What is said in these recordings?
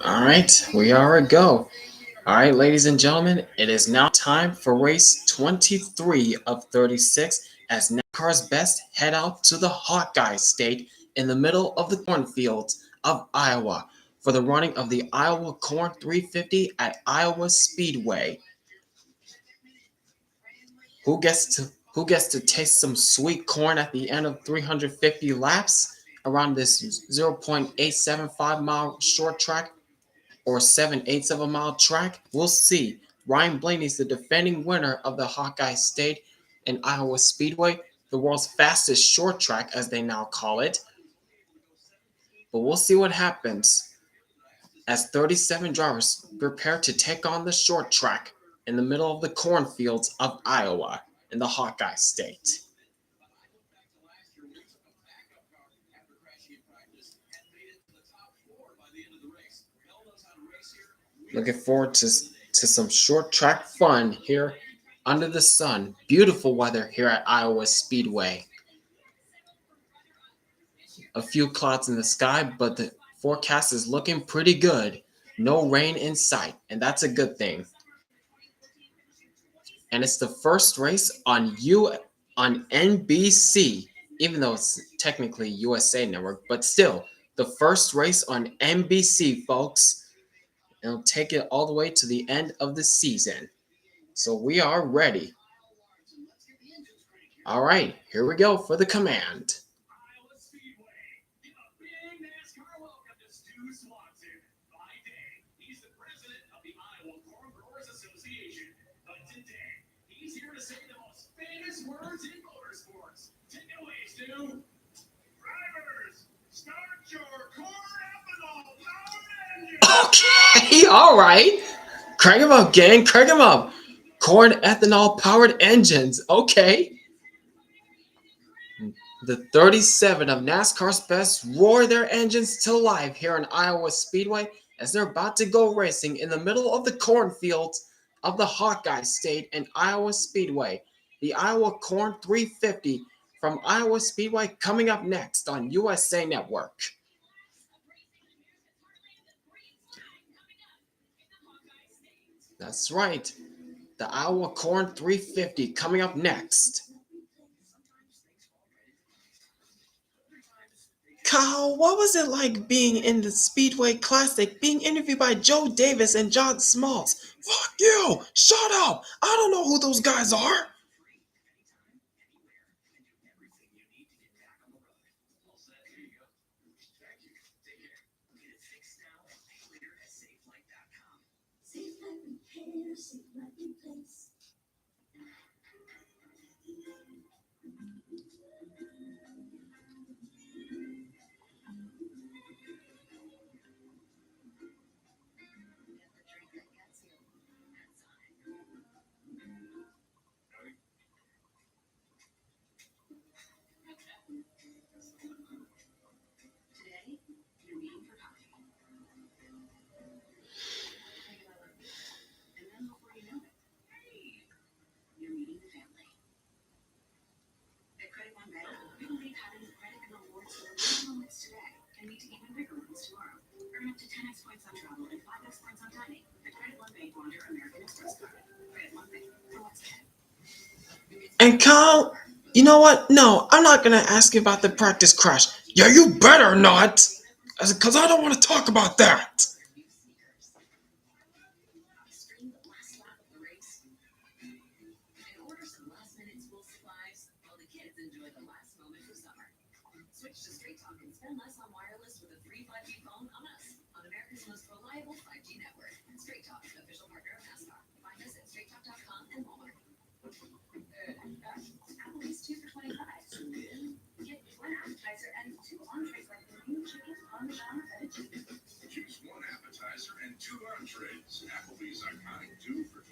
All right, we are a go. All right, ladies and gentlemen, it is now time for race 23 of 36 as NASCAR's best head out to the Hawkeye State in the middle of the cornfields of Iowa for the running of the Iowa Corn 350 at Iowa Speedway. Who gets to taste some sweet corn at the end of 350 laps around this 0.875 mile short track or 7/8 of a mile track? We'll see. Ryan Blaney is the defending winner of the Hawkeye State and Iowa Speedway, the world's fastest short track, as they now call it. But we'll see what happens as 37 drivers prepare to take on the short track in the middle of the cornfields of Iowa in the Hawkeye State. Looking forward to some short track fun here under the sun. Beautiful weather here at Iowa Speedway. A few clouds in the sky, but the forecast is looking pretty good. No rain in sight, and that's a good thing. And it's the first race on NBC, even though it's technically USA Network, but still the first race on NBC, folks. It'll take it all the way to the end of the season. So we are ready. All right, here we go for the command. Words in motorsports. Take it away, Stu. Drivers, start your corn ethanol powered engine. Okay, all right. Crank them up, gang. Crank them up. Corn ethanol powered engines. Okay. The 37 of NASCAR's best roar their engines to life here in Iowa Speedway as they're about to go racing in the middle of the cornfields of the Hawkeye State and Iowa Speedway. The Iowa Corn 350 from Iowa Speedway coming up next on USA Network. That's right. The Iowa Corn 350 coming up next. Kyle, what was it like being in the Speedway Classic, being interviewed by Joe Davis and John Smoltz? Fuck you! Shut up! I don't know who those guys are! And Kyle, you know what? No, I'm not gonna ask you about the practice crash. Yeah, you better not! Because I don't want to talk about that! Choose one appetizer and two entrees. Applebee's iconic 2 for $25.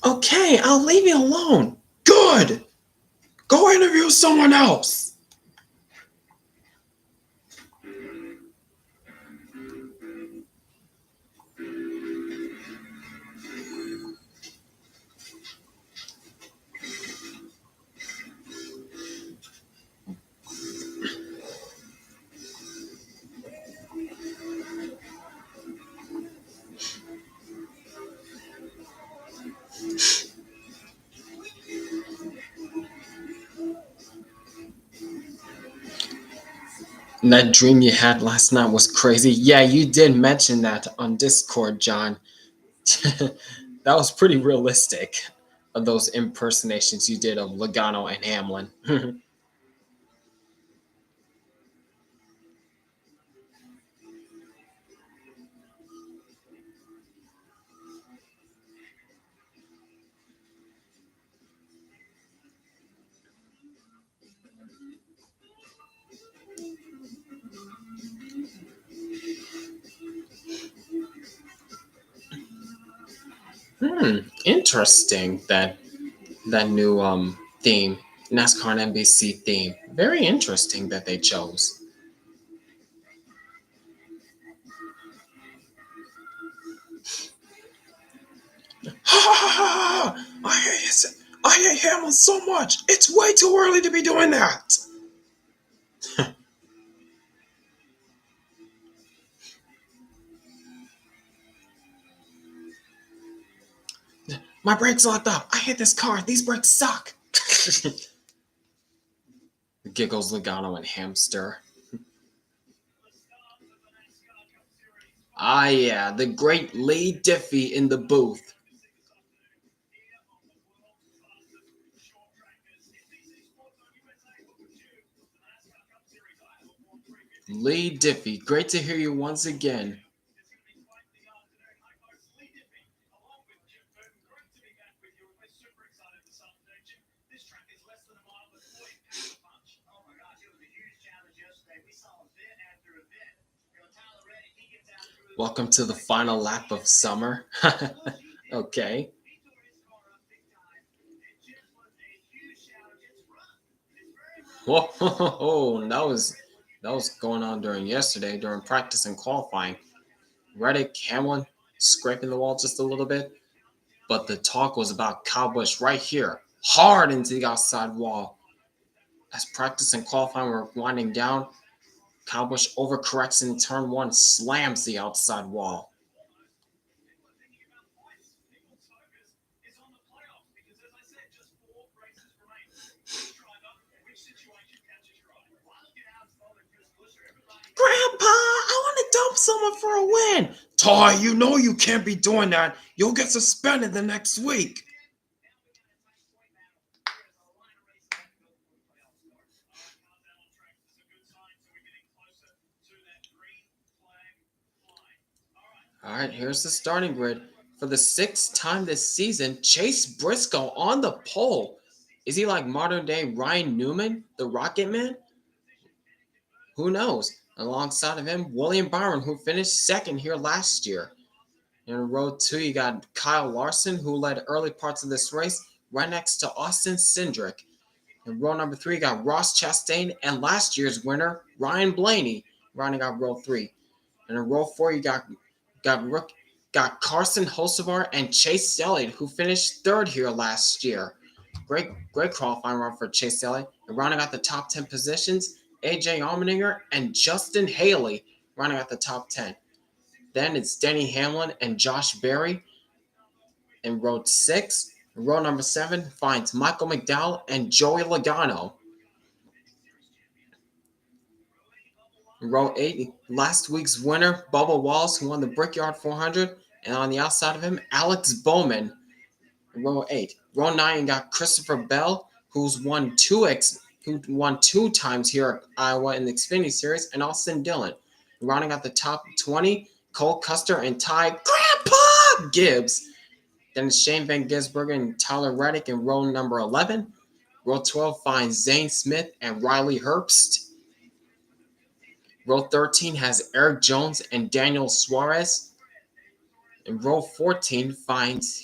Okay, I'll leave you alone. Good! Go interview someone else! That dream you had last night was crazy. Yeah, you did mention that on Discord, John. That was pretty realistic of those impersonations you did of Logano and Hamlin. Interesting that new theme, NASCAR and NBC theme. Very interesting that they chose. Ha ha ha ha! I hate Hamlin so much. It's way too early to be doing that. My brakes locked up. I hate this car. These brakes suck. Giggles Logano and Hamster. Ah, yeah, the great Lee Diffie in the booth. Lee Diffie, great to hear you once again. Welcome to the final lap of summer. Okay. Whoa, that was going on during yesterday during practice and qualifying. Reddick, Hamlin scraping the wall just a little bit, but the talk was about Kyle Busch right here, hard into the outside wall. As practice and qualifying were winding down, Kyle Busch overcorrects in turn one, slams the outside wall. Grandpa, I want to dump someone for a win. Ty, you know you can't be doing that. You'll get suspended the next week. All right, here's the starting grid. For the sixth time this season, Chase Briscoe on the pole. Is he like modern day Ryan Newman, the Rocket Man? Who knows? Alongside of him, William Byron, who finished second here last year. In row two, you got Kyle Larson, who led early parts of this race, right next to Austin Cindric. In row number three, you got Ross Chastain and last year's winner, Ryan Blaney, rounding out row three. And in row four, you got Carson Hocevar and Chase Elliott, who finished third here last year. Great qualifying run for Chase Elliott. And rounding out the top 10 positions, AJ Allmendinger and Justin Haley, rounding out the top 10. Then it's Denny Hamlin and Josh Berry in row six. Row number seven finds Michael McDowell and Joey Logano. Row 8, last week's winner, Bubba Wallace, who won the Brickyard 400. And on the outside of him, Alex Bowman. Row 8. Row 9, you got Christopher Bell, who won two times here at Iowa in the Xfinity Series, and Austin Dillon. Rounding out the top 20, Cole Custer and Ty Grandpa Gibbs. Then it's Shane Van Gisbergen and Tyler Reddick in row number 11. Row 12 finds Zane Smith and Riley Herbst. Row 13 has Eric Jones and Daniel Suarez. And row 14 finds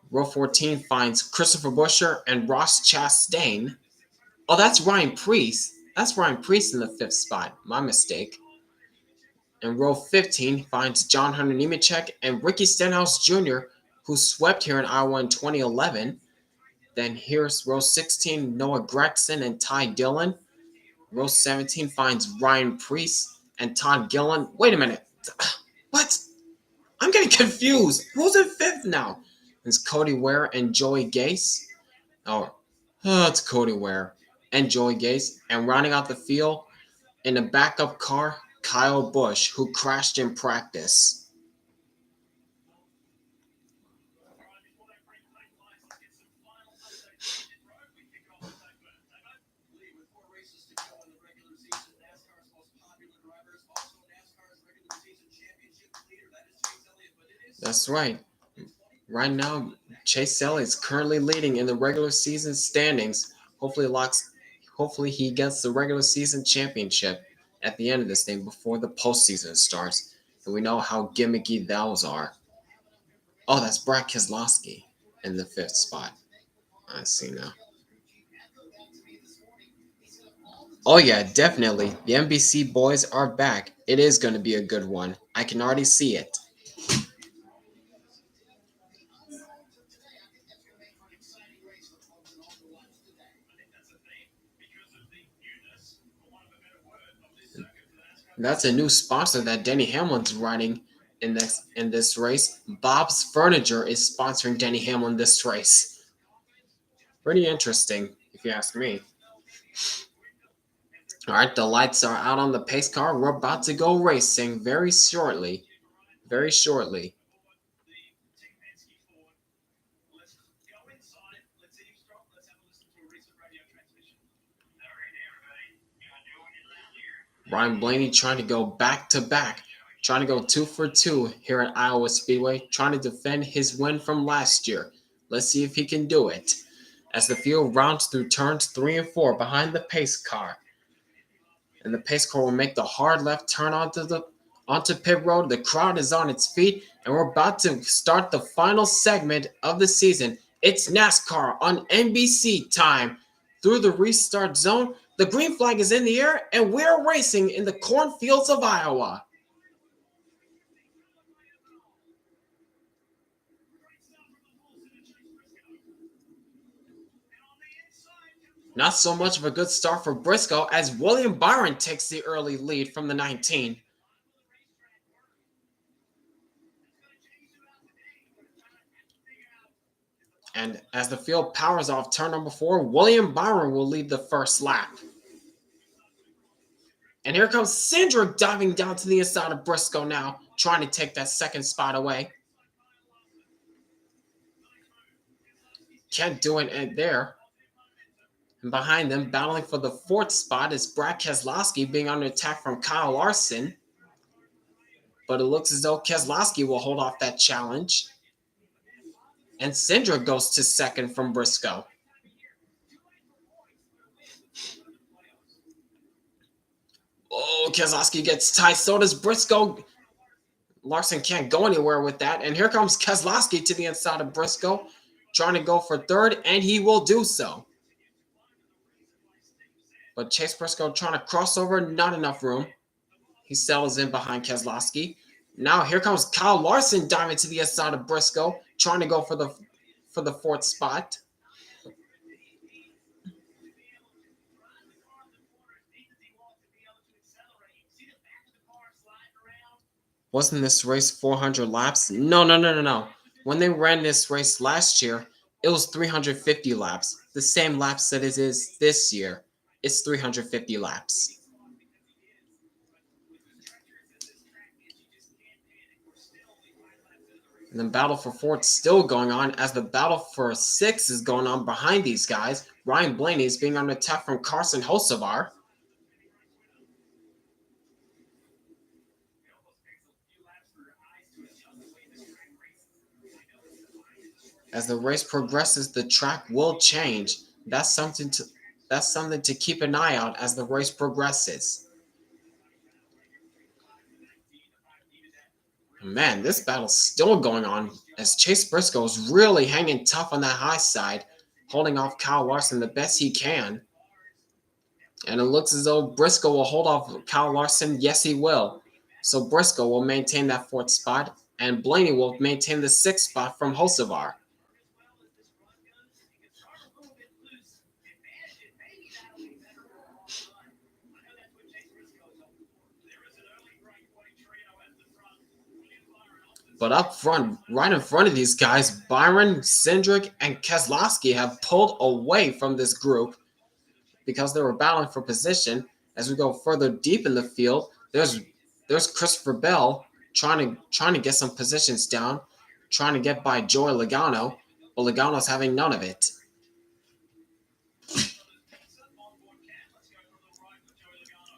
Christopher Buescher and Ross Chastain. Oh, that's Ryan Preece. That's Ryan Preece in the fifth spot. My mistake. And row 15 finds John Hunter Nemechek and Ricky Stenhouse Jr., who swept here in Iowa in 2011. Then here's row 16, Noah Gragson and Ty Dillon. Row 17 finds Ryan Preece and Todd Gillen. Wait a minute. What? I'm getting confused. Who's in fifth now? It's Cody Ware and Joey Gase. Oh, it's Cody Ware. and Joey Gase, and rounding out the field in a backup car, Kyle Busch, who crashed in practice. That's right. Right now, Chase Elliott is currently leading in the regular season standings. Hopefully he gets the regular season championship at the end of this thing before the postseason starts. And we know how gimmicky those are. Oh, that's Brad Keselowski in the 5th spot. I see now. Oh yeah, definitely. The NBC boys are back. It is going to be a good one. I can already see it. That's a new sponsor that Denny Hamlin's riding in this race. Bob's Furniture is sponsoring Denny Hamlin this race. Pretty interesting, if you ask me. All right, the lights are out on the pace car. We're about to go racing very shortly. Very shortly. Ryan Blaney trying to go back to back, trying to go 2 for 2 here at Iowa Speedway, trying to defend his win from last year. Let's see if he can do it. As the field rounds through turns 3 and 4 behind the pace car. And the pace car will make the hard left turn onto pit road. The crowd is on its feet, and we're about to start the final segment of the season. It's NASCAR on NBC time. Through the restart zone, the green flag is in the air, and we're racing in the cornfields of Iowa. Not so much of a good start for Briscoe as William Byron takes the early lead from the 19. And as the field powers off turn number 4, William Byron will lead the first lap. And here comes Cindric diving down to the inside of Briscoe now, trying to take that second spot away. Can't do it there. And behind them, battling for the 4th spot, is Brad Keselowski being under attack from Kyle Larson. But it looks as though Keselowski will hold off that challenge. And Cindric goes to 2nd from Briscoe. Oh, Keselowski gets tight. So does Briscoe. Larson can't go anywhere with that. And here comes Keselowski to the inside of Briscoe, trying to go for 3rd, and he will do so. But Chase Briscoe trying to cross over, not enough room. He settles in behind Keselowski. Now here comes Kyle Larson diving to the inside of Briscoe, trying to go for the 4th spot. Wasn't this race 400 laps? No. When they ran this race last year, it was 350 laps. The same laps that it is this year. It's 350 laps. And the battle for 4th still going on as the battle for 6 is going on behind these guys. Ryan Blaney is being under attack from Carson Hocevar. As the race progresses, the track will change. That's something to keep an eye out as the race progresses. Man, this battle's still going on as Chase Briscoe is really hanging tough on that high side, holding off Kyle Larson the best he can. And it looks as though Briscoe will hold off Kyle Larson. Yes, he will. So Briscoe will maintain that 4th spot, and Blaney will maintain the 6th spot from Hocevar. But up front, right in front of these guys, Byron, Cindric, and Keselowski have pulled away from this group. because they were battling for position. As we go further deep in the field, there's Christopher Bell trying to get some positions down, trying to get by Joey Logano, but Logano's having none of it.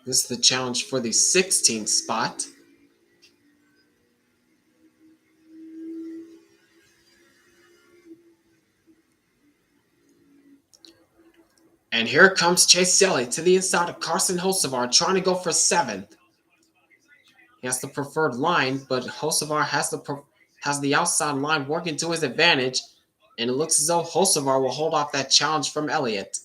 This is the challenge for the 16th spot. And here comes Chase Elliott to the inside of Carson Hocevar, trying to go for 7th. He has the preferred line, but Hocevar has the outside line working to his advantage, and it looks as though Hocevar will hold off that challenge from Elliott.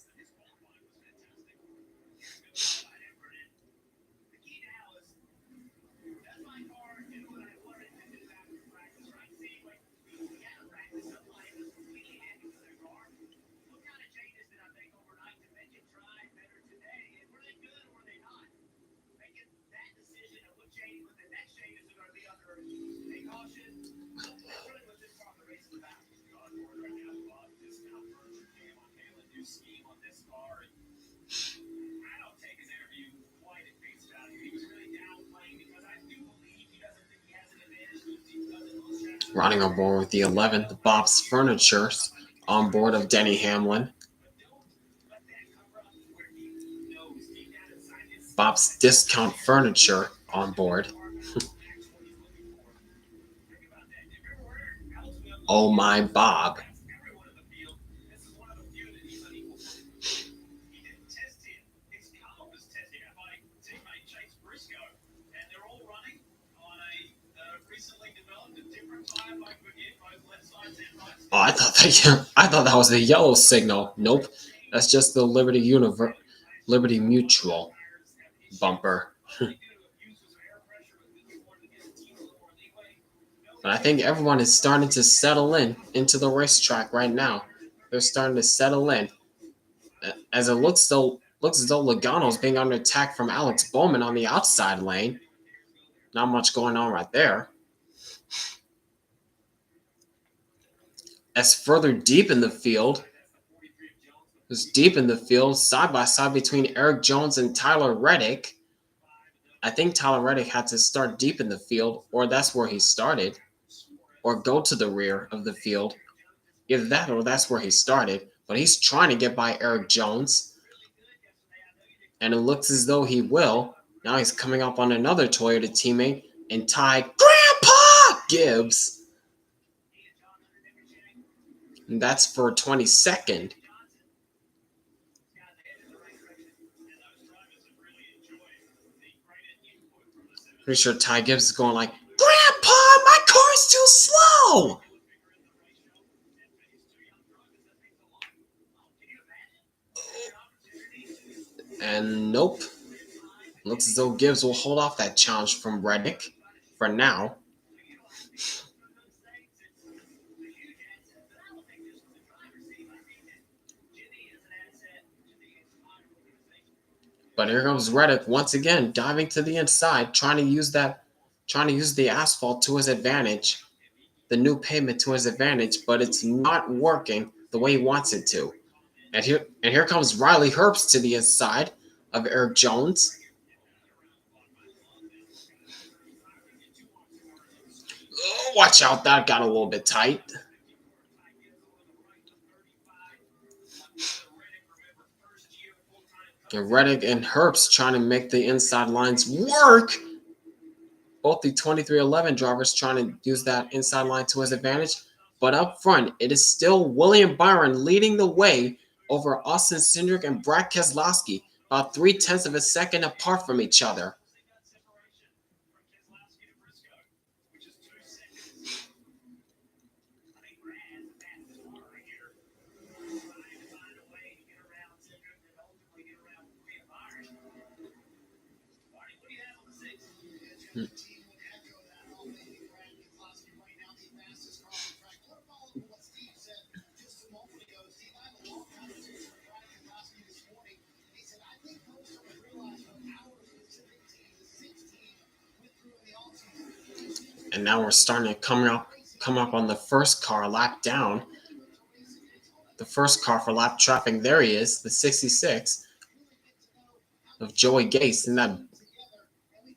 Riding on board with the 11th, Bob's Furniture, on board of Denny Hamlin. Bob's Discount Furniture on board. Oh my Bob. Oh, I thought that was the yellow signal. Nope, that's just the Liberty Mutual bumper. But I think everyone is starting to settle into the racetrack right now. They're starting to settle in, as it looks as though Logano's being under attack from Alex Bowman on the outside lane. Not much going on right there. As further deep in the field, side by side between Eric Jones and Tyler Reddick. I think Tyler Reddick had to start deep in the field, or that's where he started, or go to the rear of the field. Either that or that's where he started, but he's trying to get by Eric Jones, and it looks as though he will. Now he's coming up on another Toyota teammate, and Ty Grandpa Gibbs. And that's for 22nd. Pretty sure Ty Gibbs is going like, Grandpa, my car's too slow. And nope. Looks as though Gibbs will hold off that challenge from Reddick for now. But here comes Reddick once again, diving to the inside, trying to use the asphalt to his advantage, the new pavement to his advantage, but it's not working the way he wants it to. And here comes Riley Herbst to the inside of Eric Jones. Oh, watch out, that got a little bit tight. And Reddick and Herbst trying to make the inside lines work. Both the 2311 drivers trying to use that inside line to his advantage. But up front, it is still William Byron leading the way over Austin Cindric and Brad Keselowski, about 0.3 of a second apart from each other. And now we're starting to come up on the first car lap down. The first car for lap traffic, there he is, the 66. of Joey Gase in that,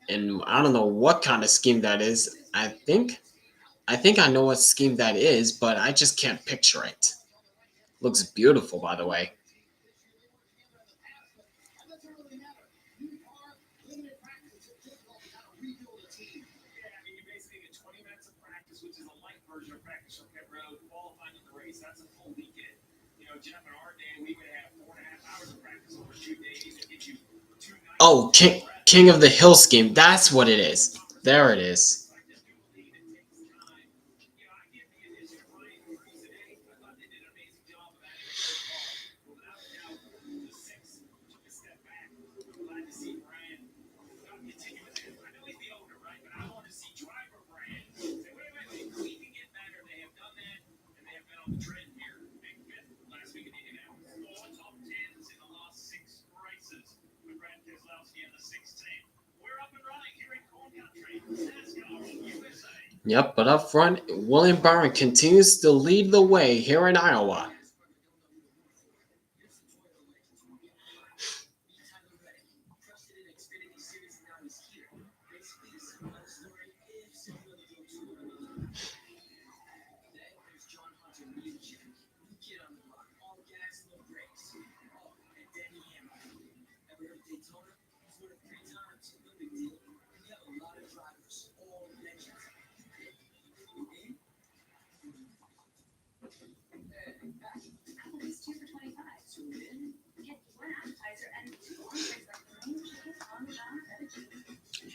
and I don't know what kind of scheme that is. I think I know what scheme that is, but I just can't picture it. Looks beautiful, by the way. Oh, King of the Hill scheme. That's what it is. There it is. Yep, but up front, William Byron continues to lead the way here in Iowa.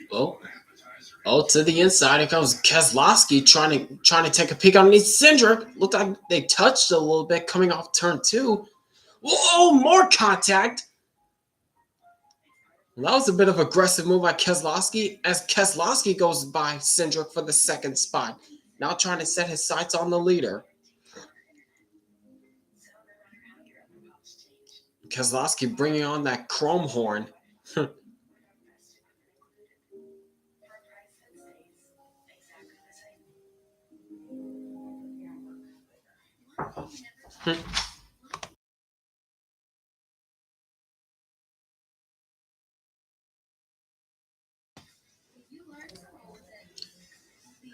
Oh, oh, to the inside, here comes Keselowski trying to take a peek underneath Cindric. Looked like they touched a little bit coming off turn two. Whoa, more contact. That was a bit of aggressive move by Keselowski as Keselowski goes by Cindric for the second spot. Now trying to set his sights on the leader. Keselowski bringing on that chrome horn.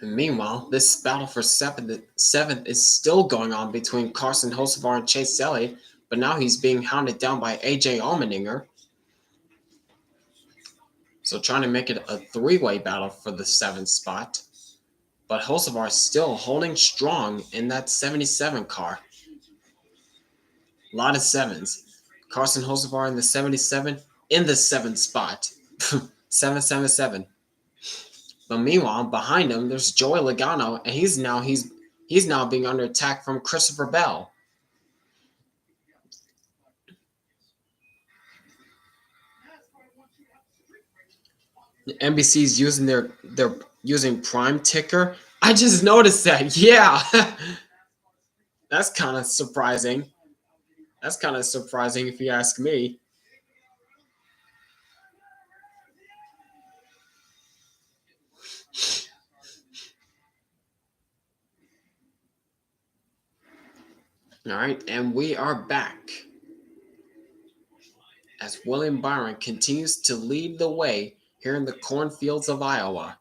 And meanwhile, this battle for seventh is still going on between Carson Hocevar and Chase Elliott, but now he's being hounded down by AJ Allmendinger. So trying to make it a three-way battle for the seventh spot. But Hocevar is still holding strong in that 77 car. A lot of sevens. Carson Hocevar in the 77 in the seventh spot. 777. But meanwhile, behind him, there's Joey Logano, and he's now being under attack from Christopher Bell. The NBC's they're using Prime Ticker. I just noticed that. Yeah, that's kind of surprising. That's kind of surprising if you ask me. All right, and we are back as William Byron continues to lead the way here in the cornfields of Iowa.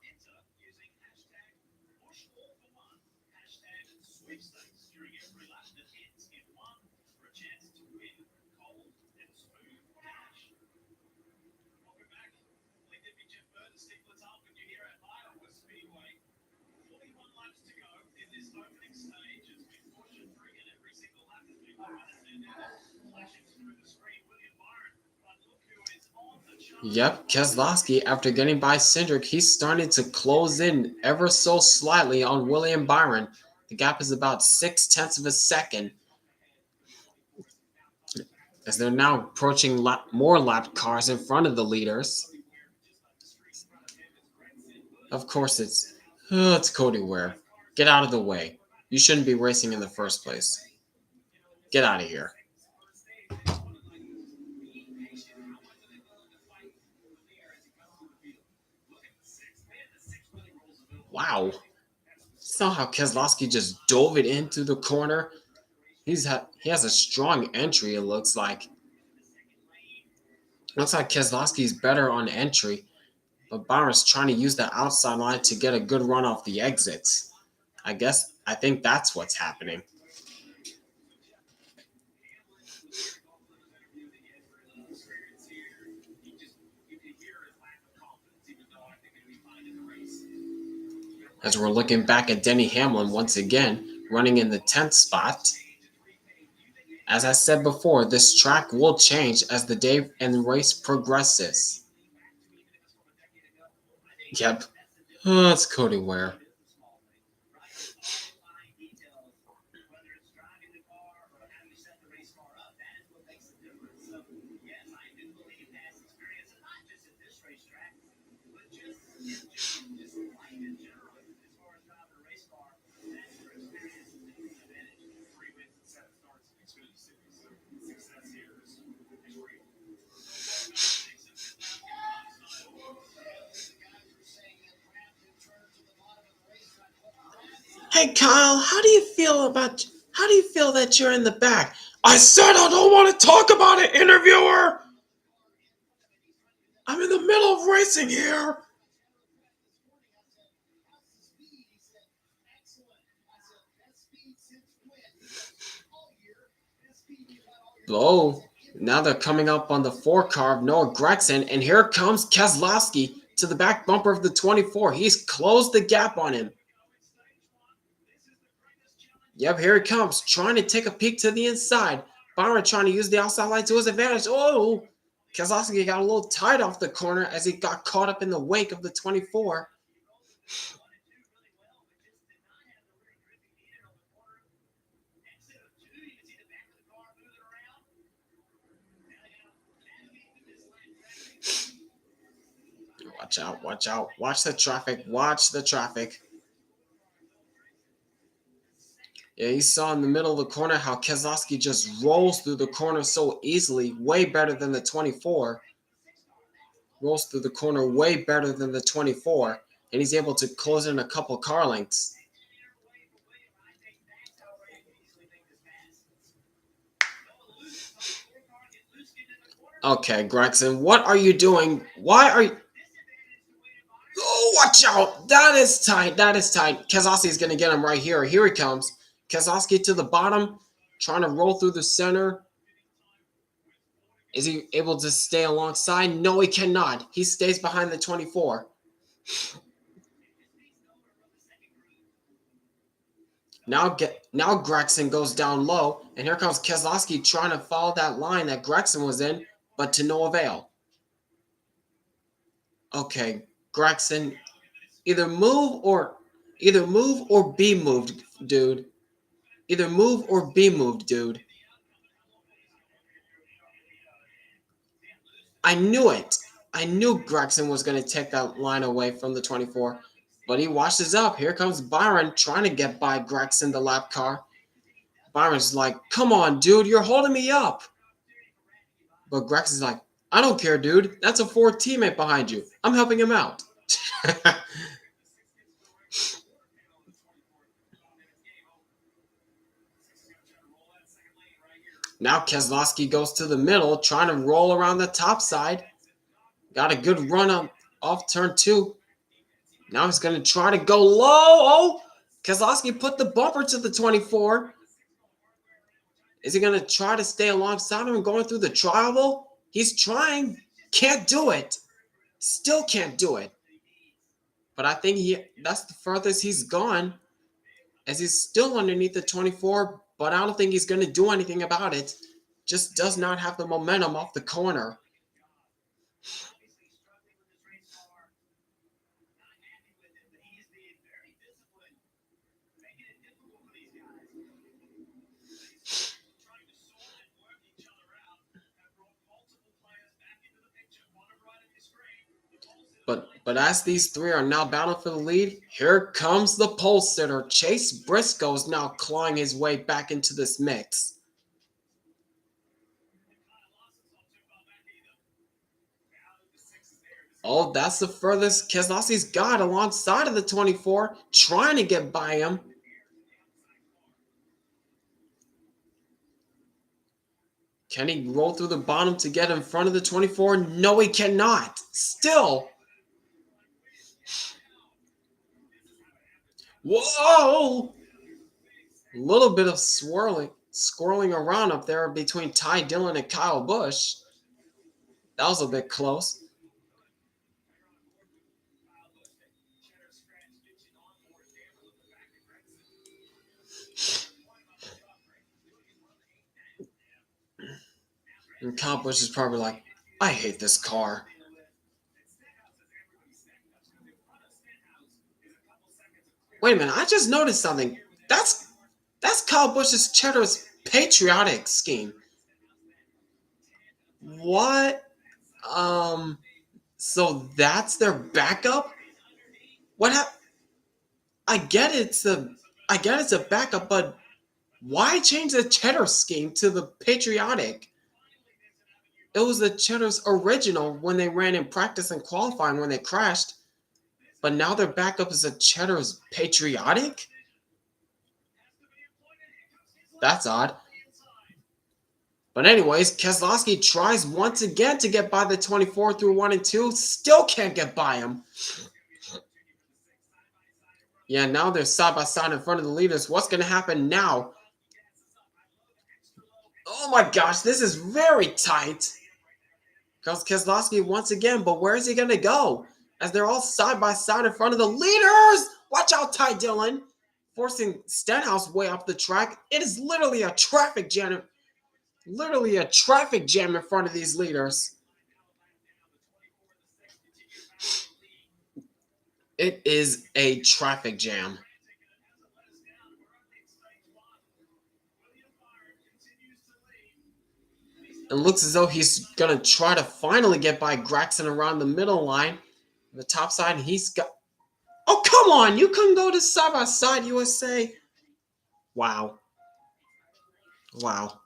Yep, Keselowski, after getting by Cindric, he's starting to close in ever so slightly on William Byron. The gap is about 0.6 of a second as they're now approaching more lap cars in front of the leaders. Of course, it's Cody Ware. Get out of the way. You shouldn't be racing in the first place. Get out of here. Wow. Saw how Keselowski just dove it into the corner. He has a strong entry, it looks like. Looks like Keselowski's better on entry, but Byron's trying to use the outside line to get a good run off the exits. I think that's what's happening. As we're looking back at Denny Hamlin once again, running in the 10th spot. As I said before, this track will change as the day and the race progresses. Yep. Oh, it's Cody Ware. Hey Kyle, how do you feel that you're in the back? I said I don't want to talk about it, interviewer. I'm in the middle of racing here. Oh, now they're coming up on the 4 car of Noah Gragson, and here comes Keselowski to the back bumper of the 24. He's closed the gap on him. Yep, here he comes, trying to take a peek to the inside. Byron trying to use the outside line to his advantage. Oh, Keselowski got a little tight off the corner as he got caught up in the wake of the 24. Watch out, watch out. Watch the traffic, watch the traffic. Yeah, you saw in the middle of the corner how Keselowski just rolls through the corner so easily, way better than the 24. Rolls through the corner way better than the 24, and he's able to close in a couple car lengths. Okay, Gregson, what are you doing? Why are you... Oh, watch out! That is tight, that is tight. Keselowski's going to get him right here. Here he comes. Keselowski to the bottom, trying to roll through the center. Is he able to stay alongside? No, he cannot. He stays behind the 24. Now Gragson goes down low, and here comes Keselowski trying to follow that line that Gragson was in, but to no avail. Okay, Gragson, either move or be moved, dude. Either move or be moved, dude. I knew it. I knew Gragson was going to take that line away from the 24, but he washes up. Here comes Byron trying to get by Gragson, the lap car. Byron's like, come on, dude, you're holding me up. But Gragson's like, I don't care, dude. That's a Ford teammate behind you. I'm helping him out. Now Keselowski goes to the middle, trying to roll around the top side. Got a good run off turn 2. Now he's going to try to go low. Oh, Keselowski put the bumper to the 24. Is he going to try to stay alongside him going through the triangle? He's trying. Can't do it. Still can't do it. But I think that's the furthest he's gone, as he's still underneath the 24, but I don't think he's going to do anything about it. Just does not have the momentum off the corner. But as these three are now battling for the lead, here comes the pole sitter. Chase Briscoe is now clawing his way back into this mix. Oh, that's the furthest Keselowski's got alongside of the 24, trying to get by him. Can he roll through the bottom to get in front of the 24? No, he cannot. Still. Whoa! A little bit of swirling around up there between Ty Dillon and Kyle Busch. That was a bit close. And Kyle Busch is probably like, I hate this car. Wait a minute, I just noticed something. That's Kyle Busch's Cheddar's patriotic scheme. What? So that's their backup? What happened? I get it's a backup, but why change the Cheddar scheme to the patriotic? It was the Cheddar's original when they ran in practice and qualifying when they crashed, but now their backup is a Cheddar's patriotic? That's odd. But anyways, Keselowski tries once again to get by the 24 through 1 and 2. Still can't get by him. Yeah, now they're side by side in front of the leaders. What's going to happen now? Oh my gosh, this is very tight. Because Keselowski once again, but where is he going to go? As they're all side by side in front of the leaders. Watch out, Ty Dillon. Forcing Stenhouse way up the track. It is literally a traffic jam. Literally a traffic jam in front of these leaders. It is a traffic jam. It looks as though he's going to try to finally get by Gragson around the middle line. The top side, he's got... Oh, come on! You couldn't go to side by side, USA. Wow. Wow.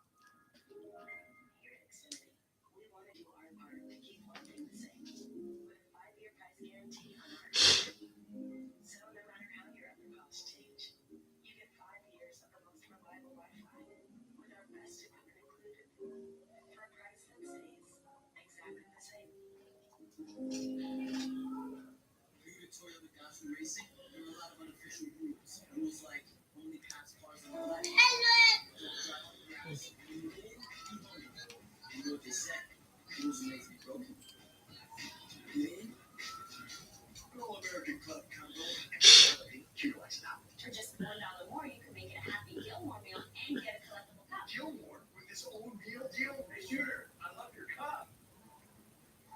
For just $1 more, you can make it a Happy Gilmore meal and get a collectible cup. Gilmore with his own meal deal? Sure, I love your cup.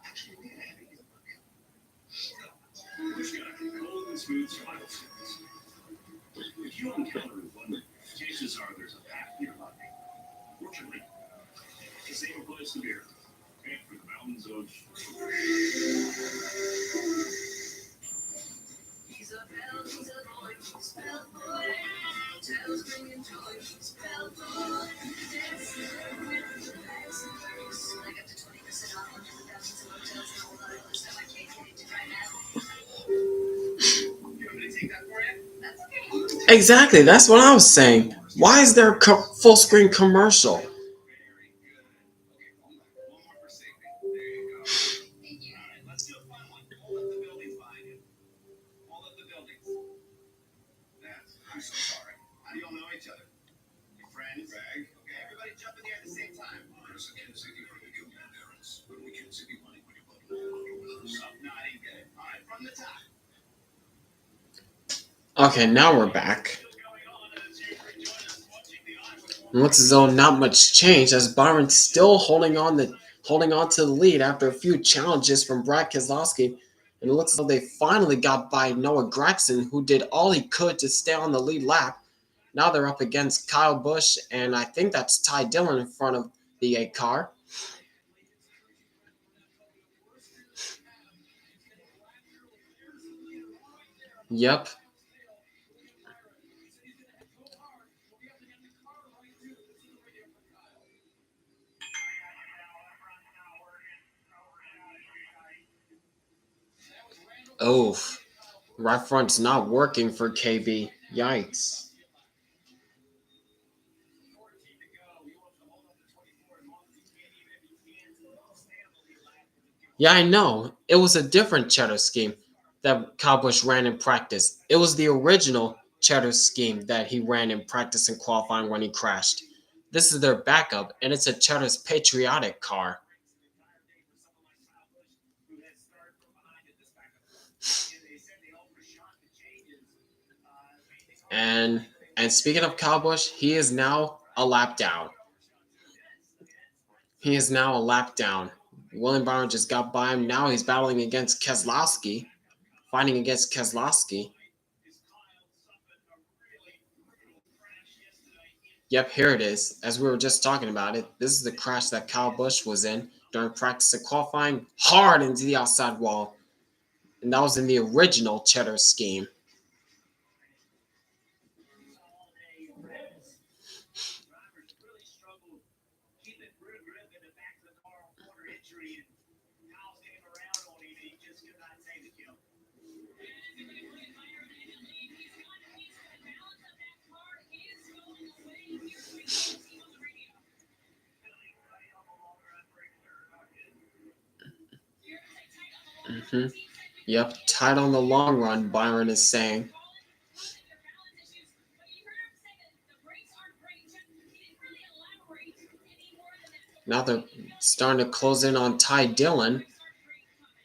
Actually, we had a Happy Gilmore cup. Which guy? Cold and smooth smile series. If you encounter one, chances are there's a path nearby. Fortunately, the same applies to beer. And for the mountains of... Exactly, that's what I was saying. Why is there a full screen commercial? Okay, now we're back. It looks as though not much changed as Byron's still holding on to the lead after a few challenges from Brad Keselowski. And it looks as though they finally got by Noah Gragson, who did all he could to stay on the lead lap. Now they're up against Kyle Busch, and I think that's Ty Dillon in front of the 8 car. Yep. Oh, right front's not working for KB. Yikes. Yeah, I know. It was a different cheddar scheme that Kyle Busch ran in practice. It was the original cheddar scheme that he ran in practice and qualifying when he crashed. This is their backup, and it's a Cheddar's patriotic car. And and speaking of Kyle Busch, he is now a lap down. He is now a lap down. William Byron just got by him. Now he's battling against Keselowski, fighting against Keselowski. Yep, here it is. As we were just talking about it, this is the crash that Kyle Busch was in during practice and qualifying, hard into the outside wall. And that was in the original Cheddar scheme. Mm-hmm. Yep, tight on the long run, Byron is saying. Now they're starting to close in on Ty Dillon,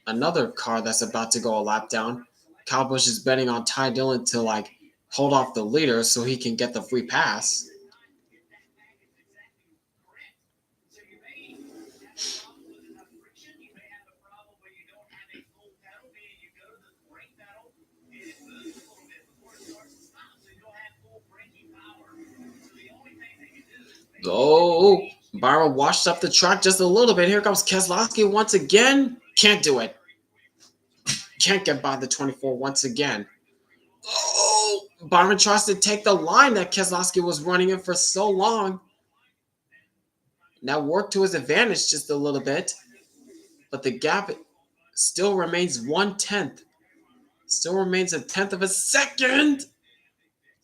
another car that's about to go a lap down. Kyle Busch is betting on Ty Dillon to hold off the leader so he can get the free pass. Oh, Byron washed up the track just a little bit. Here comes Keselowski once again. Can't do it. Can't get by the 24 once again. Oh, Byron tries to take the line that Keselowski was running in for so long. Now worked to his advantage just a little bit, but the gap still remains 1/10. Still remains a tenth of a second.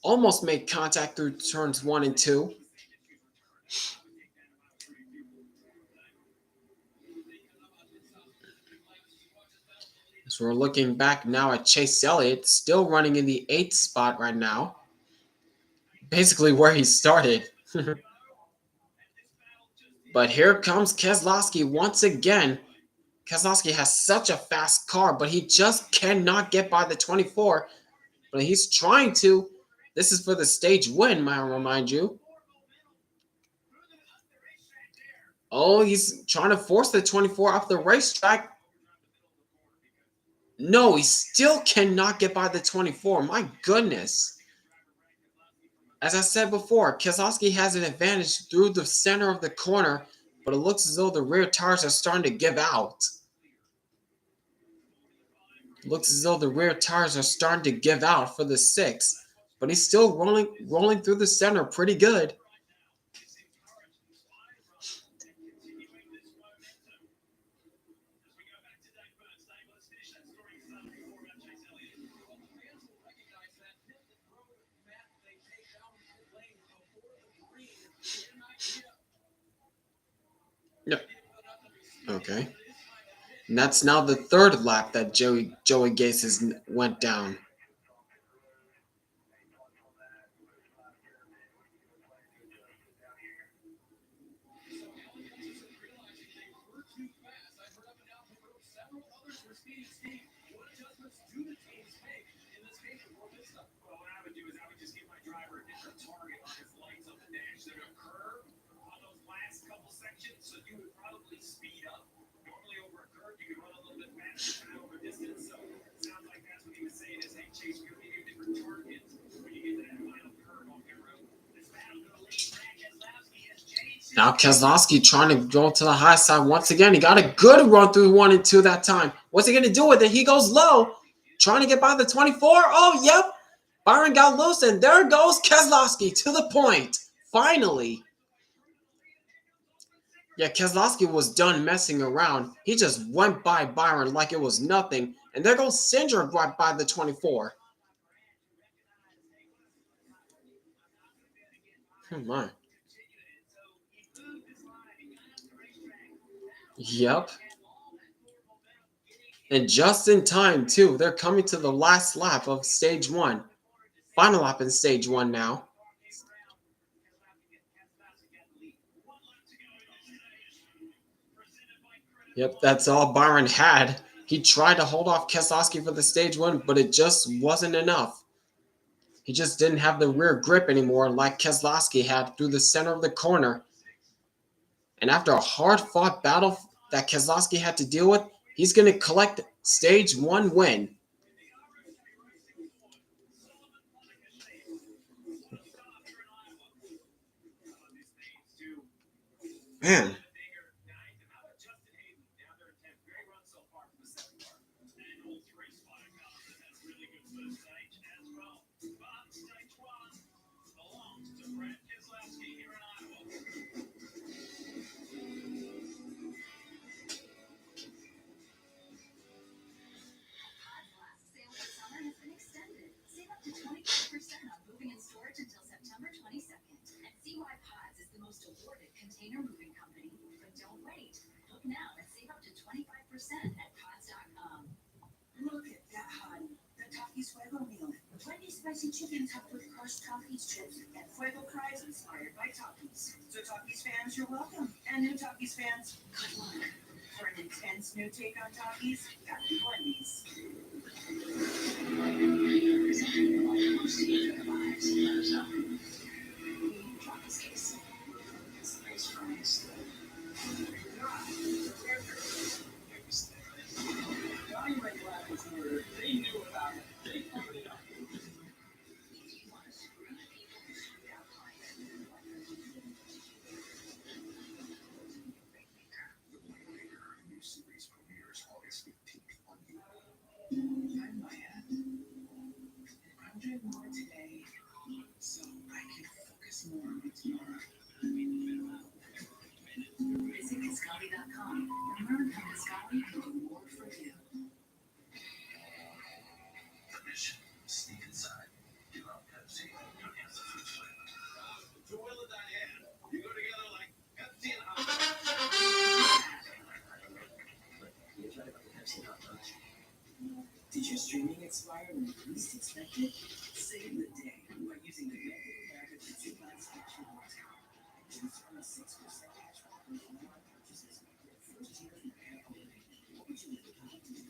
Almost made contact through turns 1 and 2. So we're looking back now at Chase Elliott, still running in the 8th spot right now. Basically where he started. But here comes Keselowski once again. Keselowski has such a fast car, but he just cannot get by the 24. But he's trying to. This is for the stage win, might I remind you. Oh, he's trying to force the 24 off the racetrack. No, he still cannot get by the 24. My goodness. As I said before, Keselowski has an advantage through the center of the corner, but it looks as though the rear tires are starting to give out. Looks as though the rear tires are starting to give out for the 6, but he's still rolling through the center pretty good. Yep. Okay. And that's now the 3rd lap that Joey Gase has went down. Now Keselowski trying to go to the high side once again. He got a good run through 1 and 2 that time. What's he going to do with it? He goes low, trying to get by the 24. Oh, yep. Byron got loose, and there goes Keselowski to the point. Finally. Yeah, Keselowski was done messing around. He just went by Byron like it was nothing. And there goes Cindric right by the 24. Oh, my. Yep. And just in time, too. They're coming to the last lap of stage one. Final lap in stage one now. Yep, that's all Byron had. He tried to hold off Keselowski for the stage one, but it just wasn't enough. He just didn't have the rear grip anymore like Keselowski had through the center of the corner. And after a hard-fought battle that Keselowski had to deal with, he's going to collect stage one win. Man. Look at that, hon. The Takis Fuego meal. 20 spicy chicken topped with crushed Takis chips and Fuego fries inspired by Takis. So Takis fans, you're welcome. And new Takis fans, good luck. For an intense new take on Takis, got the Wendy's. Series premieres August 15th on YouTube. I'm my hand. I'm doing more today, so I can focus more on tomorrow. Visit Kisqali.com and learn how Kisqali can do more for you. Permission. Sneak inside. Do not Pepsi. Your hands are free. To Will and Diane, you go together like Pepsi and Hot. Did your streaming expire when you least expected? Save the day by using the benefit package for 2 months cash rewards card. Choose from a 6% cash back on online purchases. Your first year in Apple. What would you like to do?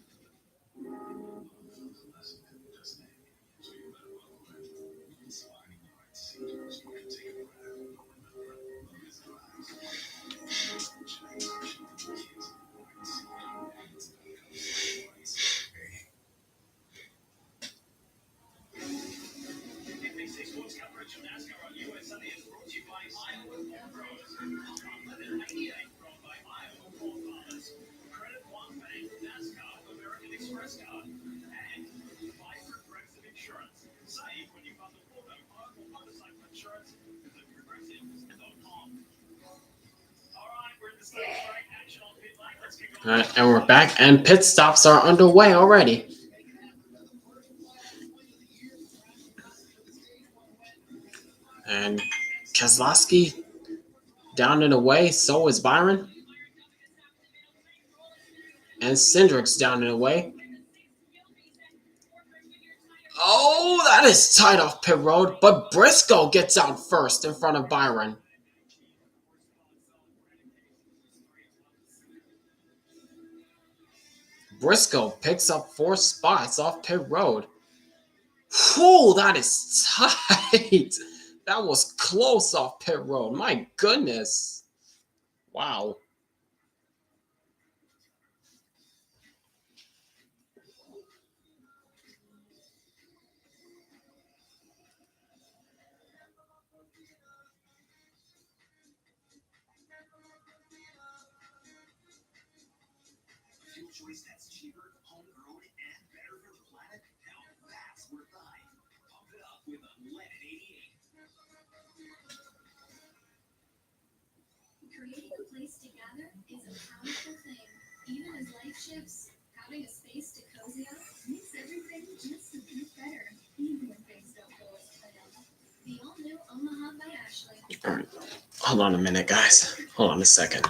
Sports coverage of NASCAR on USA is brought to you by Iowa Cornfields. Unlimited 88 brought by Iowa Cornfields. Credit One Bank, NASCAR, American Express card, and Vibrant Progressive Insurance. Save when you bundle auto, home, or motorcycle insurance with progressive.com. All right, we're in the stage break. Action on pit lane. Let's kick off. All right, and we're back, and pit stops are underway already. And Keselowski down and away, so is Byron. And Cindric's down and away. Oh, that is tight off pit road, but Briscoe gets out first in front of Byron. Briscoe picks up 4 spots off pit road. Whew, that is tight. That was close off pit road. My goodness. Wow. Fuel choice that's cheaper, homegrown, and better for the planet. Now that's worth the hype. Pump it up with unleaded 88. Creating a place to gather is a powerful thing. Even as life shifts, having a space to cozy up makes everything just a bit better, even when things don't go as planned. The all-new Omaha by Ashley. All right. Hold on a minute, guys. Hold on a second.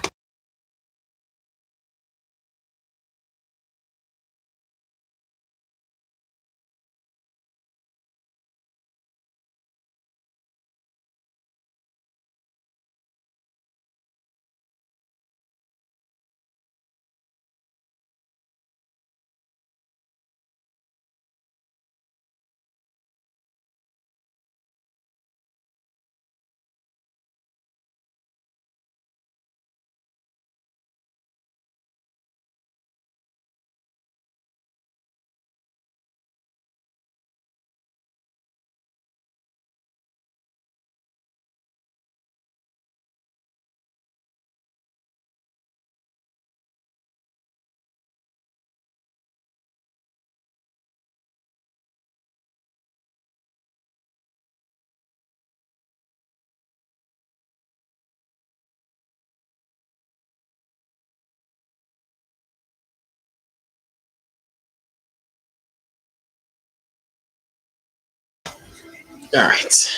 All right.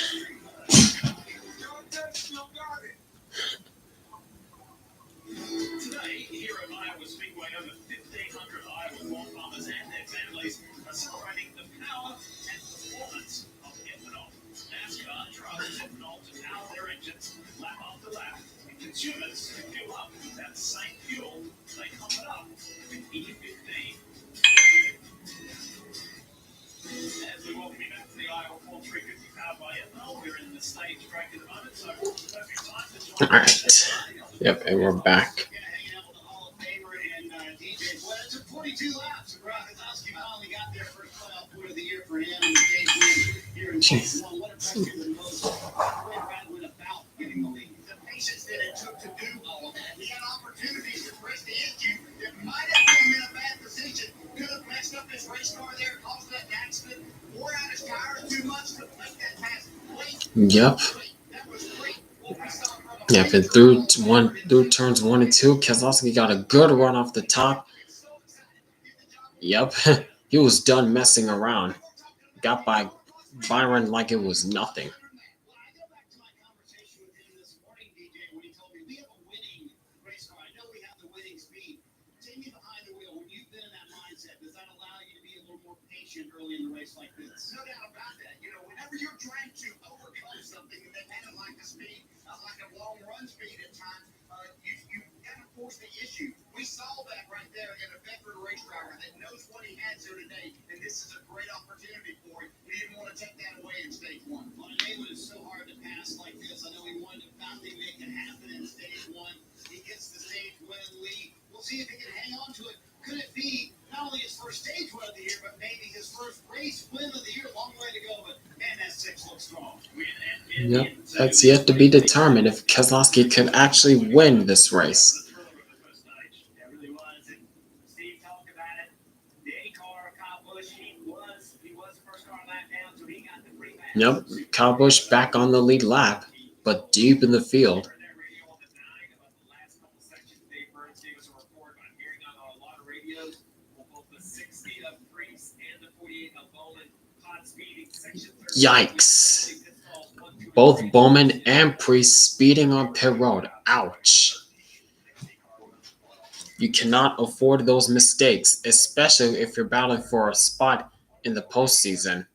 Today, here at Iowa Speedway, over 1,500 Iowa farmers and their families are celebrating the power and performance of ethanol. NASCAR trusts ethanol to power their engines lap after lap, and consumers can fuel up that same fuel. They pump it up with E15. As we welcome you back to the Iowa 4350 powered by ethanol, we're in the stage track at the moment, so perfect time to join All right. Yep, and we're back. hanging out with the Hall of Famer and DJ. Well, it took 42 laps. Gronkowski finally got their first playoff win of the year for him in the stage win here in Jeez. Phase 1. What impressed you the most? Where Brad went about getting the lead. The patience that it took to do all of that. He had opportunities to press the issue that might have put him in a bad position. Could have messed up his race car there, caused that accident, wore out his tires too much to make that pass. Yep. That was great. What we saw from Yep, and through turns 1 and 2, Keselowski got a good run off the top. Yep, he was done messing around. Got by Byron like it was nothing. Well, I go back to my conversation with him this morning, DJ, when he told me we have a winning race car. I know we have the winning speed. Take me behind the wheel. When you've been in that mindset, does that allow you to be a little more patient early in the race like this? No doubt about that. You know, whenever you're trying to overcome something, and they kind of like the speed, like a long run speed at times, you kind of force the issue. We saw that right there in a veteran race driver that knows what he has here today, and this is a great opportunity for him. We didn't want to take that away in stage 1. Well, today when it's so hard to pass like this, I know he wanted to finally make it happen in stage 1. He gets the stage win lead. We'll see if he can hang on to it. Could it be not only his first stage win of the year, but maybe his first race win of the year? Long way to go, but man, that 6 looks strong. Yep, that's yet to be determined if Keselowski could actually win this race. Steve talked about it. The A-car, Kyle Busch, he was the first car lap down, so he got the free pass. Yep, Kyle Busch back on the lead lap, but deep in the field. Yikes. Both Bowman and Priest speeding on pit road. Ouch. You cannot afford those mistakes, especially if you're battling for a spot in the postseason.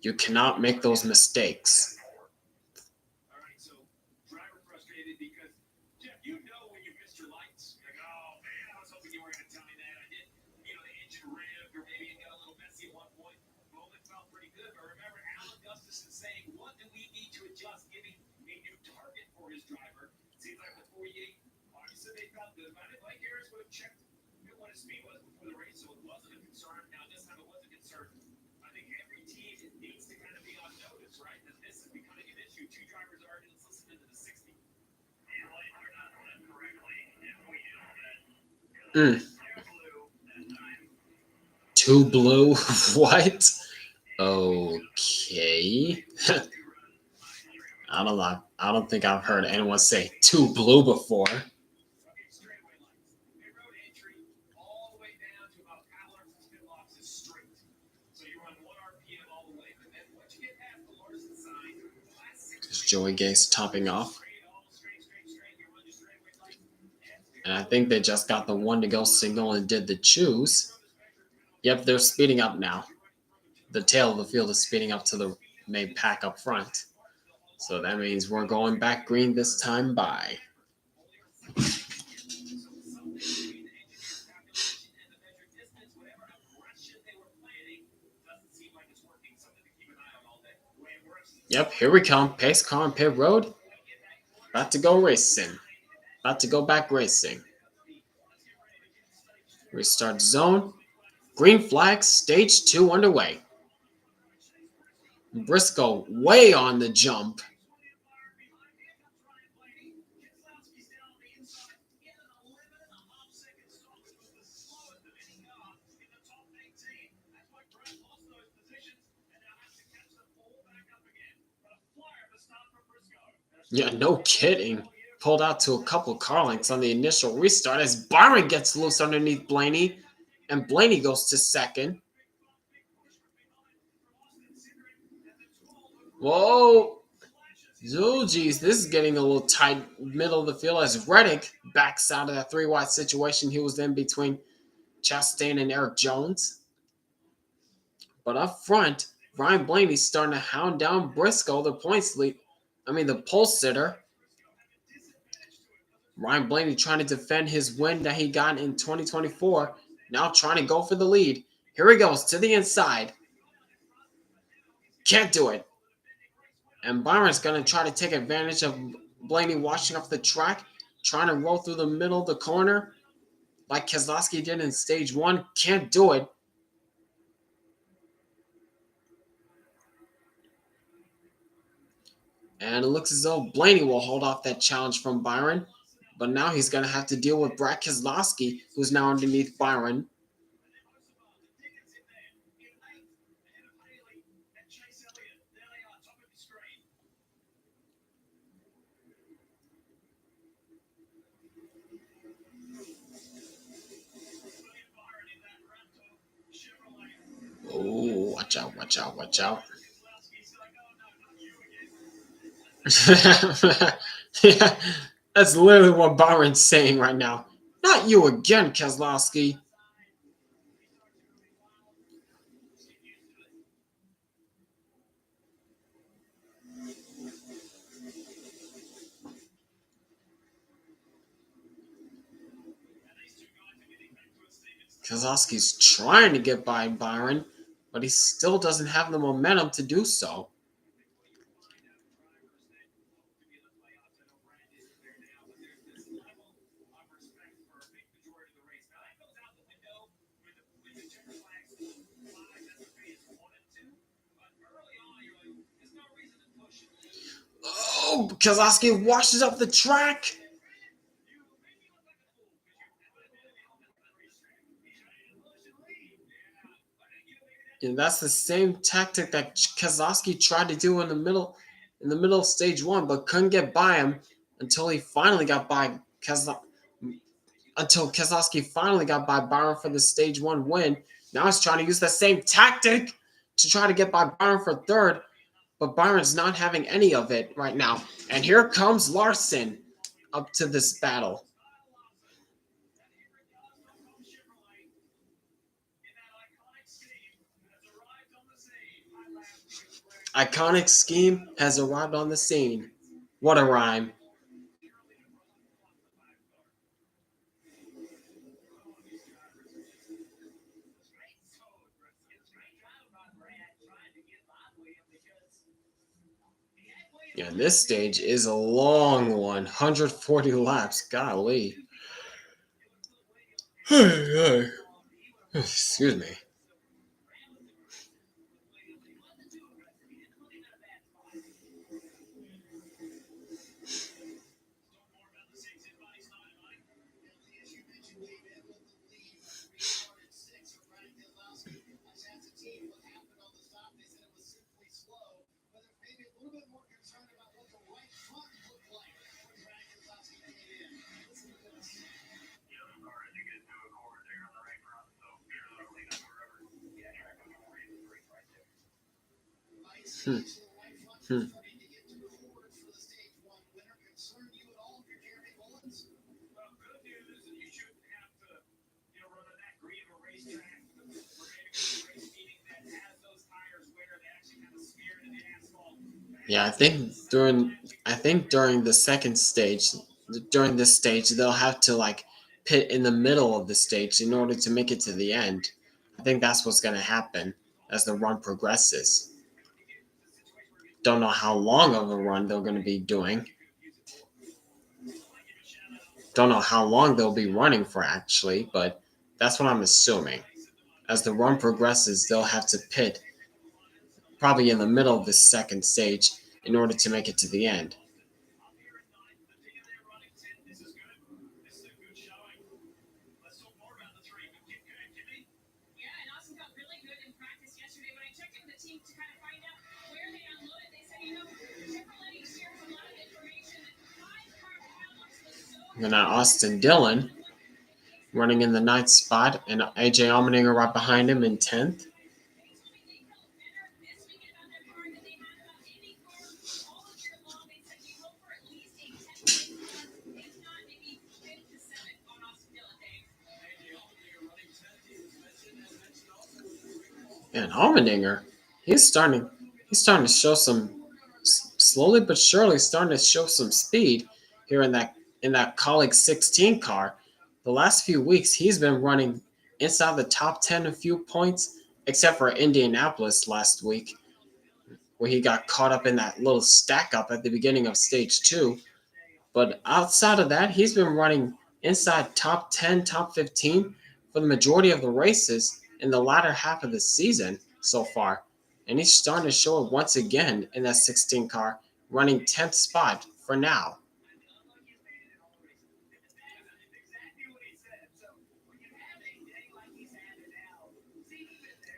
You cannot make those mistakes. All right, so driver frustrated because, Jeff, you know when you missed your lights. You're like, oh, man, I was hoping you were going to tell me that. I did, the engine revved or maybe it got a little messy at one point. Bowman felt pretty good, but remember Alan Gustafson saying, what do we need to adjust, giving a new target for his driver? Seems like with 48, obviously they felt good about it. Blake Harris would have checked what his speed was before the race, so it wasn't a concern. Now, this time it was a concern. I think every team needs to kind of be on notice, right? That this is becoming an issue. 2 drivers are already listening to the 60. And like they're not running correctly. If we do that, Too blue? What? Okay. I don't know. I don't think I've heard anyone say too blue before. straightaway lights. They rode entry all the way down to about Kyle Larson's pit box is straight. So you run 1 RPM all the way. But then once you get past the Larson sign, the last 6 Is Joey Gase topping off? straight, you run your straightaway lights. And I think they just got the 1 to go signal and did the choose. Yep, they're speeding up now. The tail of the field is speeding up to the main pack up front. So that means we're going back green this time by. Yep, here we come. Pace car on pit road. About to go racing. About to go back racing. Restart zone. Green flag, stage 2 underway. Briscoe way on the jump. Yeah, no kidding. Pulled out to a couple car lengths on the initial restart as Byron gets loose underneath Blaney, and Blaney goes to second. Whoa! Oh, geez, this is getting a little tight middle of the field as Reddick backs out of that 3 wide situation he was in between Chastain and Eric Jones. But up front, Ryan Blaney's starting to hound down Briscoe, the the pole sitter. Ryan Blaney trying to defend his win that he got in 2024, now trying to go for the lead. Here he goes to the inside. Can't do it. And Byron's going to try to take advantage of Blaney washing off the track, trying to roll through the middle of the corner like Keselowski did in stage 1. Can't do it. And it looks as though Blaney will hold off that challenge from Byron. But now he's going to have to deal with Brad Keselowski, who's now underneath Byron. Oh, watch out, watch out, watch out. Yeah, that's literally what Byron's saying right now. Not you again, Keselowski. Keselowski's trying to get by Byron, but he still doesn't have the momentum to do so. Oh, Keselowski washes up the track. And that's the same tactic that Keselowski tried to do in the middle of stage 1, but couldn't get by him until he finally got by Keselowski finally got by Byron for the stage 1 win. Now he's trying to use the same tactic to try to get by Byron for third, but Byron's not having any of it right now. And here comes Larson up to this battle. Iconic scheme has arrived on the scene. What a rhyme. Yeah, this stage is a long one. 140 laps. Golly. Excuse me. Yeah, I think during the second stage, during this stage, they'll have to like pit in the middle of the stage in order to make it to the end. I think that's what's going to happen as the run progresses. Don't know how long of a run they're going to be doing. Don't know how long they'll be running for actually, but that's what I'm assuming. As the run progresses, they'll have to pit probably in the middle of the second stage in order to make it to the end. And now Austin Dillon running in the 9th spot, and AJ Allmendinger right behind him in 10th. And Allmendinger, he's starting he's starting to show some slowly but surely starting to show some speed here in that colleague 16 car. The last few weeks he's been running inside the top 10 a few points, except for Indianapolis last week, where he got caught up in that little stack up at the beginning of stage 2. But outside of that, he's been running inside top 10, top 15 for the majority of the races in the latter half of the season so far. And he's starting to show it once again in that 16 car, running 10th spot for now.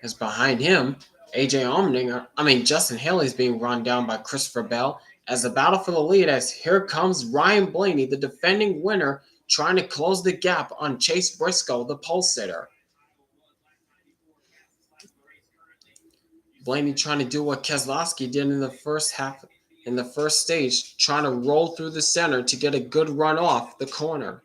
As behind him, AJ Allmendinger, Justin Haley is being run down by Christopher Bell as the battle for the lead, as here comes Ryan Blaney, the defending winner, trying to close the gap on Chase Briscoe, the pole sitter. Blaney trying to do what Keselowski did in the first stage, trying to roll through the center to get a good run off the corner.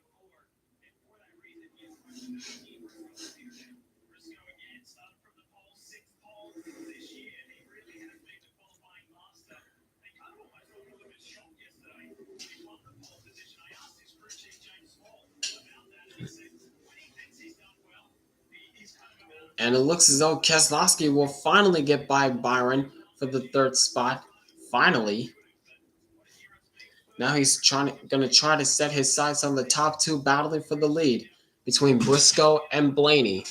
And it looks as though Keselowski will finally get by Byron for the third spot. Finally. Now he's going to try to set his sights on the top two battling for the lead between Briscoe and Blaney.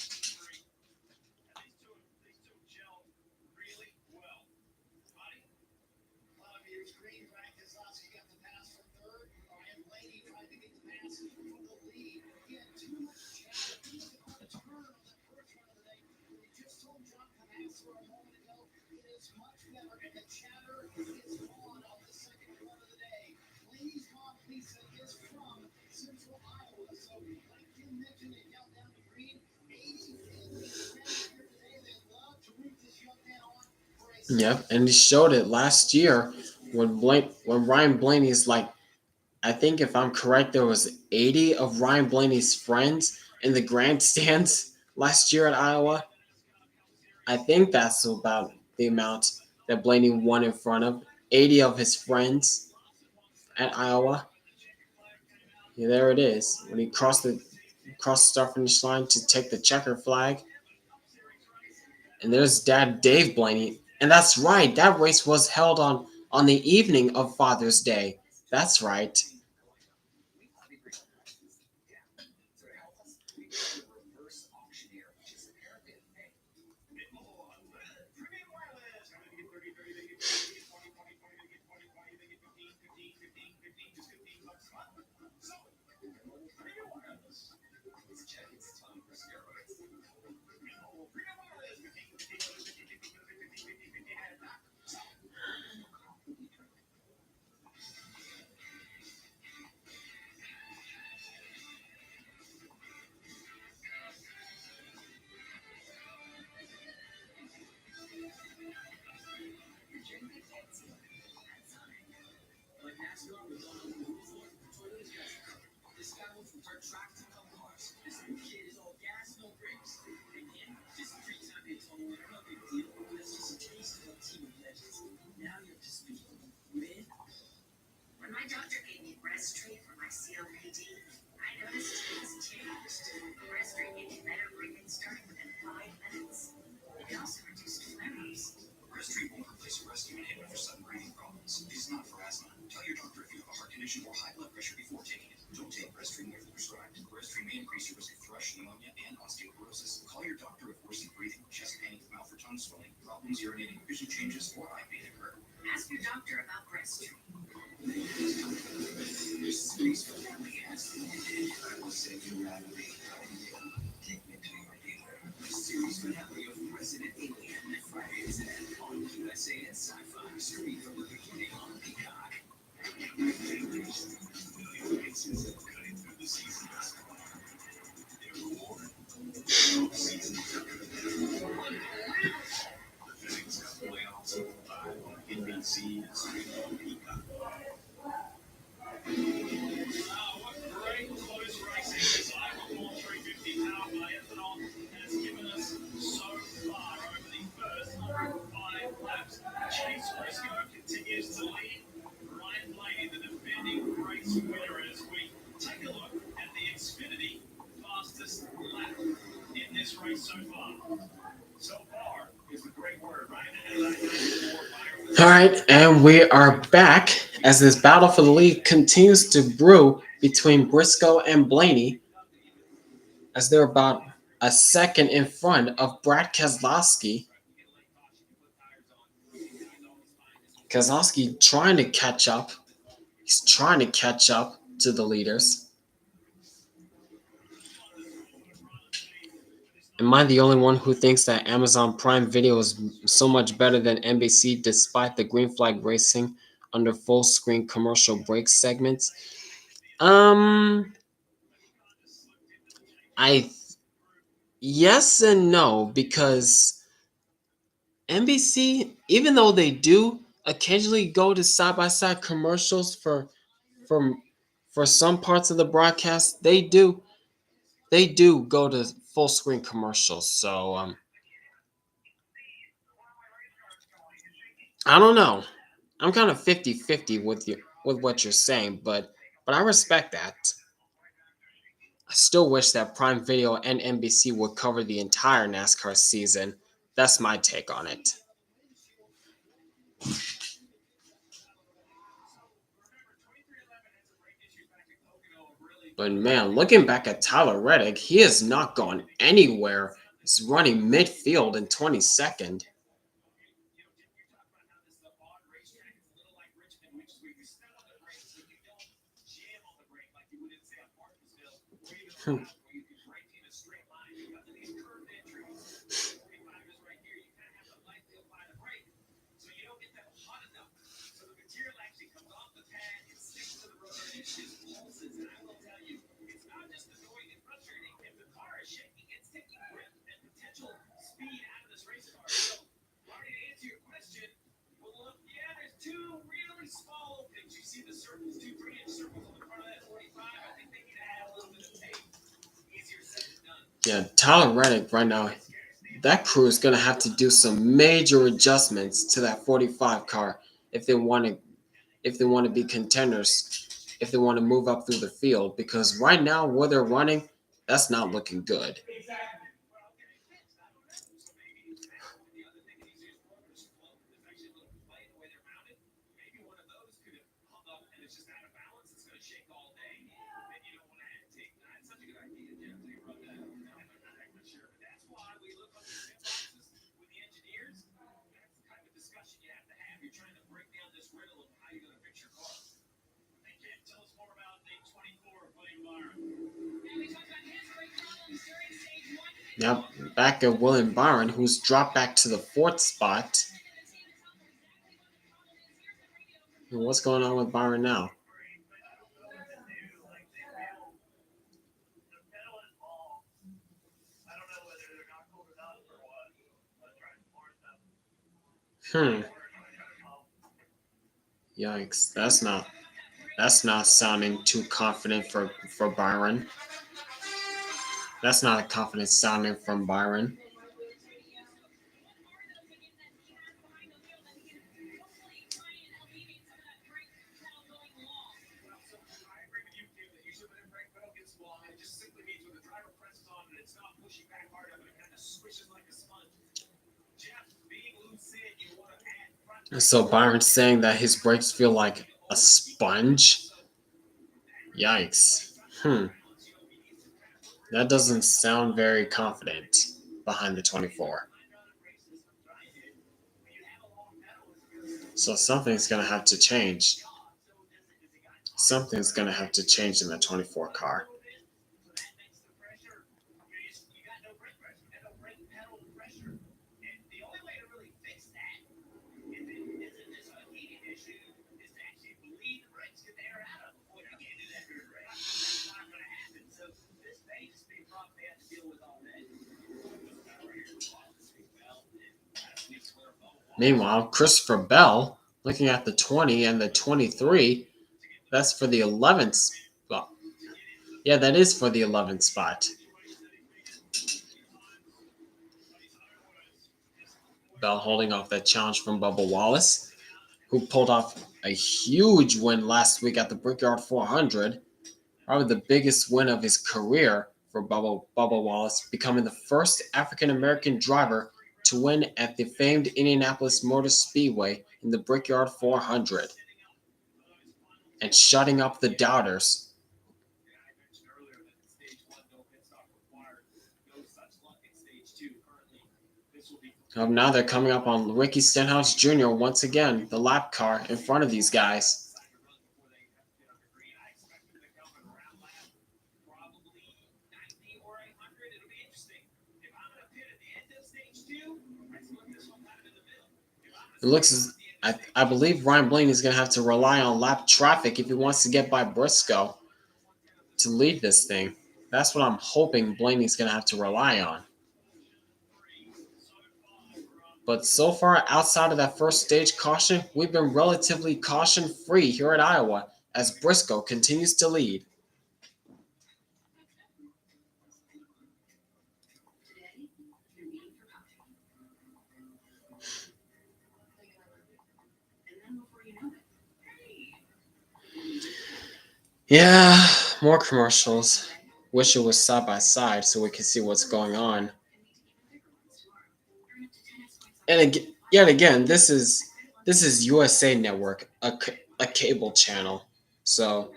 Yep, and he showed it last year when Ryan Blaney's I think if I'm correct, there was 80 of Ryan Blaney's friends in the grandstands last year at Iowa. I think that's about the amount that Blaney won in front of 80 of his friends at Iowa. Yeah, there it is. When he crossed the start finish line to take the checker flag. And there's Dad Dave Blaney. And that's right, that race was held on the evening of Father's Day. That's right. When my doctor gave me Breaststroke for my COPD, I noticed things changed. Breaststroke gave me better breathing starting within 5 minutes. It also reduced flares. Breaststroke won't replace a rescue inhaler for sudden breathing problems. It's not for asthma. Tell your doctor if you have a heart condition or high blood pressure before taking it. Don't take Breaststroke more than prescribed. Breaststroke may increase your risk of thrush, pneumonia, and osteoporosis. Call your doctor if worsening breathing, chest pain, mouth or tongue swelling, problems urinating, vision changes, or eye pain occur. Ask your doctor about Breaststroke. There's space for family ass. I will save you rapidly. Take me to your dealer. The series finale of Resident Alien Fridays on USA and Sci-Fi. Stream from the beginning on Peacock. Races of cutting through the seasons. Season 2. The fitting All right, and we are back as this battle for the lead continues to brew between Briscoe and Blaney, as they're about a second in front of Brad Keselowski. Keselowski trying to catch up. He's trying to catch up to the leaders. Am I the only one who thinks that Amazon Prime Video is so much better than NBC despite the green flag racing under full screen commercial break segments? I yes and no, because NBC, even though they do occasionally go to side by side commercials for for some parts of the broadcast, they do go to full screen commercials. So I don't know. I'm kind of 50-50 with you with what you're saying, but I respect that. I still wish that Prime Video and NBC would cover the entire NASCAR season. That's my take on it. But man, looking back at Tyler Reddick, he has not gone anywhere. He's running midfield in 22nd. Hmm. Yeah, Tyler Reddick right now, that crew is going to have to do some major adjustments to that 45 car if they want to be contenders, if they want to move up through the field, because right now where they're running, that's not looking good. Now back at William Byron, who's dropped back to the fourth spot. What's going on with Byron now? Hmm. Yikes. That's not sounding too confident for Byron. That's not a confident sounding from Byron. So Byron's saying that his brakes feel like a sponge. Yikes. Hmm. That doesn't sound very confident behind the 24. So something's gonna have to change. Something's gonna have to change in the 24 car. Meanwhile, Christopher Bell, looking at the 20 and the 23, that's for the 11th spot. Yeah, that is for the 11th spot. Bell holding off that challenge from Bubba Wallace, who pulled off a huge win last week at the Brickyard 400. Probably the biggest win of his career for Bubba Wallace, becoming the first African American driver to win at the famed Indianapolis Motor Speedway in the Brickyard 400 and shutting up the doubters. Now they're coming up on Ricky Stenhouse Jr. once again, the lap car in front of these guys. It looks as I believe Ryan Blaney is going to have to rely on lap traffic if he wants to get by Briscoe to lead this thing. That's what I'm hoping Blaney's going to have to rely on. But so far, outside of that first stage caution, we've been relatively caution-free here at Iowa as Briscoe continues to lead. Yeah, more commercials. Wish it was side by side so we could see what's going on. And yet again, this is USA Network, a cable channel. So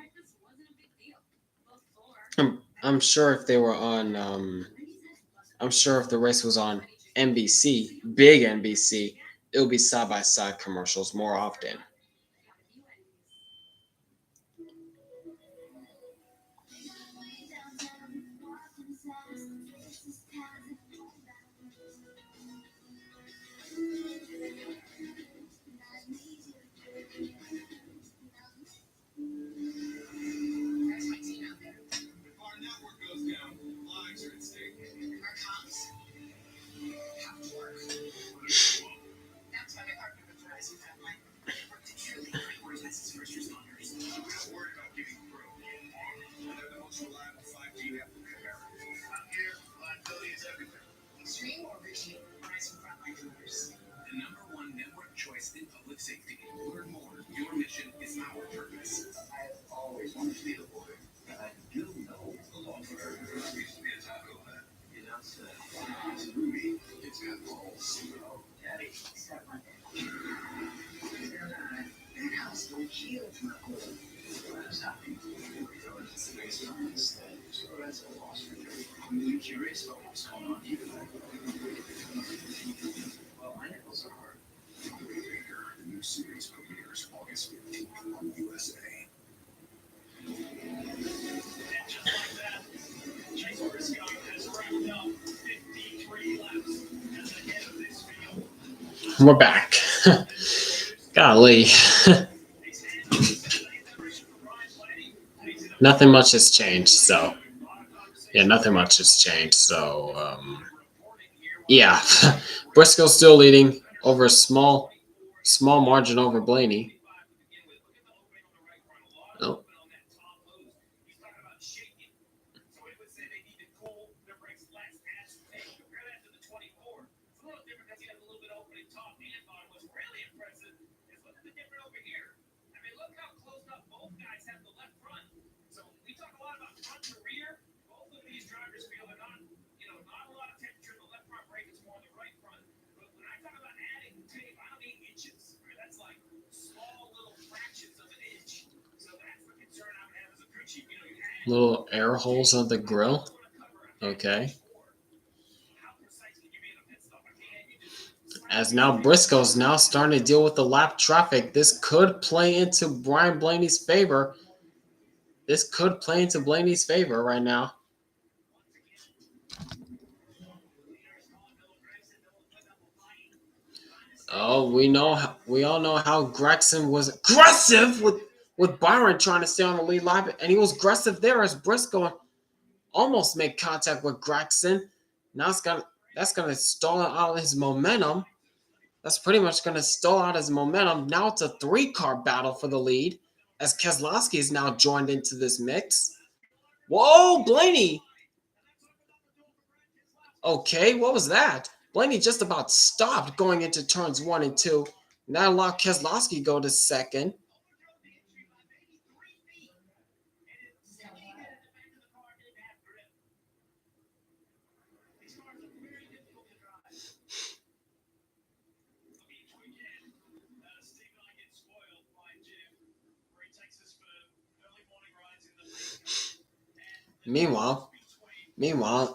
I'm sure if they were on, I'm sure if the race was on NBC, big NBC, it would be side by side commercials more often. We're back. Golly. Nothing much has changed, so. Yeah, nothing much has changed, so. Yeah. Briscoe's still leading over a small margin over Blaney. Oh. Little air holes on the grill. Okay. As now Briscoe's now starting to deal with the lap traffic. This could play into Brian Blaney's favor. This could play into Blaney's favor right now. Oh, we all know how Gregson was aggressive with Byron trying to stay on the lead lap, and he was aggressive there as Briscoe almost made contact with Gregson. Now that's gonna stall out his momentum. That's pretty much gonna stall out his momentum. Now it's a 3-car battle for the lead as Keselowski is now joined into this mix. Whoa, Blaney! Okay, what was that? Blaney just about stopped going into turns 1 and 2. Now allowed Keselowski go to second. Meanwhile,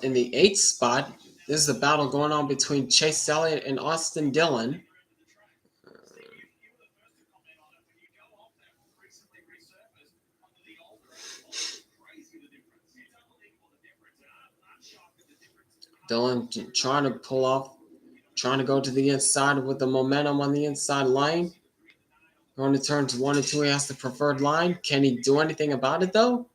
in the 8th spot, this is a battle going on between Chase Elliott and Austin Dillon. Dillon trying to go to the inside with the momentum on the inside line. Going to turns 1 and 2, he has the preferred line. Can he do anything about it though?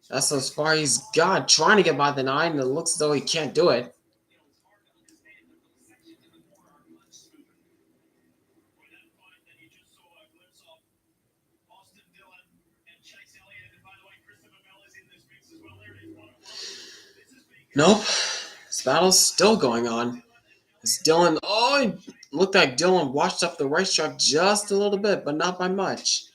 That's as far he's got. Trying to get by the 9, and it looks as though he can't do it. Nope. This battle's still going on. It's Dillon. Oh, it looked like Dillon washed up the racetrack just a little bit, but not by much.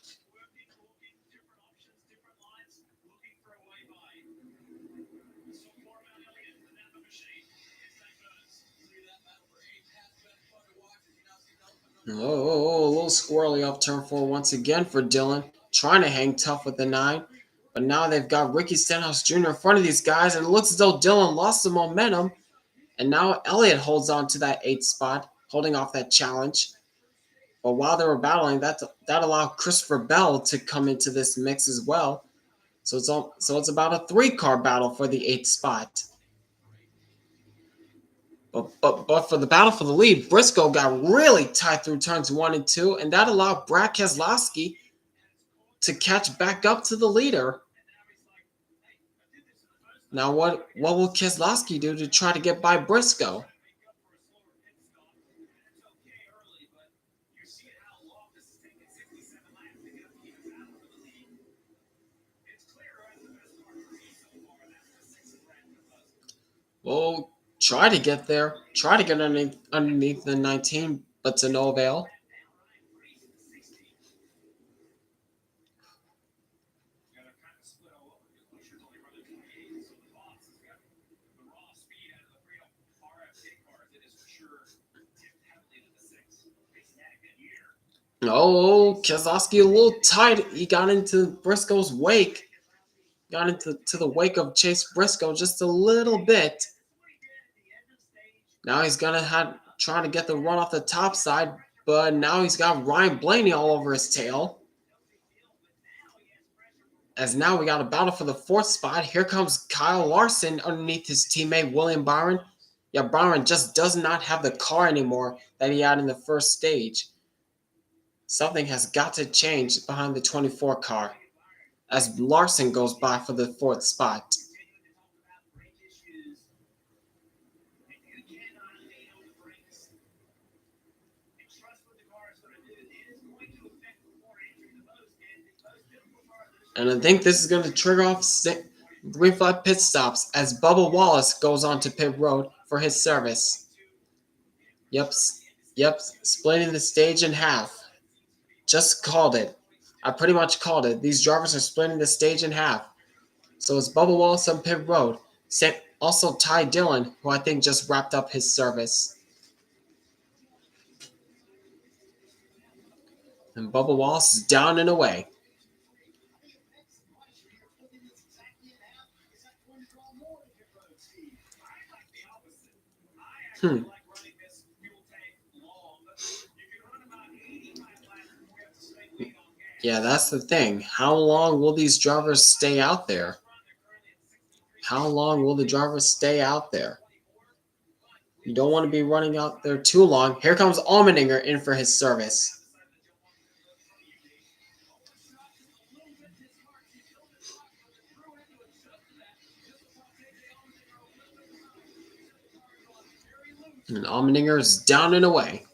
Oh, a little squirrely off turn 4 once again for Dillon. Trying to hang tough with the 9. But now they've got Ricky Stenhouse Jr. in front of these guys, and it looks as though Dillon lost the momentum. And now Elliott holds on to that 8th spot, holding off that challenge. But while they were battling, that allowed Christopher Bell to come into this mix as well. So it's about a 3-car battle for the 8th spot. But for the battle for the lead, Briscoe got really tight through turns 1 and 2, and that allowed Brad Keselowski to catch back up to the leader. Now what will Keselowski do to try to get by Briscoe? Well, try to get there. Try to get underneath the 19, but to no avail. Oh, Keselowski a little tight. He got into Briscoe's wake. Got into the wake of Chase Briscoe just a little bit. Now he's gonna try to get the run off the top side, but now he's got Ryan Blaney all over his tail. As now we got a battle for the 4th spot. Here comes Kyle Larson underneath his teammate William Byron. Yeah, Byron just does not have the car anymore that he had in the first stage. Something has got to change behind the 24 car as Larson goes by for the 4th spot. And I think this is going to trigger off green flag pit stops as Bubba Wallace goes on to pit road for his service. Yep, splitting the stage in half. Just called it. I pretty much called it. These drivers are splitting the stage in half. So it's Bubba Wallace on pit road. Also Ty Dillon, who I think just wrapped up his service. And Bubba Wallace is down and away. Yeah, that's the thing. How long will these drivers stay out there? How long will the drivers stay out there? You don't want to be running out there too long. Here comes Allmendinger in for his service. And Allmendinger is down and away.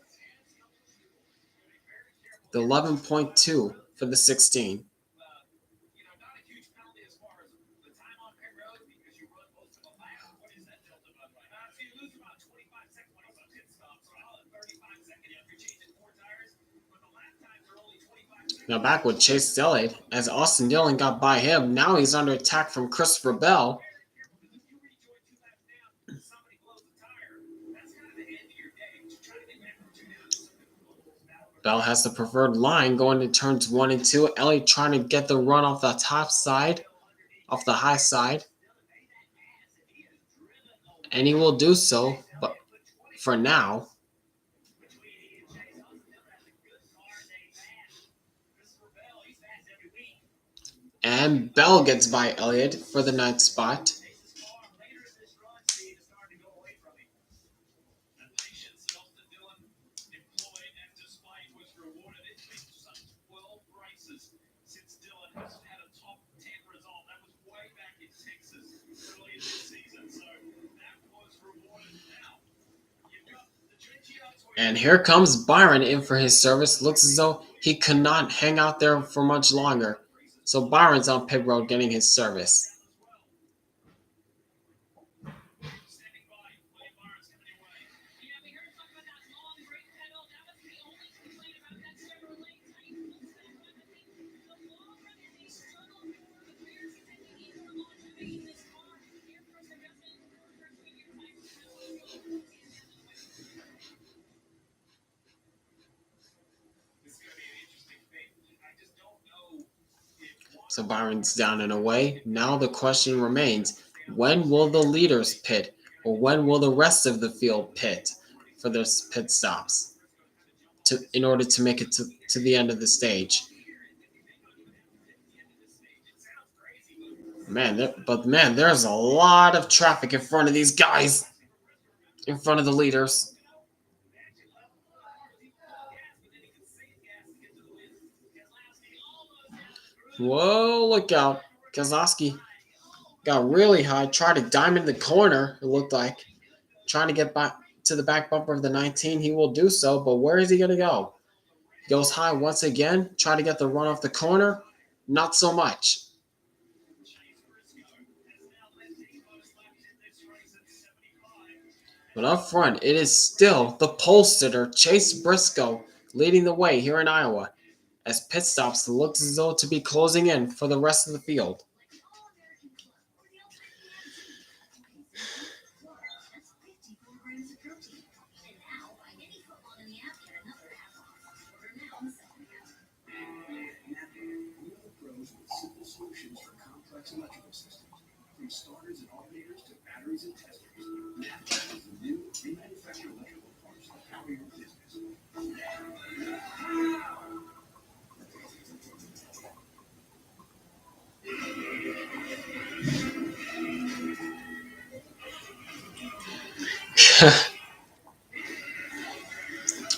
The 11.2 for the 16. Now back with Chase Elliott as Austin Dillon got by him. Now he's under attack from Christopher Bell. Bell has the preferred line going to turns 1 and 2. Elliott trying to get the run off the top side. off the high side, and he will do so, but for now. And Bell gets by Elliott for the ninth spot. And here comes Byron in for his service. Looks as though he could not hang out there for much longer. So Byron's on pit road getting his service. So Byron's down and away. Now the question remains, when will the leaders pit? Or when will the rest of the field pit for their pit stops in order to make it to the end of the stage? Man, there's a lot of traffic in front of these guys, in front of the leaders. Whoa, look out. Keselowski got really high, tried to diamond the corner, it looked like. Trying to get back to the back bumper of the 19. He will do so, but where is he going to go? He goes high once again, try to get the run off the corner. Not so much. But up front, it is still the pole sitter, Chase Briscoe, leading the way here in Iowa, as pit stops looks as though to be closing in for the rest of the field.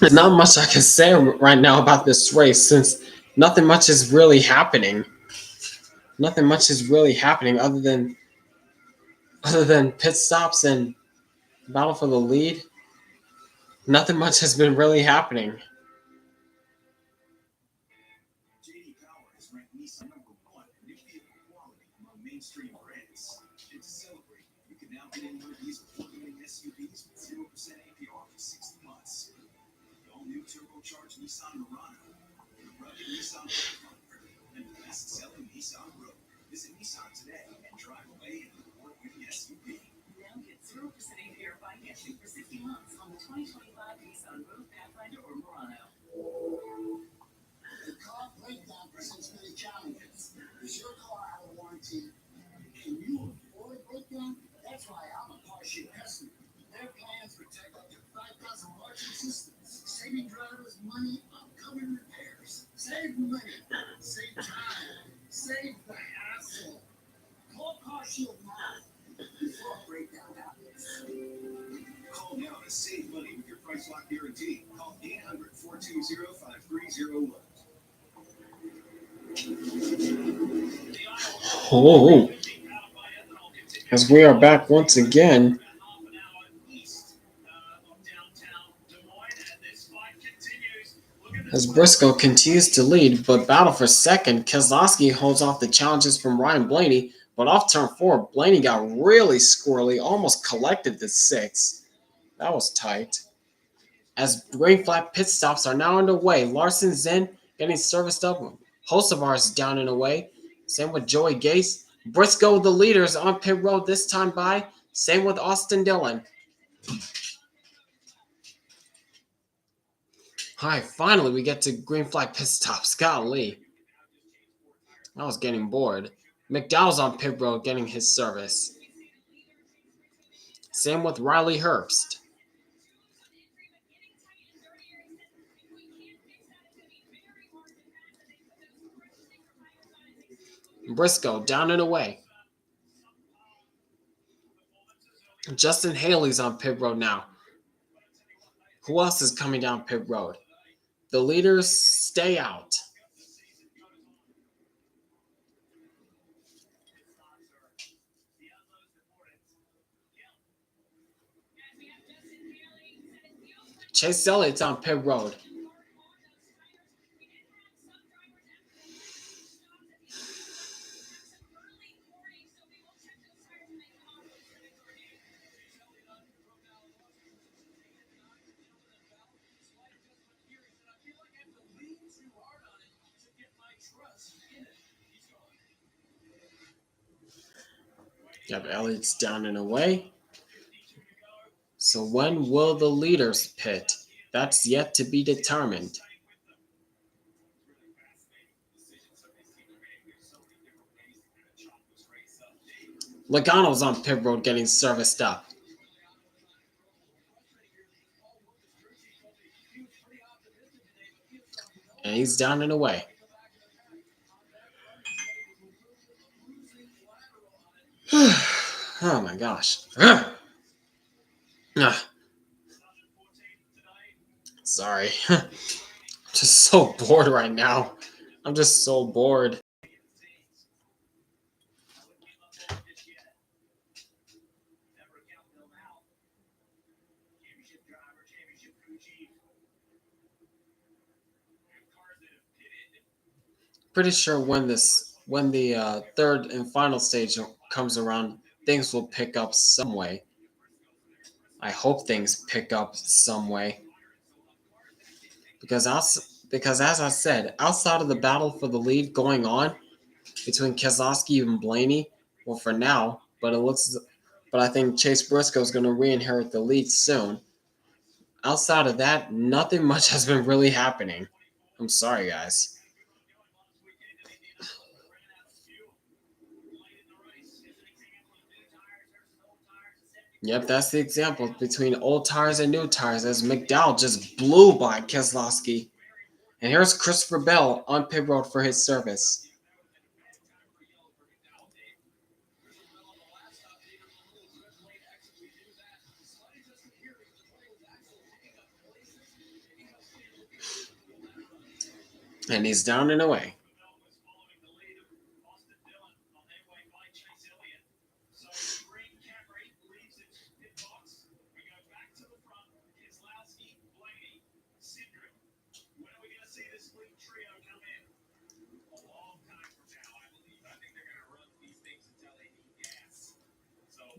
There's not much I can say right now about this race since nothing much is really happening. Nothing much is really happening other than pit stops and battle for the lead. Nothing much has been really happening. Oh, as we are back once again. As Briscoe continues to lead, but battle for second, Keselowski holds off the challenges from Ryan Blaney, but off turn 4, Blaney got really squirrely, almost collected the 6. That was tight. As green flag pit stops are now underway, Larson's in, getting serviced up. Hocevar's down and away. Same with Joey Gase. Briscoe, the leaders, on pit road this time by. Same with Austin Dillon. Hi, finally we get to green flag pit stops. Golly. I was getting bored. McDowell's on pit road getting his service. Same with Riley Herbst. Briscoe down and away. Justin Haley's on pit road now. Who else is coming down pit road? The leaders stay out. Chase Elliott's on pit road. Yep, Elliott's down and away. So when will the leaders pit? That's yet to be determined. Logano's on pit road getting serviced up. And he's down and away. Oh my gosh. Sorry. I'm just so bored right now. I'm just so bored. Pretty sure when the third and final stage comes around, things will pick up some way. I hope things pick up some way. Because as I said, outside of the battle for the lead going on between Keselowski and Blaney, well, for now, but I think Chase Briscoe is going to re-inherit the lead soon. Outside of that, nothing much has been really happening. I'm sorry, guys. Yep, that's the example between old tires and new tires, as McDowell just blew by Keselowski. And here's Christopher Bell on pit road for his service. And he's down and away.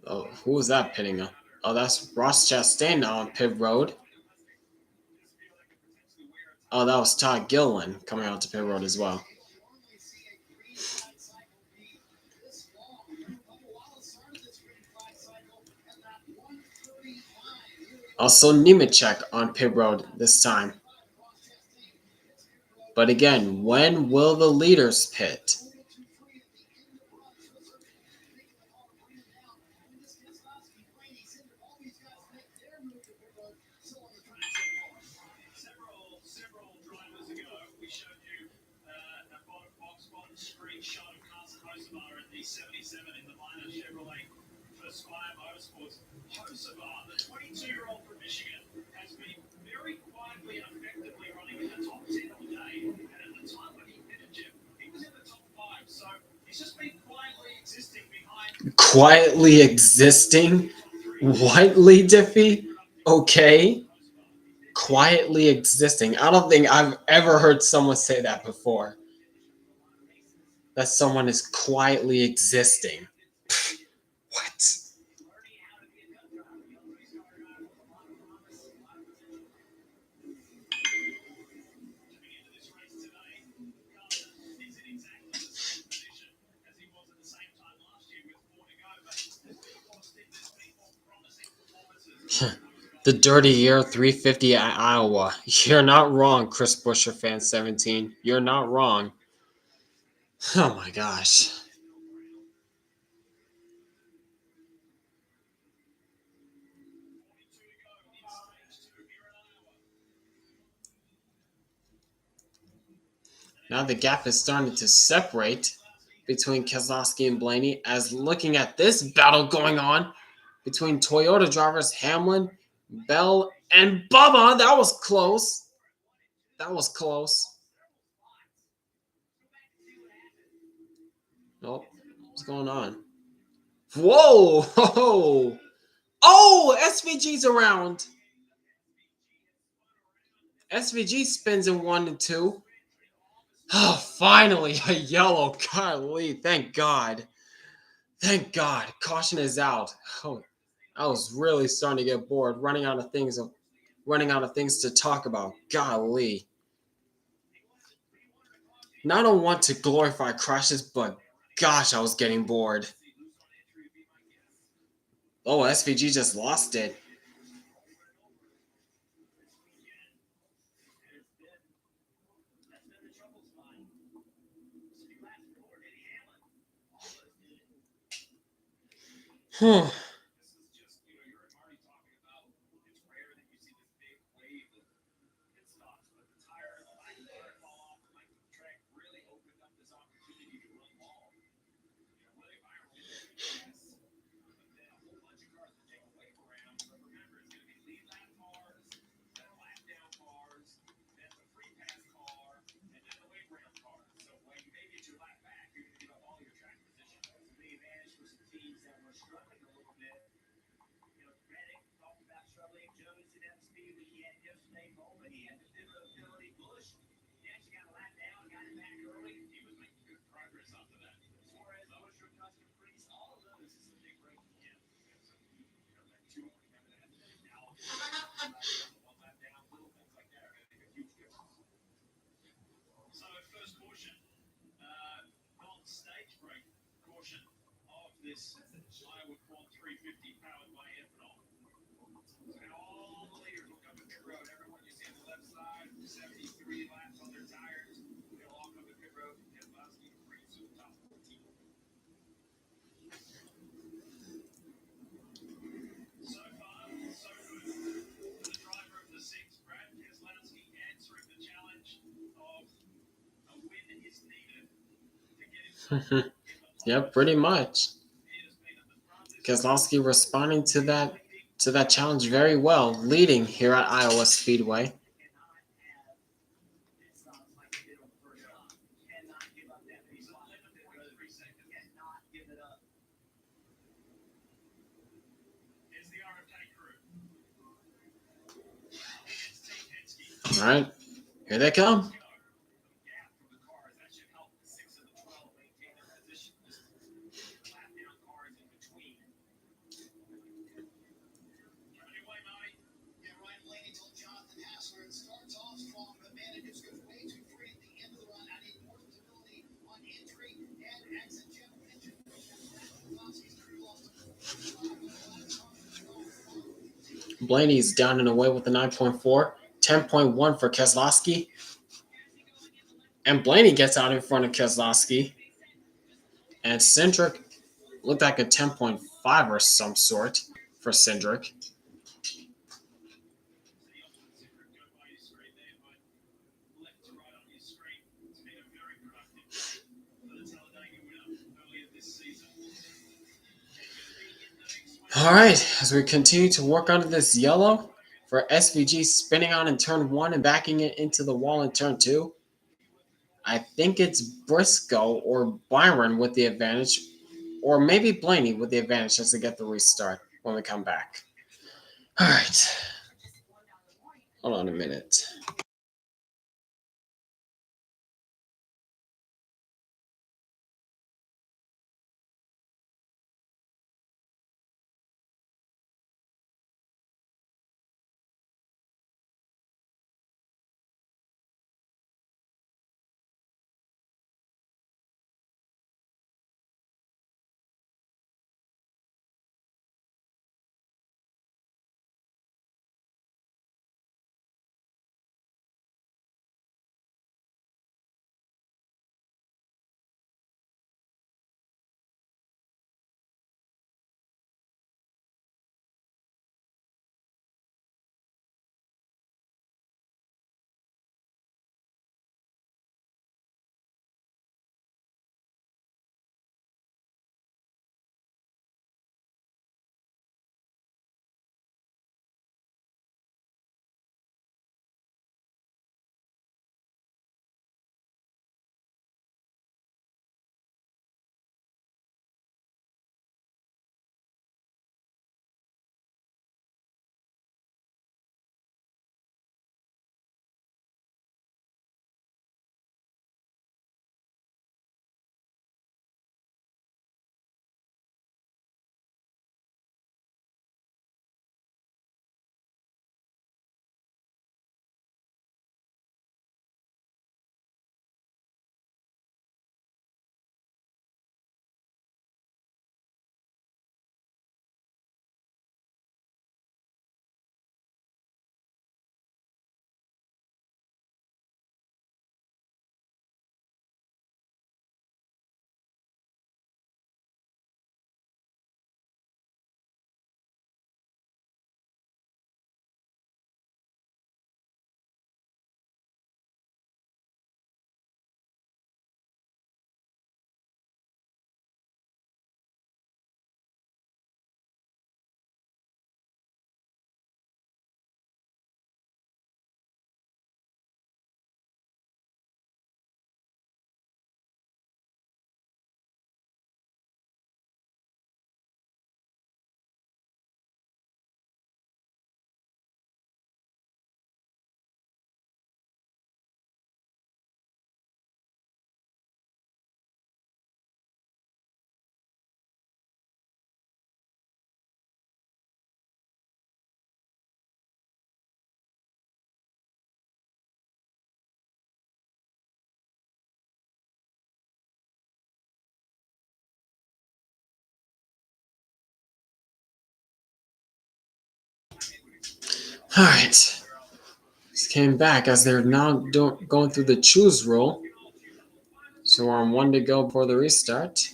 Oh, who was that pitting up? Oh, that's Ross Chastain now on pit road. Oh, that was Todd Gilliland coming out to pit road as well. Also, Nemechek on pit road this time. But again, when will the leaders pit? Quietly existing? What, Lee Diffie? Okay. Quietly existing. I don't think I've ever heard someone say that before. That someone is quietly existing. What? The dirty year 350 at Iowa. You're not wrong, Chris Buescher fan 17. You're not wrong. Oh my gosh. Now the gap is starting to separate between Keselowski and Blaney, as looking at this battle going on between Toyota drivers Hamlin, Bell, and Bubba. That was close. That was close. Oh, what's going on? Whoa! Oh, SVG's around. SVG spins in 1 and 2. Oh, finally a yellow. Golly, thank God. Thank God. Caution is out. Oh, I was really starting to get bored, running out of things to talk about. Golly. Now I don't want to glorify crashes, but gosh, I was getting bored. Oh, SVG just lost it. Huh. Yep, pretty much. Keselowski responding to that challenge very well, leading here at Iowa Speedway. All right, here they come. Yeah, Ryan Blaney told Jonathan Hassler it starts off strong, but man, it just goes way too free at the end of the run. I need more stability on entry and exit. Jeff mentioned Keselowski's crew lost a 45 Blaney's down and away with the 9.4, 10.1 for Keselowski. And Blaney gets out in front of Keselowski. And Cindric looked like a 10.5 or some sort for Cindric. All right, as we continue to work on this yellow for SVG spinning on in turn 1 and backing it into the wall in turn 2. I think it's Briscoe or Byron with the advantage, or maybe Blaney with the advantage just to get the restart when we come back. All right, hold on a minute. All right. Just came back as they're now going through the choose rule. So we're on 1 to go before the restart.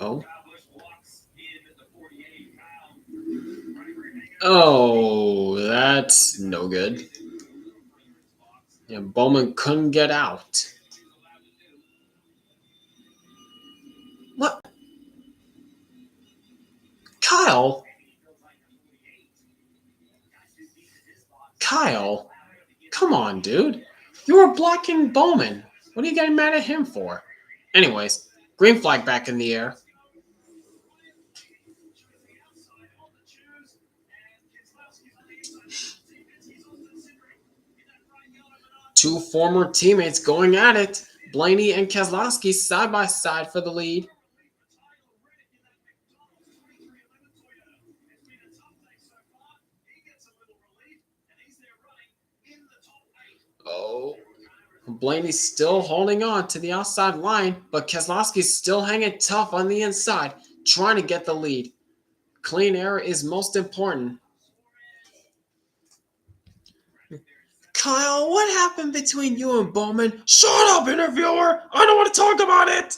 Oh. Oh, that's no good. Yeah, Bowman couldn't get out. What? Kyle? Kyle? Come on, dude. You were blocking Bowman. What are you getting mad at him for? Anyways, green flag back in the air. Two former teammates going at it. Blaney and Keselowski side by side for the lead. Oh. Blaney's still holding on to the outside line, but Keselowski's still hanging tough on the inside, trying to get the lead. Clean air is most important. Kyle, what happened between you and Bowman? Shut up, interviewer! I don't want to talk about it!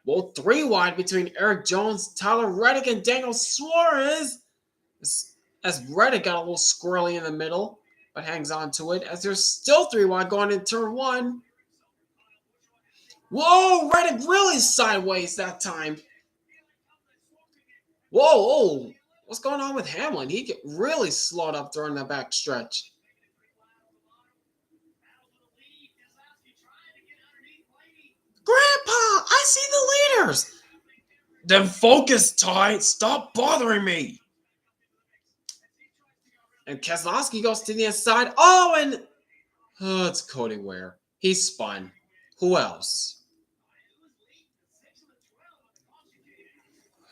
Well, 3 wide between Eric Jones, Tyler Reddick, and Daniel Suarez. As Reddick got a little squirrely in the middle, but hangs on to it as there's still 3 wide going in turn 1. Whoa, Reddick really sideways that time. Whoa, what's going on with Hamlin? He really slowed up during the back stretch. Grandpa, I see the leaders. Then focus, Ty. Stop bothering me. And Keselowski goes to the inside. Oh, and it's Cody Ware. He spun. Who else?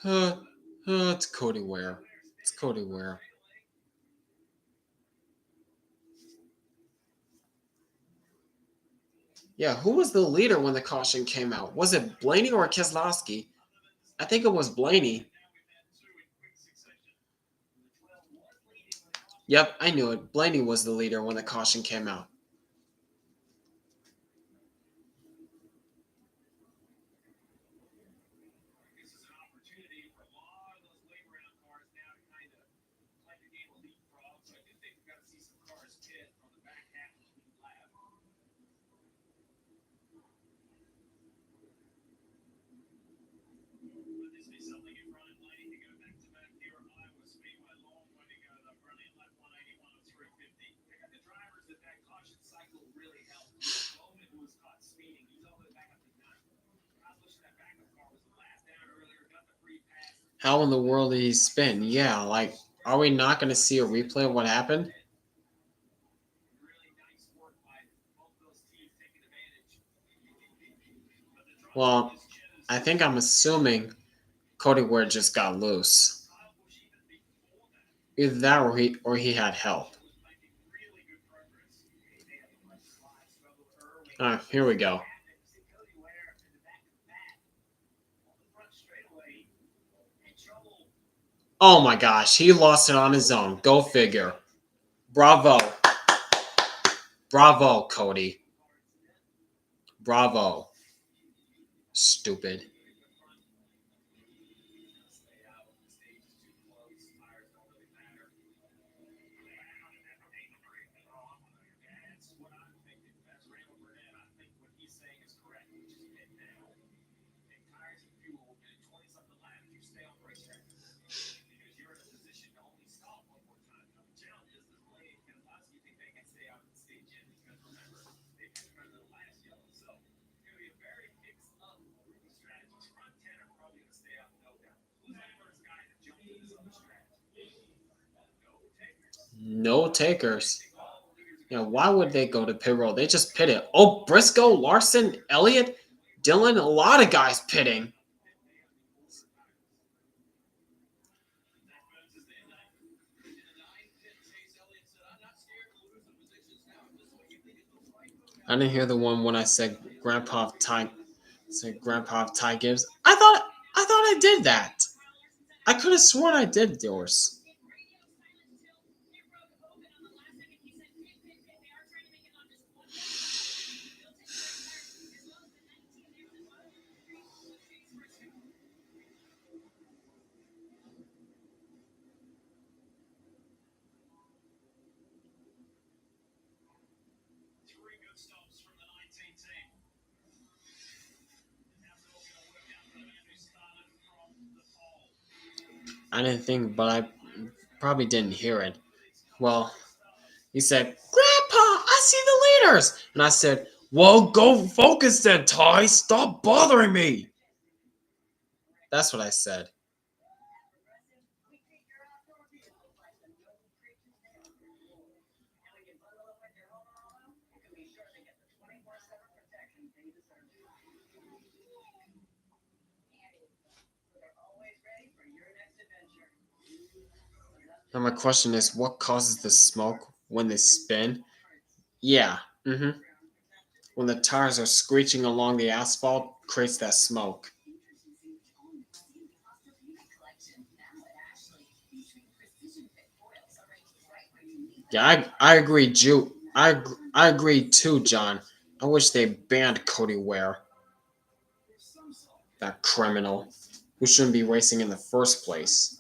It's Cody Ware. It's Cody Ware. Yeah, who was the leader when the caution came out? Was it Blaney or Keselowski? I think it was Blaney. Yep, I knew it. Blaney was the leader when the caution came out. How in the world did he spin? Yeah, like, are we not going to see a replay of what happened? Well, I think I'm assuming Cody Ware just got loose. Either that or he had help. Here we go. Oh my gosh, he lost it on his own. Go figure. Bravo. Bravo, Cody. Bravo. Stupid. No takers. Why would they go to pit road? They just pitted. Oh, Briscoe, Larson, Elliott, Dillon, a lot of guys pitting. I didn't hear the one when I said Grandpa Ty Gibbs. I thought I did that. I could have sworn I did yours. I didn't think, but I probably didn't hear it. Well, he said, Grandpa, I see the leaders. And I said, well, go focus then, Ty. Stop bothering me. That's what I said. Now my question is, what causes the smoke when they spin? Yeah, when the tires are screeching along the asphalt, creates that smoke. Yeah, I agree, Jew. I agree too, John. I wish they banned Cody Ware, that criminal, who shouldn't be racing in the first place.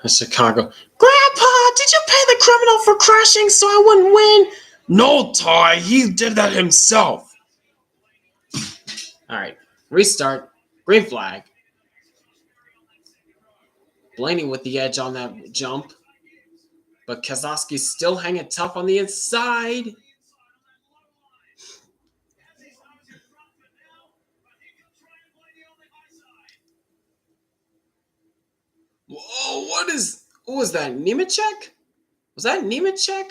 Chicago. Grandpa, did you pay the criminal for crashing so I wouldn't win? No, Ty, he did that himself. All right, restart. Green flag. Blaney with the edge on that jump. But Keselowski's still hanging tough on the inside. Whoa, what was that, Nemechek? Was that Nemechek?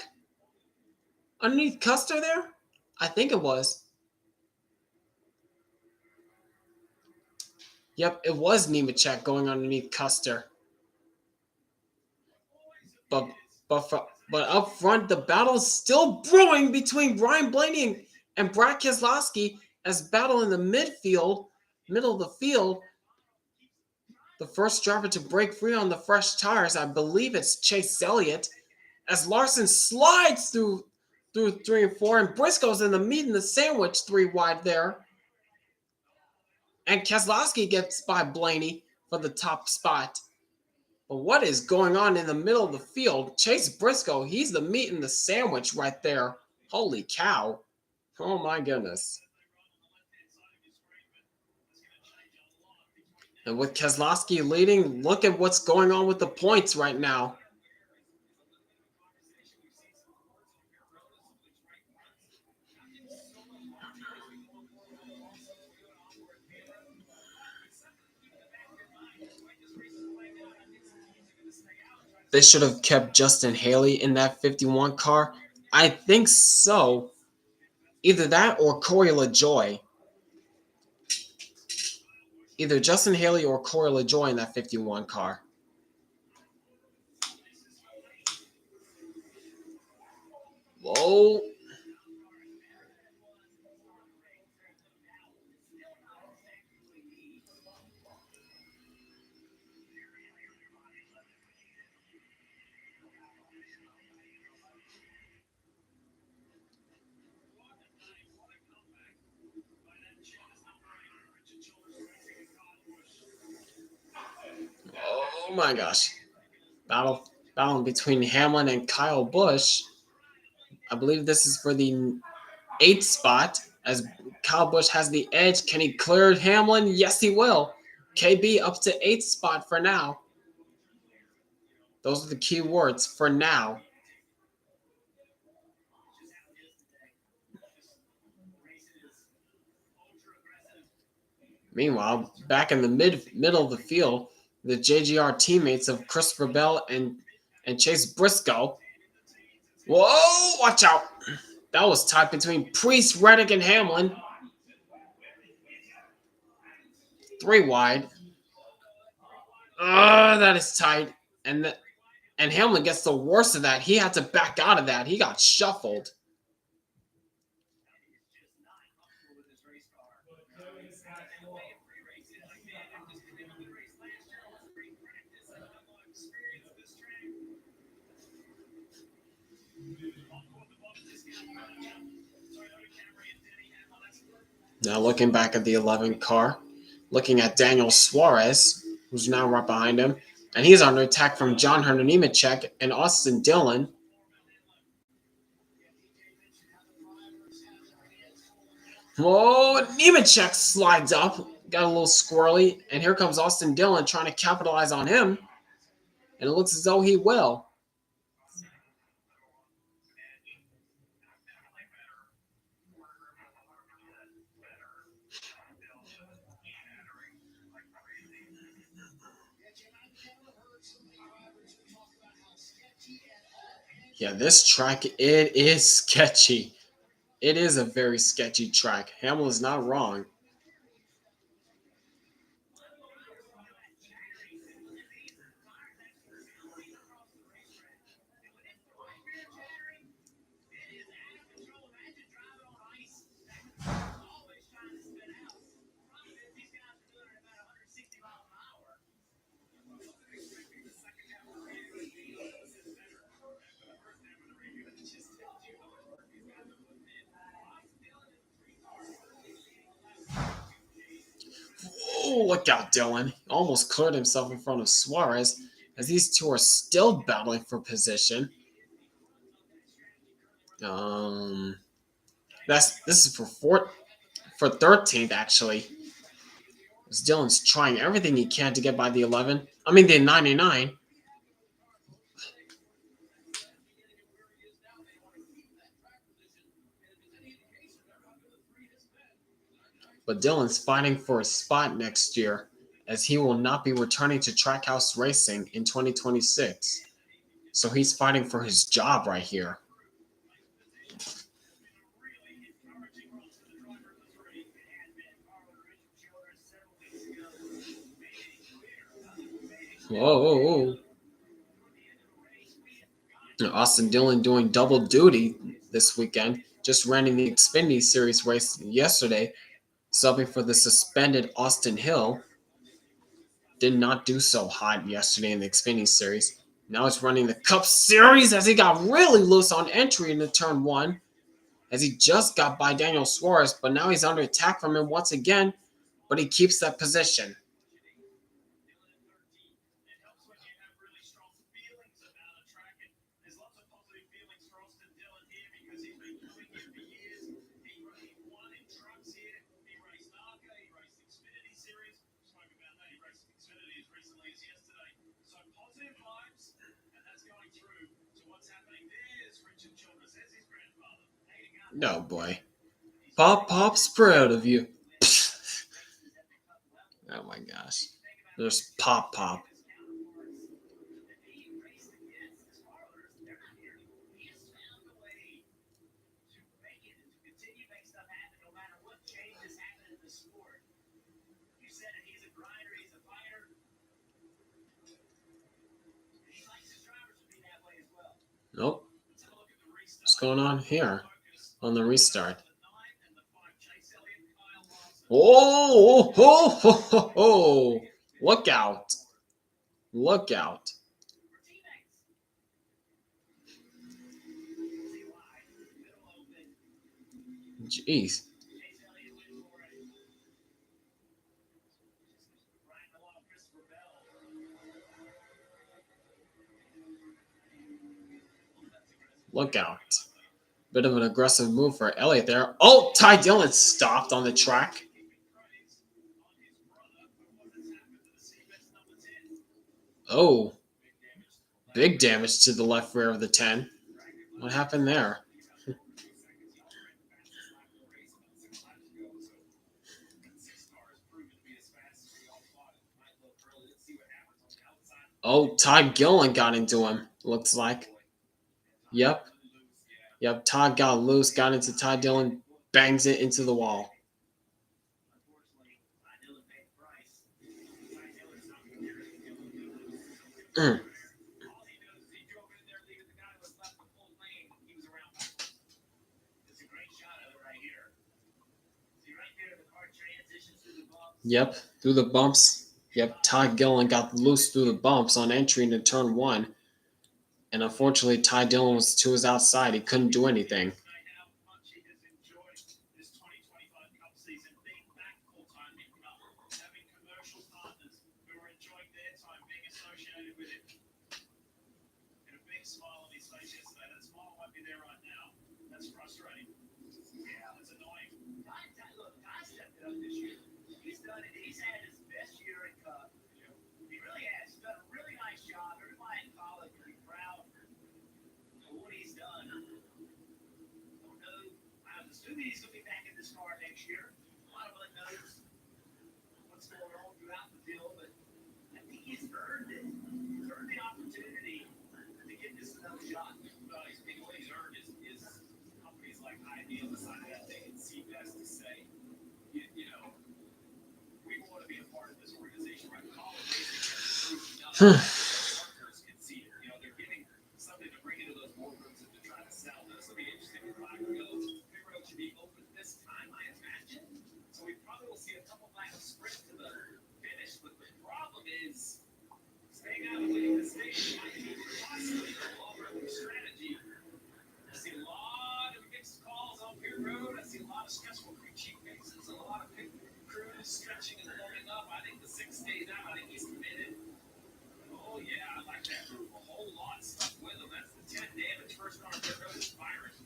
Underneath Custer there? I think it was. Yep, it was Nemechek going underneath Custer. But up front, the battle is still brewing between Ryan Blaney and Brad Keselowski as battle in the middle of the field. The first driver to break free on the fresh tires, I believe it's Chase Elliott, as Larson slides through 3 and 4, and Briscoe's in the meat and the sandwich 3 wide there. And Keselowski gets by Blaney for the top spot. But what is going on in the middle of the field? Chase Briscoe, he's the meat in the sandwich right there. Holy cow. Oh my goodness. And with Keselowski leading, look at what's going on with the points right now. They should have kept Justin Haley in that 51 car. I think so. Either that or Corey LaJoy. Either Justin Haley or Corey LaJoy in that 51 car. Whoa. Oh my gosh. Battle between Hamlin and Kyle Busch. I believe this is for the 8th spot as Kyle Busch has the edge. Can he clear Hamlin? Yes, he will. KB up to 8th spot for now. Those are the key words for now. Meanwhile, back in the middle of the field, the JGR teammates of Christopher Bell and Chase Briscoe. Whoa, watch out. That was tight between Priest, Reddick, and Hamlin. 3 wide. That is tight. And Hamlin gets the worst of that. He had to back out of that. He got shuffled. Now looking back at the 11 car, looking at Daniel Suarez, who's now right behind him, and he's under attack from John Hunter Nemechek and Austin Dillon. Whoa, Nemechek slides up, got a little squirrely, and here comes Austin Dillon trying to capitalize on him, and it looks as though he will. Yeah, this track, it is sketchy. It is a very sketchy track. Hamlin's not wrong. Oh, look out, Dillon. He almost cleared himself in front of Suarez as these two are still battling for position. This is for 13th actually. As Dillon's trying everything he can to get by the 11. I mean the 99. But Dillon's fighting for a spot next year as he will not be returning to Trackhouse Racing in 2026. So he's fighting for his job right here. Whoa. Austin Dillon doing double duty this weekend. Just ran in the Xfinity Series race yesterday, subbing for the suspended Austin Hill. Did not do so hot yesterday in the Xfinity Series. Now he's running the Cup Series as he got really loose on entry into turn 1. As he just got by Daniel Suarez, but now he's under attack from him once again, but he keeps that position. No, boy. Pop's proud of you. Oh my gosh. There's Pop. Nope. What's going on here on the restart? Oh, ho, ho, ho, ho. Look out. Look out. Jeez. Look out. Bit of an aggressive move for Elliott there. Oh, Ty Dillon stopped on the track. Oh. Big damage to the left rear of the 10. What happened there? Oh, Ty Gillen got into him, looks like. Yep. Todd got loose, got into Ty Dillon, bangs it into the wall. Mm. Yep, through the bumps. Yep, Todd Gillen got loose through the bumps on entry into turn 1. And unfortunately, Ty Dillon was to his outside. He couldn't do anything.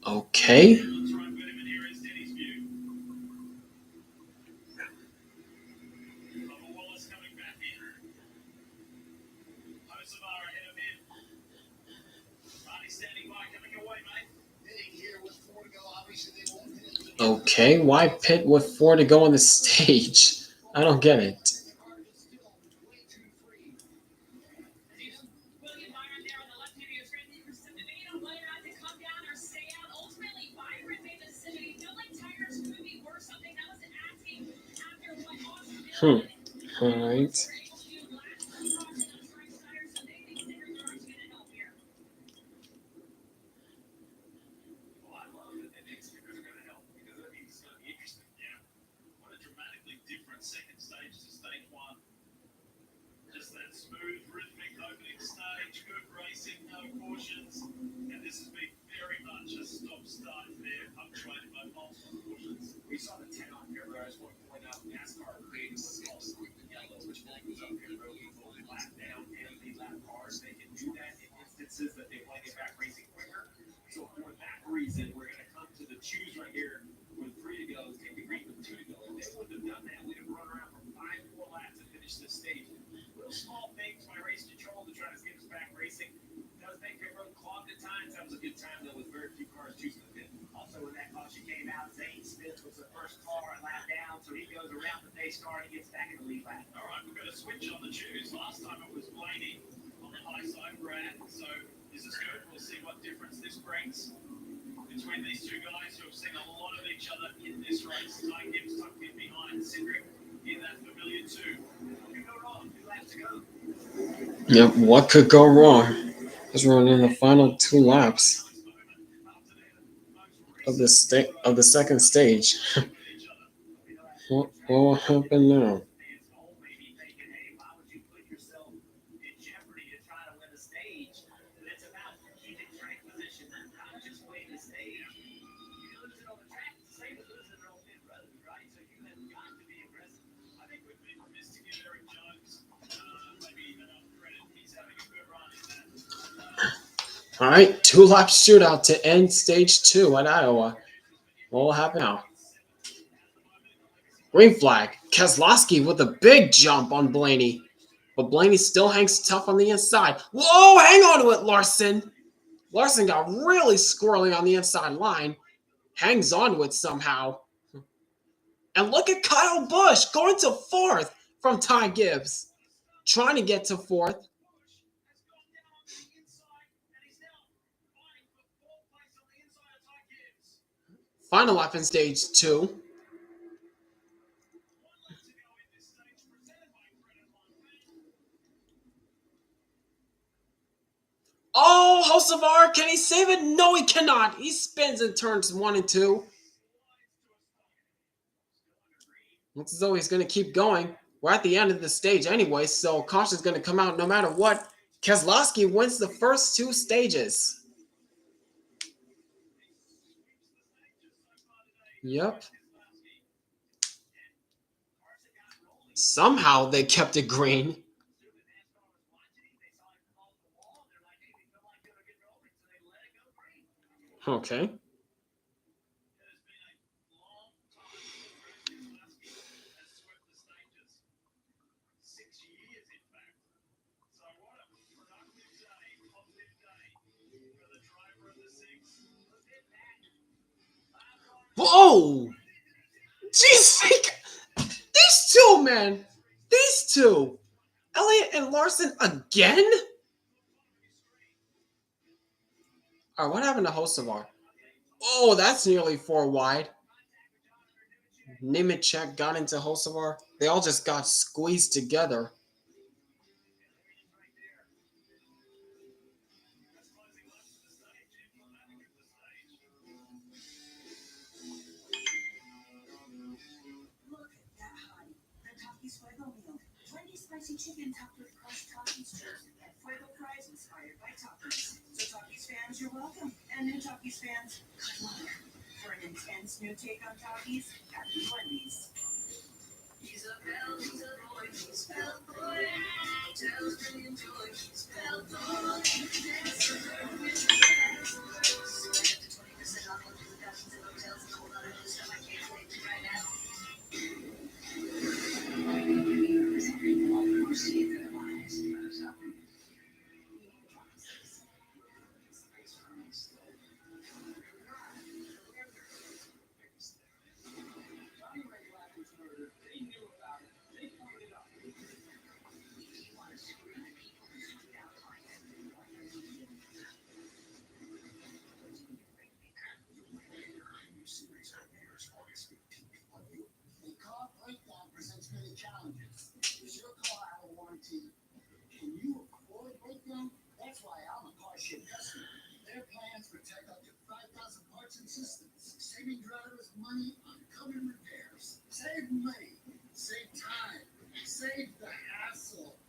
Okay. Okay, why pit with 4 to go on the stage? I don't get it. All right. So he goes around the pace car and he gets back in the lead lap. All right, we've got to switch on the twos. Last time it was Blaney on the high side, Brad. So this is good. We'll see what difference this brings between these two guys who have seen a lot of each other in this race. Ty Gibbs tucked in behind Cindric in that familiar two. What could go wrong? 2 laps to go. Yep, what could go wrong? Let's run in the final 2 laps of the second stage. What will happen now? Maybe thinking, hey, why would you put yourself in jeopardy to try to win a stage? It's about keeping track position, not just winning the stage. You lose it on the track, it's the same as losing it on pit road, right? So you have got to be aggressive. I think we've been remiss to give Eric Jones maybe enough credit. He's having a good run in that. All right, 2-lap shootout to end stage 2 at Iowa. What will happen now? Green flag. Keselowski with a big jump on Blaney. But Blaney still hangs tough on the inside. Whoa, hang on to it, Larson. Larson got really squirrely on the inside line. Hangs on to it somehow. And look at Kyle Busch going to 4th from Ty Gibbs. Trying to get to 4th. Final lap in stage 2. Oh, Hocevar, can he save it? No, he cannot. He spins in turns 1 and 2. Looks as though he's going to keep going. We're at the end of the stage anyway, so caution's going to come out no matter what. Keselowski wins the first 2 stages. Yep. Somehow they kept it green. Okay. Whoa! Jeez, these two, man. These two. Elliott and Larson again? All right, what happened to Hocevar? Oh, that's nearly 4 wide. Nemechek got into Hocevar. They all just got squeezed together. Look at that honey. The Takis Fuego meal. 20 spicy chicken topped with crushed Takis strips and Fuego fries inspired by Takis. So Takis fans, you're welcome. And new Takis fans, good luck. For an intense new take on Takis, happy Wendy's. He's a bell, he's a boy, he's spelled boy. Hotels bring him joy, he's spelled boy. Dance around with the dance. Up to 20% off of thousands of hotels and a whole lot of new stuff I can't wait to try now. Challenges. Is your car out of warranty? Can you afford breakdown? That's why I'm a car ship customer. Their plans protect up to 5,000 parts and systems, saving drivers money on common repairs. Save money, save time, save the hassle.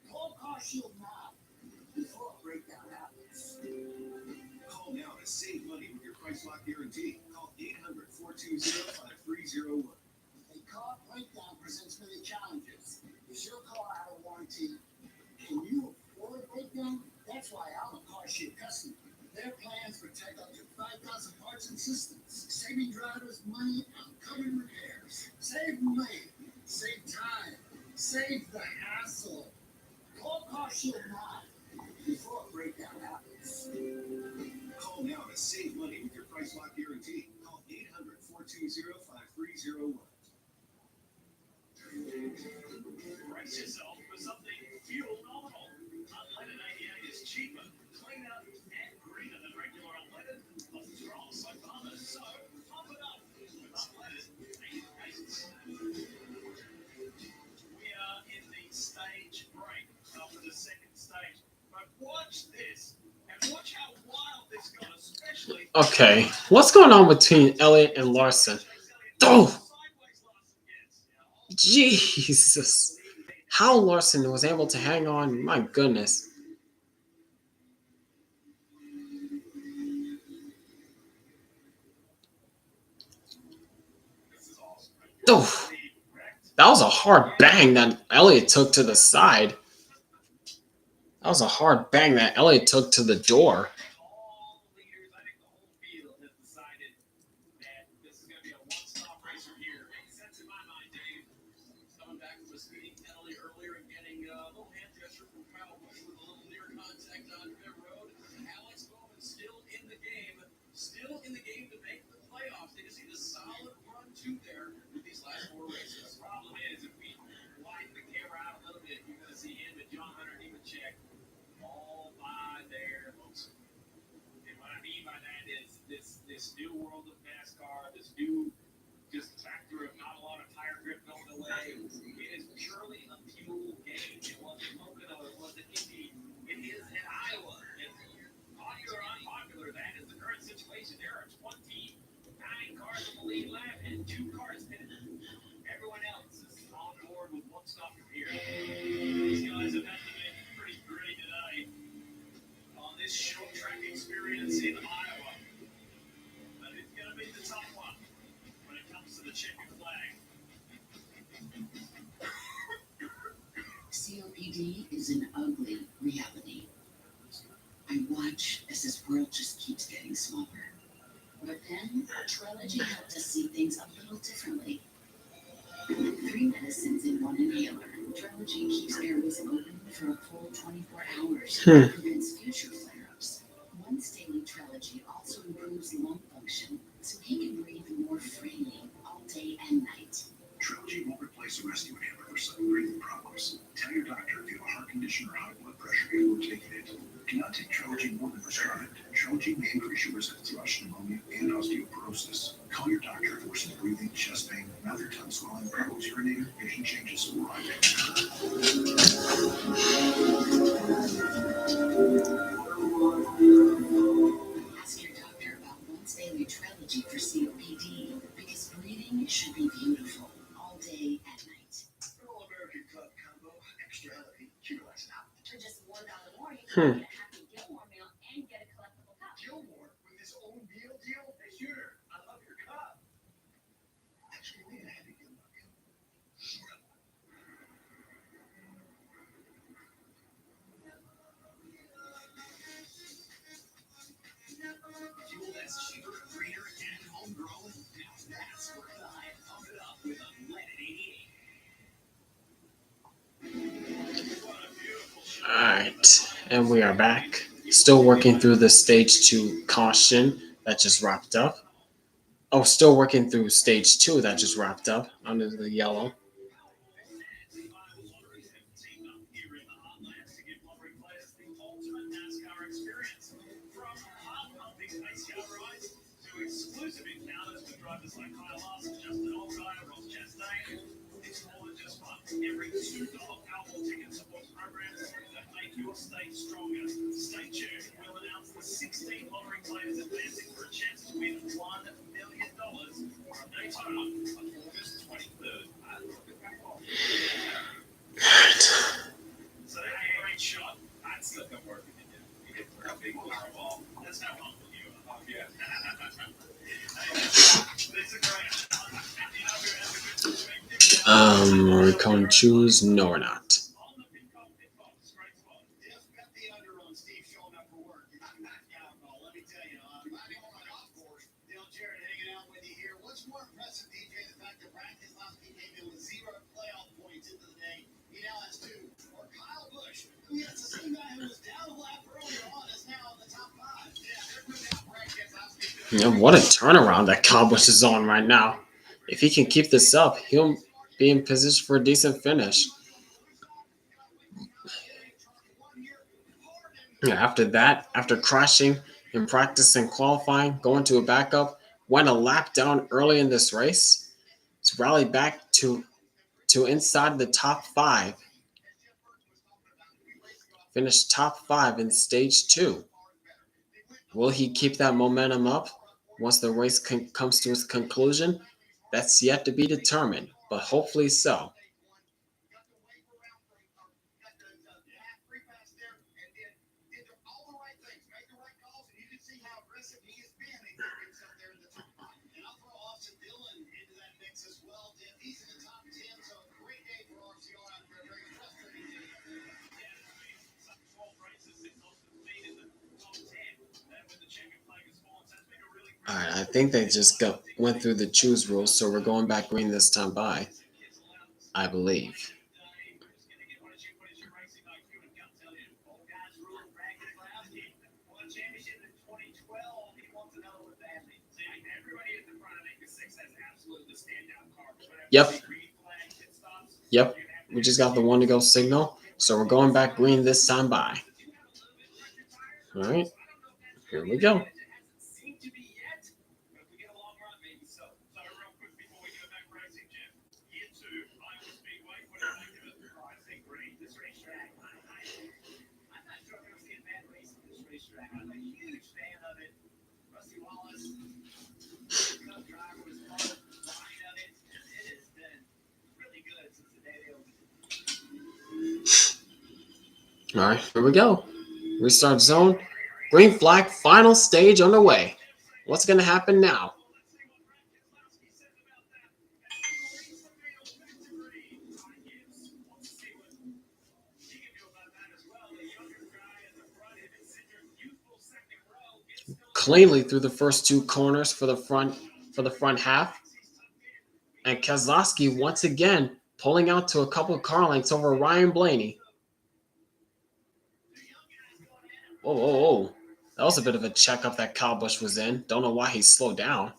Call Car Shield now before a breakdown happens. Call now to save money with your price lock guarantee. Call 800-420-5301. A car breakdown presents many challenges. Is your car out of warranty? Can you afford a breakdown? That's why I'm a car ship customer. Their plans protect up to 5,000 parts and systems, saving drivers money on common repairs. Save money, save time, save the hassle. Call Car Shield now before a breakdown happens. Call now to save money with your price lock guarantee. Call 800-420-5301. brace yourself for something fuel nominal. Unleaded 88 is cheaper, cleaner, and greener than regular unleaded. Lots of strong like farmers. So pump it up with unleaded 88. We are in the stage break after the second stage. But watch this. And watch how wild this got, especially. Okay, what's going on between Elliott and Larson? Oh, Jesus. How Larson was able to hang on, my goodness. Oh, that was a hard bang that Elliott took to the side. That was a hard bang that Elliott took to the door. All leaders, I think the whole field has decided that this is going to be a one-stop race from here. Makes sense in my mind, Dave. Coming back from a speeding penalty earlier and getting a little hand gesture from Kyle Busch with a little near contact on pit road. Alex Bowman still in the game to make the playoffs. They just need a solid run two there with these last four races. The problem is, if we widen the camera out a little bit, you're going to see him and John Hunter Nemechek all by their hooks. And what I mean by that is this new world of NASCAR, this new just factor of not a lot of tire grip going away. It is purely a fuel game. It wasn't Pocono, it wasn't Indy. It is in Iowa. And popular or unpopular, that is the current situation. There are 29 cars in the lead lap and 2 cars pitted. Everyone else is on board with one stop from here. These guys have had to make pretty gritty today on this short track experience in Iowa. But it's going to be the tough one when it comes to the checkered flag. COPD is an ugly reality. I watch as this world just keeps getting smaller. But then, Trelegy helped us see things a little differently. 3 medicines in 1 inhaler. Trelegy keeps airways open for a full 24 hours and prevents future flare-ups. Once daily Trelegy also improves lung function, so he can breathe more freely all day and night. Trilogy won't replace a rescue inhaler for sudden breathing problems. Tell your doctor if you have a heart condition or high blood pressure before taking it. Do not take Trilogy more than prescribed. Trilogy may increase your risk of thrush, pneumonia, and osteoporosis. Call your doctor if worsening breathing, chest pain, mouth or tongue swelling, problems urinating, vision changes, or eye pain. Ask your doctor about once daily Trelegy for COPD, because breathing should be beautiful all day and night. All American Club combo, extra healthy, Curelex now. For just $1 more, you can get a Happy Gilmore meal and get a collectible cup. Gilmore with his own meal deal. Hey, shooter, I love your cup. Actually, we had a Happy Gilmore meal. Fuel that's cheaper, greener, and homegrown. Now that's where I pump it up with unleaded 88. What a beautiful shot. Alright, and we are back. Still working through the stage 2 caution that just wrapped up. Oh, still working through stage 2 that just wrapped up under the yellow. Exclusive encounters with drivers like Kyle Larson, Justin Allgaier, Ross Chastain. It's more than just fun. Every $2 Powerball ticket supports programs that make your state stronger. Stay tuned. We'll announce the 16 lottery players advancing for a chance to win $1 million from Daytona on August 23rd. So they had a great shot. I'd still come work with you. You get a big Powerball. That's how humble you are. Yeah. It's a great shot. You know, we have a good perspective. Are we going to choose? No, we're not. On the pit box, great spot. Just bet the under on Steve showing up for work. Yeah, well, let me tell you, riding on my golf course, Dale Jarrett hanging out with you here. What's more impressive, DJ, the fact that practice last week came in with 0 playoff points into the day. He now has 2. Or Kyle Busch, who it's the same guy who was down a lap earlier on, is now in the top 5. Yeah, they're putting out brackets last week. Yeah, what a turnaround that Cowbush is on right now. If he can keep this up, he'll be in position for a decent finish. After that, after crashing in practice and qualifying, going to a backup, went a lap down early in this race, to rally back to inside the top five, finished top five in stage two. Will he keep that momentum up once the race comes to its conclusion? That's yet to be determined, but hopefully so. All right, I think they just went through the choose rules, so we're going back green this time by, I believe. Yep. Yep. We just got the one to go signal, so we're going back green this time by. All right. Here we go. All right, here we go. Restart zone. Green flag, final stage underway. What's going to happen now? Cleanly through the first two corners for the front half. And Keselowski once again pulling out to a couple of car lengths over Ryan Blaney. Whoa, whoa, whoa. That was a bit of a checkup that Kyle Busch was in. Don't know why he slowed down.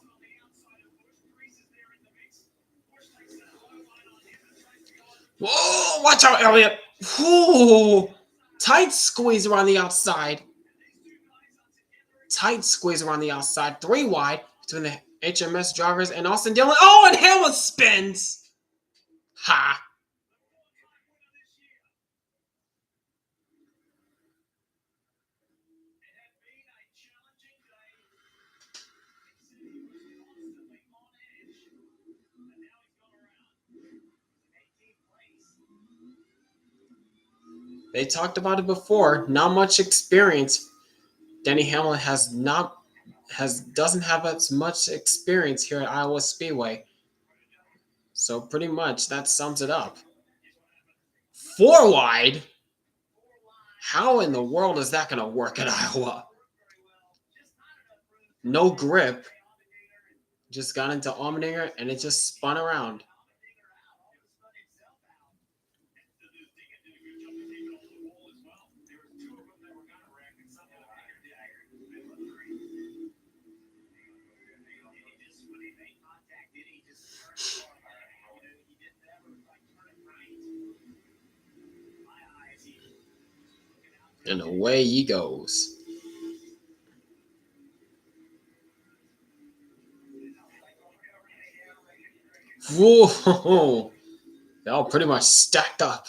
Whoa, watch out, Elliott. Whoa, tight squeeze around the outside. Tight squeeze around the outside. 3 wide between the HMS drivers and Austin Dillon. Oh, and Hamlin spins. Ha. They talked about it before. Not much experience. Denny Hamlin doesn't have as much experience here at Iowa Speedway. So pretty much that sums it up. 4 wide? How in the world is that going to work at Iowa? No grip. Just got into Allmendinger and it just spun around. And away he goes. Whoa! They all pretty much stacked up.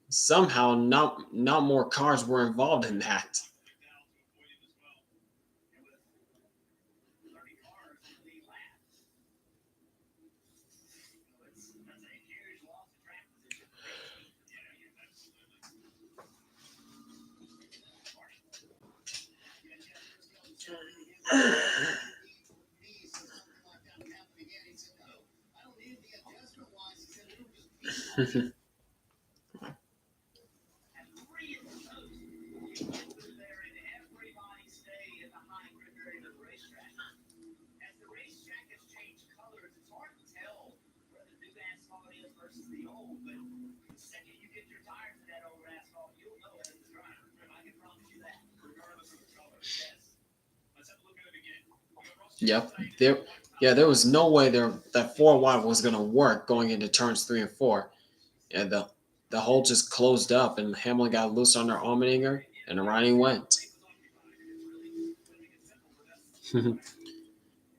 Somehow, not more cars were involved in that. Yep. There was no way that 4 wide was going to work going into turns 3 and 4. And the hole just closed up and Hamlin got loose under Allmendinger And around he went.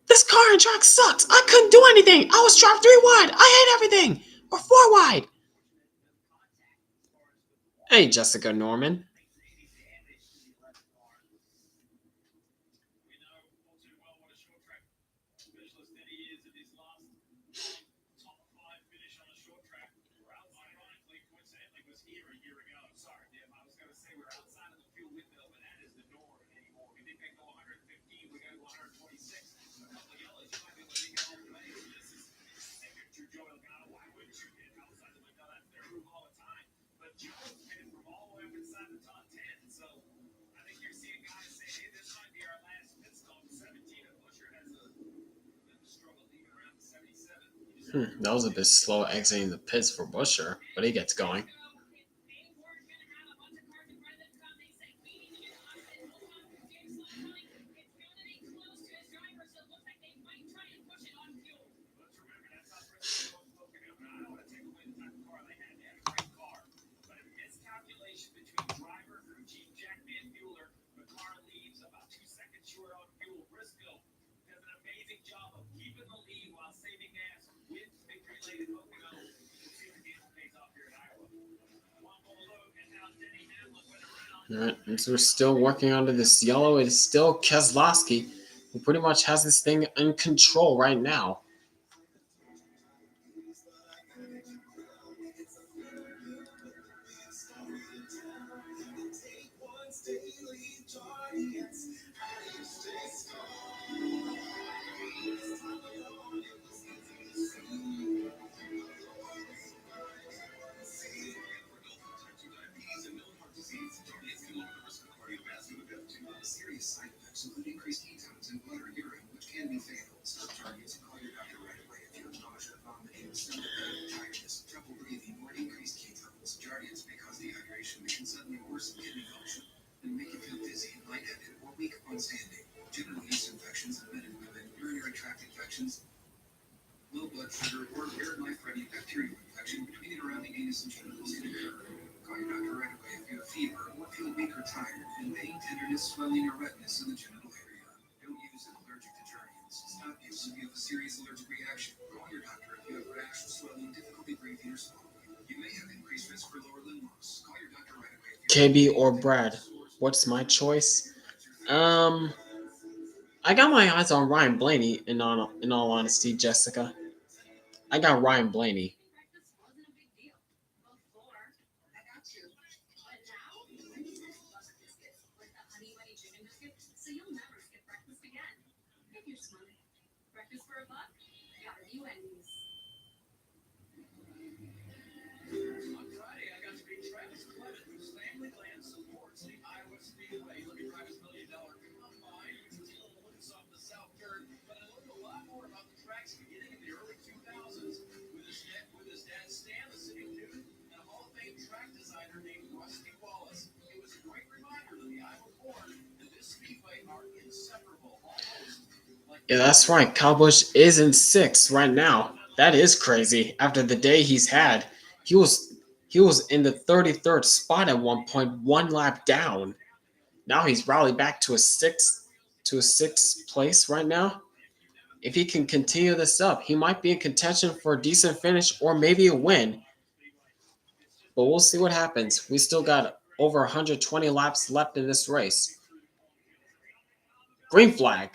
This car and track sucks. I couldn't do anything. I was trapped 3 wide. I hate everything. Or 4 wide. Hey, Jessica Norman. We know all too well what a short track specialist that he is in his last top 5 finish on a short track. Ironically, coincidentally, was here a year ago. Sorry, Tim. I was going to say we're outside of the fuel window, but that is the norm anymore. We think they go 115, we go to 126. A couple of yellows, you might be able to make it all the way. This is signature Joe Elgato. Why wouldn't you get outside the window? That's their move all the time. But Joe's been from all the way up inside the top 10, so I think you're seeing guys say, hey, this might be our last pit stop. 17 and Busher has a bit of a struggle leaving around 77. That was a bit slow exiting the pits for Busher, but he gets going. Alright, and so we're still working under this yellow. It is still Keselowski, who pretty much has this thing in control right now. Serious side effects include increased ketones and blood or urine, which can be fatal. Stop Jardiance and call your doctor right away if you have nausea, vomiting, stomach pain, tiredness, trouble breathing, or increased ketones. Jardiance may cause dehydration that can suddenly worsen kidney function and make you feel dizzy, lightheaded, or weak upon standing. Genital yeast infections in men and women, urinary tract infections, low blood sugar, or rare life-threatening bacterial infection between and around the anus and genitals can occur. Call your doctor right away if you have fever or feel weak or tired, and pain, tenderness, swelling, or redness in the genital area. Don't use it allergic to Jardiance. Stop use if you have a serious allergic reaction. Call your doctor if you have rash, swelling, difficulty breathing, or swallowing. You may have increased risk for lower limb loss. Call your doctor right away if you have KB or Brad? What's my choice? I got my eyes on Ryan Blaney, in all honesty, Jessica. I got Ryan Blaney. Breakfast for a buck? Got a new Wendy's. On Friday, I got to meet Travis Clement, whose family land supports the Iowa Speedway. Let me drive his $1 million combine, which was a little loose off the south turn, but I learned a lot more about the tracks beginning in the early 2000s with his dad Stan, the city dude, and a Hall of Fame track designer named Rusty Wallace. It was a great reminder that the Iowa corn and this speedway are inseparable, almost. Yeah, that's right. Kyle Busch is in 6th right now. That is crazy. After the day he's had, he was in the 33rd spot at one point, 1 lap down. Now he's rallied back to a sixth place right now. If he can continue this up, he might be in contention for a decent finish or maybe a win. But we'll see what happens. We still got over 120 laps left in this race. Green flag.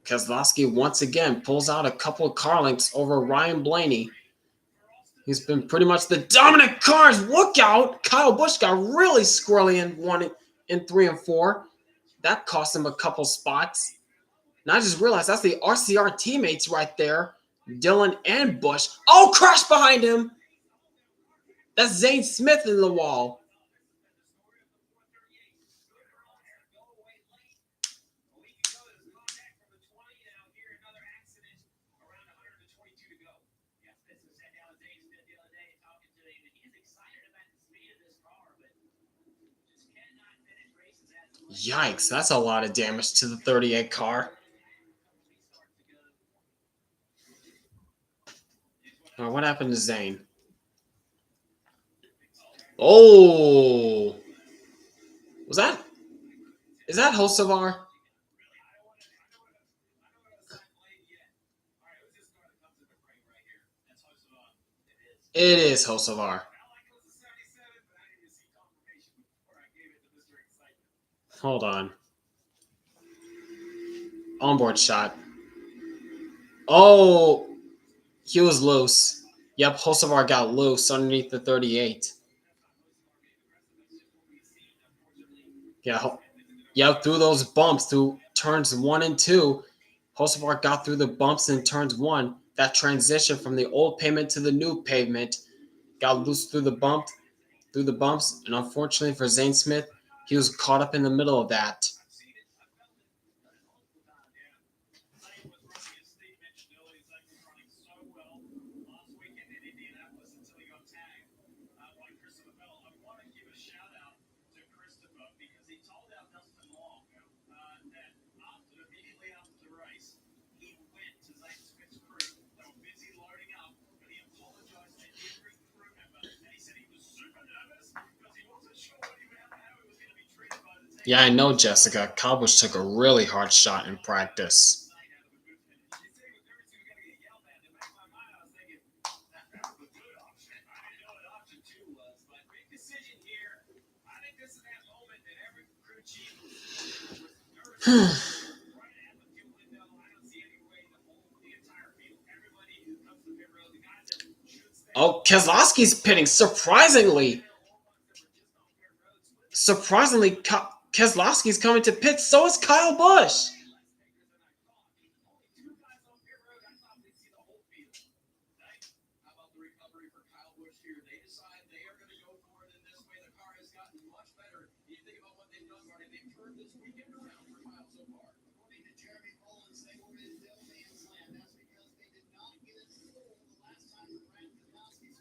Keselowski once again pulls out a couple of car lengths over Ryan Blaney. He's been pretty much the dominant cars. Look out! Kyle Busch got really squirrely in 3 and 4. That cost him a couple spots. And I just realized that's the RCR teammates right there, Dylan and Busch. Oh, crash behind him! That's Zane Smith in the wall. Yikes, that's a lot of damage to the 38 car. What happened to Zane? Oh! Was that... Is that Hocevar? It is Hocevar. Hold on. Onboard shot. Oh! He was loose. Yep, Hocevar got loose underneath the 38. Yeah, yep, through those bumps, through turns 1 and 2. Hocevar got through the bumps in turns 1. That transition from the old pavement to the new pavement got loose through the bumps, and unfortunately for Zane Smith, he was caught up in the middle of that. Yeah, I know, Jessica. Kyle Busch took a really hard shot in practice. Oh, Keselowski's pitting. Surprisingly, Keselowski's coming to pit. So is Kyle Busch.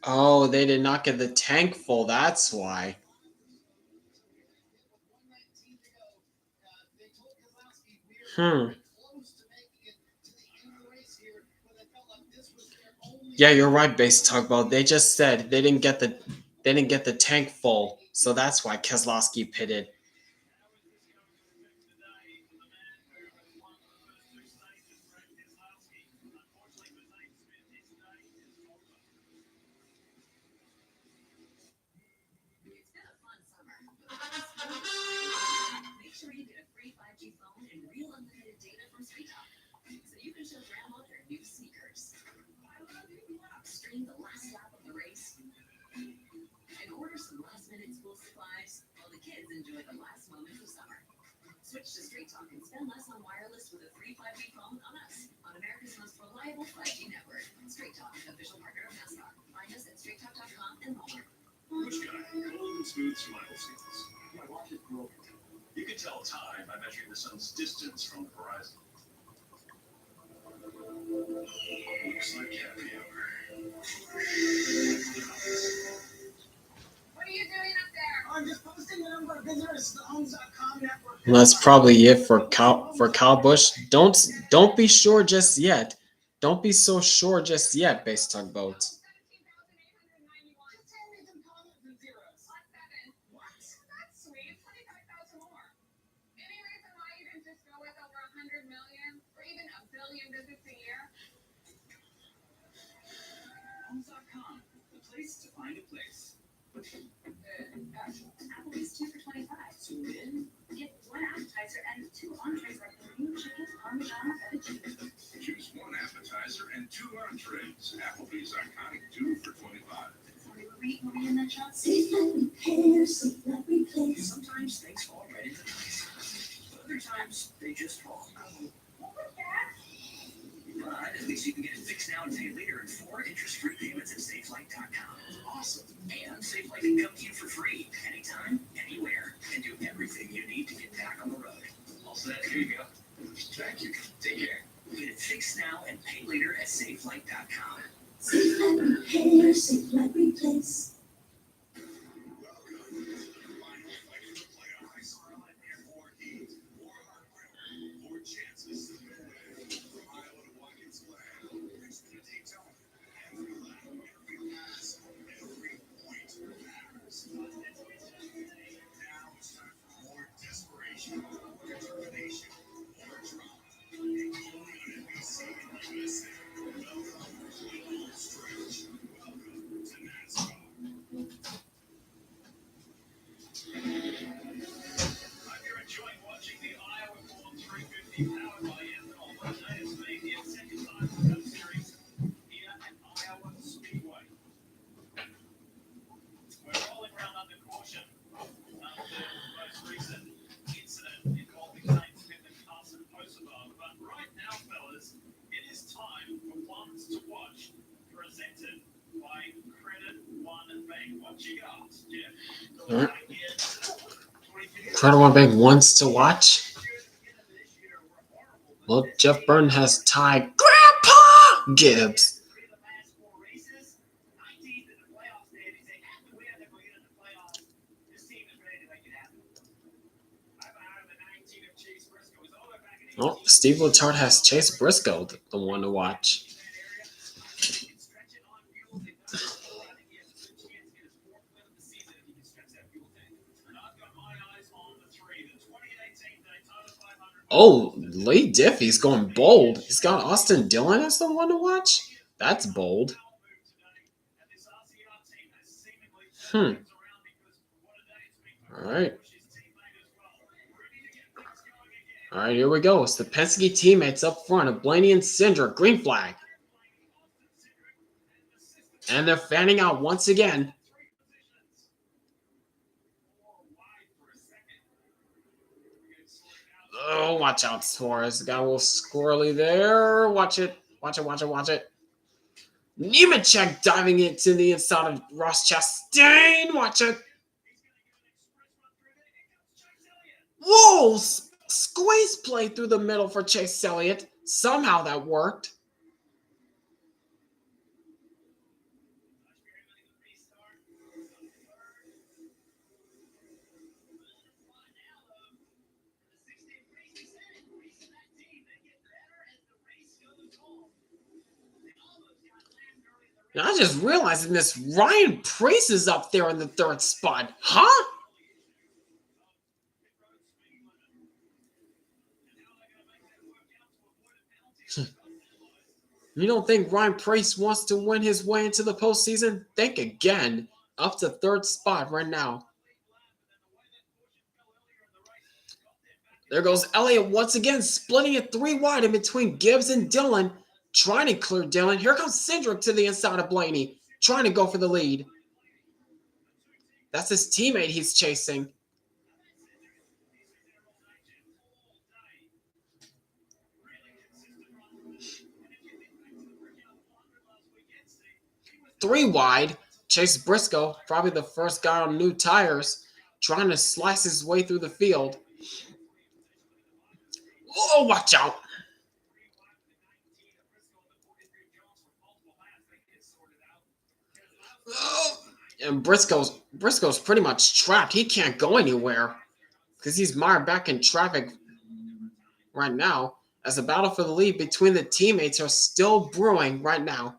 Oh, they did not get the tank full. That's why. Yeah, you're right, Base Tugboat. They just said they didn't get the tank full, so that's why Keselowski pitted. It's been a fun summer. Make sure you get a free 5G phone and real unlimited data from Straight Talk, so you can show grandma their new sneakers. Stream the last lap of the race and order some last-minute school supplies while the kids enjoy the last moments of summer. Switch to Straight Talk and spend less on wireless with a free 5G phone on us, on America's most reliable 5G network. Straight Talk, official partner of NASCAR. Find us at straighttalk.com and more. Which guy? Cold and smooth smile seals. My watch is broken. You can tell time by measuring the sun's distance from the horizon. Looks like happy hour. What are you doing up there? I'm just posting the number of visitors to the homes.com network. And that's probably it for Kyle Busch. Don't be sure just yet. Don't be so sure just yet, Base Tugboat. 17,891. That's sweet. 25,000 more. Any reason why you didn't just go with over 100 million or even a billion visits a year? Homes.com, the place to find a place. Applebee's 2 for $25. So then, Get 1 appetizer and 2 entrees like green chicken, parmesan, fettuccine. Choose 1 appetizer and 2 entrees. Applebee's iconic 2 for $25. Sorry, were we in that shot? Safe like repair, safe like replace. sometimes things fall right into place. Other times, they just fall. What was that? But at least you can get it fixed now and pay later in 4 interest-free payments at SafeLight.com. Awesome. And SafeLight can come to you for free, anytime, anywhere, and do everything you need to get back on the road. All set, here you go. Thank you. Take care. Get it fixed now and pay later at SafeLight.com. Safe like repair, safe like replace. Welcome to the final fight of the playoffs. All right. Incredible big ones to watch. Well, Jeff Burton has tied Grandpa Gibbs. Oh, Steve Letarte has Chase Briscoe, the one to watch. Oh, Lee Diffie's going bold. He's got Austin Dillon as the one to watch? That's bold. All right. All right, here we go. It's the Penske teammates up front of Blaney and Cindric. Green flag. And they're fanning out once again. Oh, watch out, Suarez. Got a little squirrely there. Watch it. Watch it, watch it, watch it. Nemechek diving into the inside of Ross Chastain. Watch it. Whoa! Squeeze play through the middle for Chase Elliott. Somehow that worked. Now, I just realized this Ryan Preece is up there in the third spot. Huh? You don't think Ryan Preece wants to win his way into the postseason? Think again. Up to third spot right now. There goes Elliott once again, splitting it 3 wide in between Gibbs and Dillon. Trying to clear Dillon. Here comes Cindric to the inside of Blaney. Trying to go for the lead. That's his teammate he's chasing. Three wide. Chase Briscoe, probably the first guy on new tires, trying to slice his way through the field. Oh, watch out. Oh, and Briscoe's pretty much trapped. He can't go anywhere because he's mired back in traffic right now as the battle for the lead between the teammates are still brewing right now.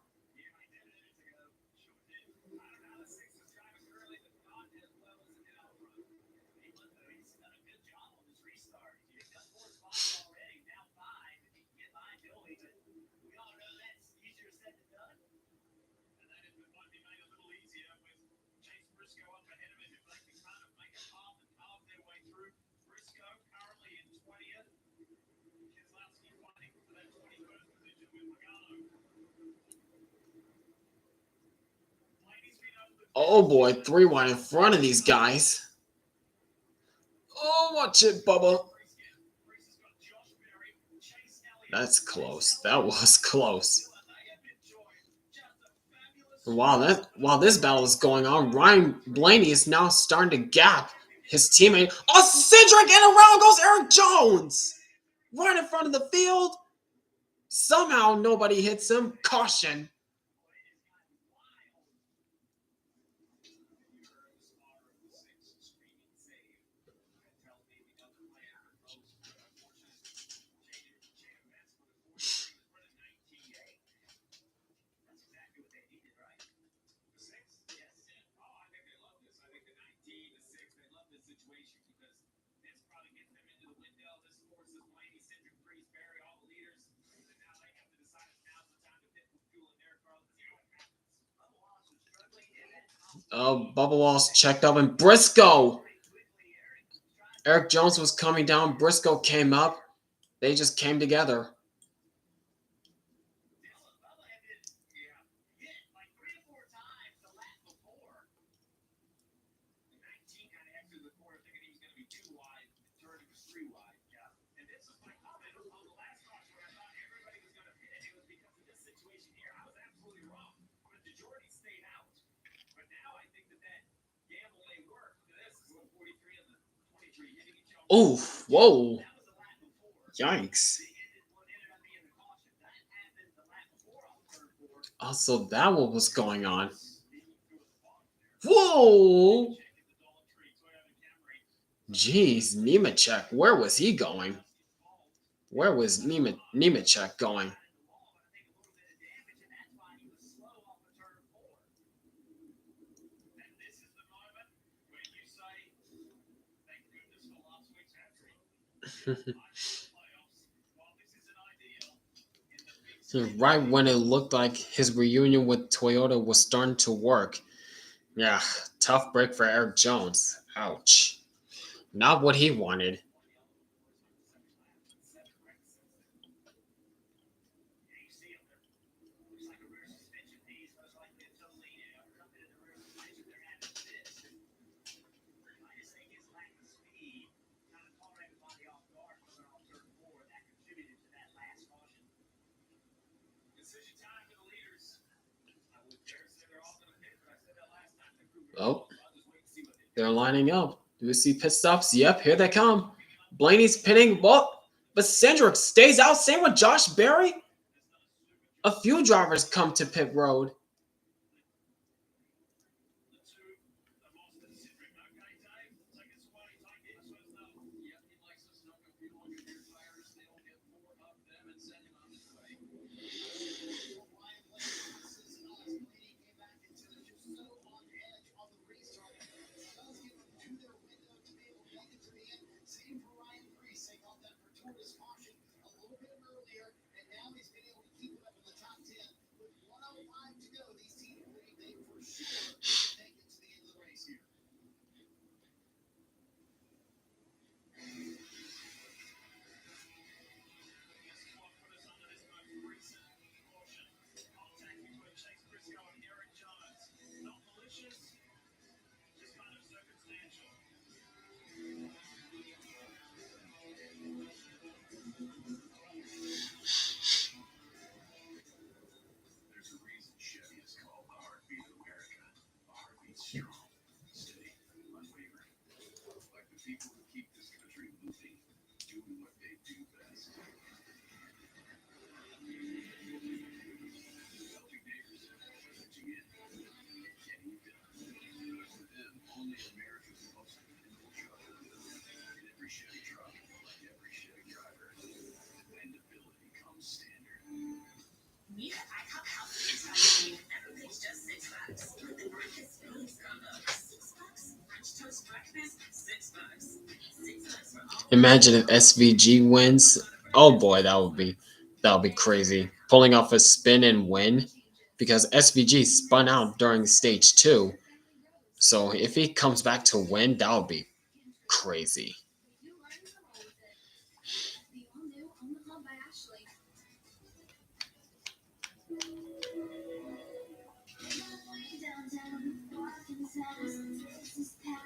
Oh boy, 3 wide in front of these guys. Oh, watch it, Bubba. That's close. That was close. While this battle is going on, Ryan Blaney is now starting to gap his teammate. Oh, Cindric, and around goes Eric Jones. Right in front of the field. Somehow nobody hits him. Caution. Oh, Bubba Wallace checked up, and Briscoe. Eric Jones was coming down. Briscoe came up. They just came together. Oh, whoa. Yikes. Also, that what was going on. Whoa! Jeez, Nemechek, where was he going? Where was Nemechek going? Right when it looked like his reunion with Toyota was starting to work. Yeah, tough break for Eric Jones. Ouch. Not what he wanted. Oh, they're lining up. Do we see pit stops? Yep, here they come. Blaney's pitting. Well, but Cindric stays out. Same with Josh Berry. A few drivers come to pit road. There's a reason Chevy is called the heartbeat of America. A heartbeat strong, steady, unwavering. Like the people who keep this country moving, doing what they do best. Helping neighbors, pitching in, getting it done. For them, only America's most dependable truck. In every Chevy truck, like every Chevy driver, dependability comes standard. Meet at IHOP House Pizza. Everything's just $6. With the breakfast Phillies combo, $6. French toast breakfast, $6. $6 for all. Imagine if SVG wins. Oh boy, that would be crazy. Pulling off a spin and win, because SVG spun out during stage two. So if he comes back to win, that would be crazy. The all-new Omaha by Ashley. Downtown, walking the sounds, this path.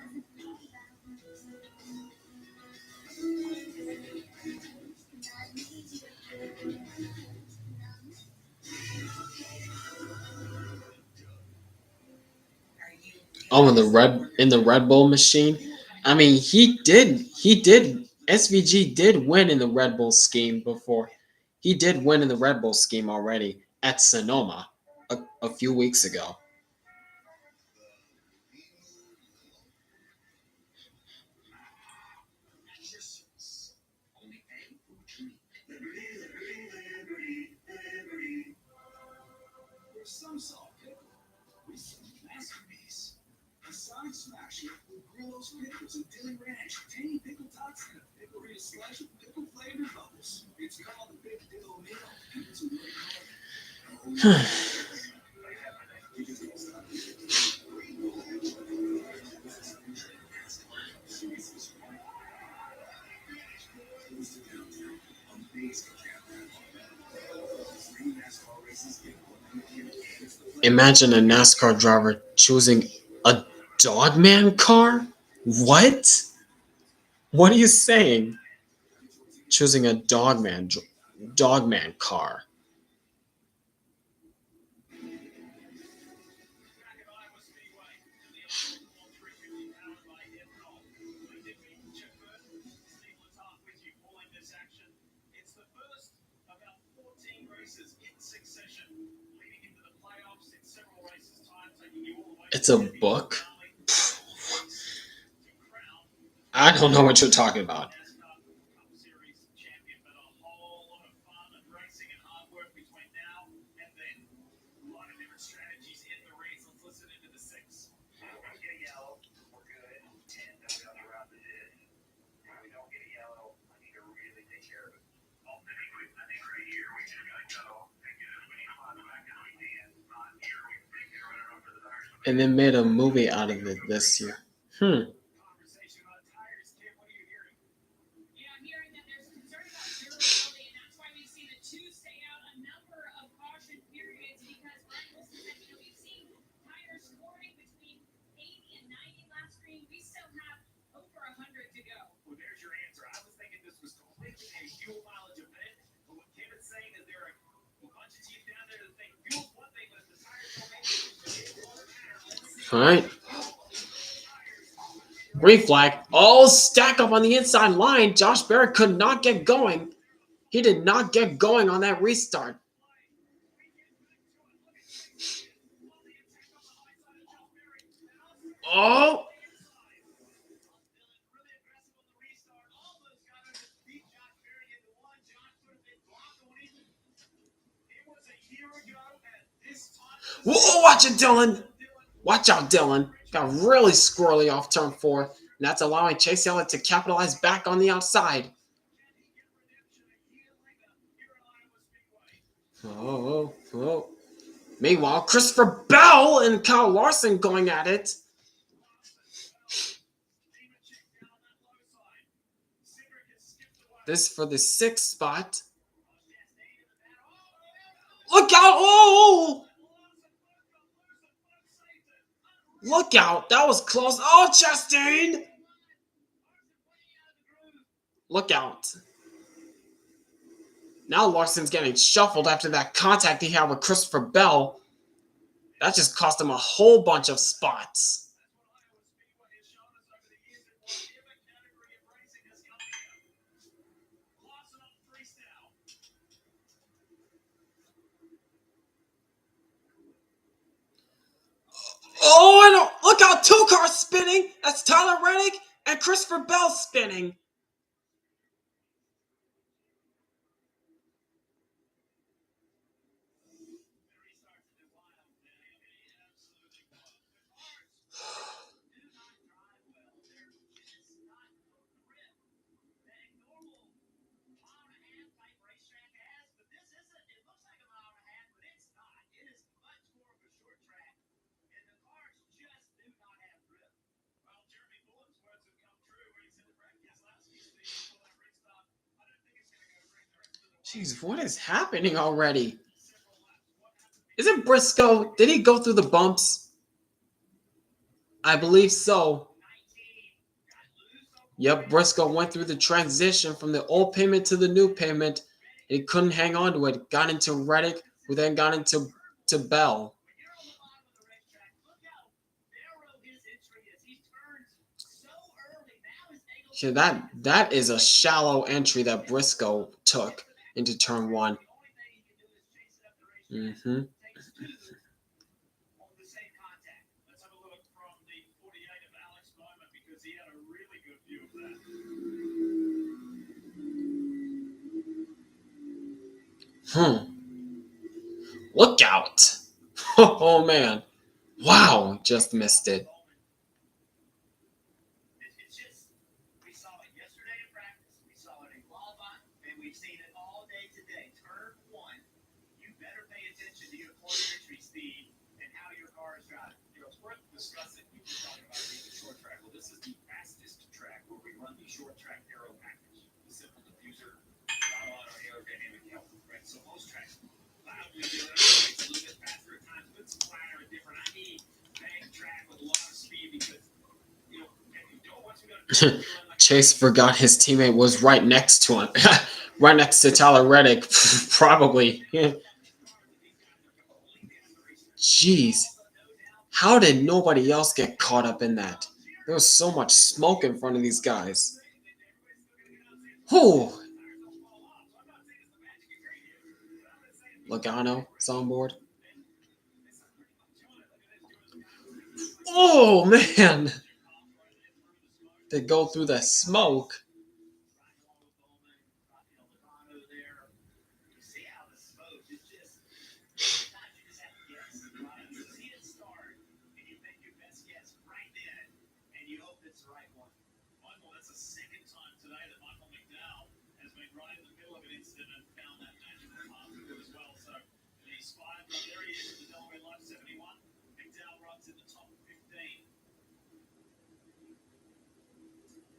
Oh, in the Red Bull machine. I mean, he did. SVG did win in the Red Bull scheme before. He did win in the Red Bull scheme already at Sonoma a few weeks ago. There's some salt pickle with some masterpiece. A side smash with Grillo's pickles and Dilly Ranch, tangy pickle tots, and a pickle-rita slush with pickle flavored bubbles. It's called the Big Dill Meal, and it's a way called You just can't stop Amazing campground. 3 NASCAR races in 1 weekend. It's the Imagine a NASCAR driver choosing a Dogman car. What? What are you saying? Choosing a Dogman car. Back at Iowa Speedway, the all-new 350 powered by Hip Hop. We did meet Chauffeur It's a book? I don't know what you're talking about. NASCAR Series champion, but a whole lot of fun and racing and hard work between now and then. A lot of different strategies in the race. Let's listen into the six. We get a yellow, we're good, and then we got around the ditch. If we don't get a yellow, I need to really take care of it. I think right here we just gotta go and get as many spots back as we can. Not here we can take it right over to the next one. And they made a movie out of it this year. Conversation about tires. Kim, what are you hearing? Yeah, I'm hearing that there's concern about durability, and that's why we've seen the two stay out a number of caution periods because Brian Wilson said, we've seen tires scoring between 80 and 90 lap screen. We still have over 100 to go. Well, there's your answer. I was thinking this was completely a fuel mileage event, but what Kim is saying is there are a bunch of teams down there that think fuel's one thing, but if the tires don't make it, it won't matter. All right. Green flag. All stack up on the inside line. Josh Berry could not get going. He did not get going on that restart. Oh! Whoa, watch it, Dylan. Watch out, Dylan. Got really squirrely off turn 4. And that's allowing Chase Elliott to capitalize back on the outside. Oh. Meanwhile, Christopher Bell and Kyle Larson going at it. This for the 6th spot. Look out! Oh! Look out! That was close. Oh, Chastain! Look out. Now Larson's getting shuffled after that contact he had with Christopher Bell. That just cost him a whole bunch of spots. Oh, I don't look out! 2 cars spinning. That's Tyler Reddick and Christopher Bell spinning. Jeez, what is happening already? Isn't Briscoe, did he go through the bumps? I believe so. Yep, Briscoe went through the transition from the old pavement to the new pavement. He couldn't hang on to it. Got into Reddick, who then got into Bell. Yeah, that is a shallow entry that Briscoe took into turn 1. Look out. Oh, man. Wow, just missed it. Short track aero package, the simple diffuser, not a lot of aerodynamic help, right? So most tracks loudly do it, it's a little bit faster at times, but it's flatter and different. I need bang track with a lot of speed because, you know, if you don't want to go Chase forgot his teammate was right next to him. Right next to Tyler Reddick, probably. Jeez. How did nobody else get caught up in that? There was so much smoke in front of these guys. Whew. Logano is on board. Oh man! To go through the smoke. Michael, that's the second time today that Michael McDowell has been right in the middle of an incident and found that magical path with it as well. So the spine, there he is in the Delaware Life 71. McDowell runs in the top 15.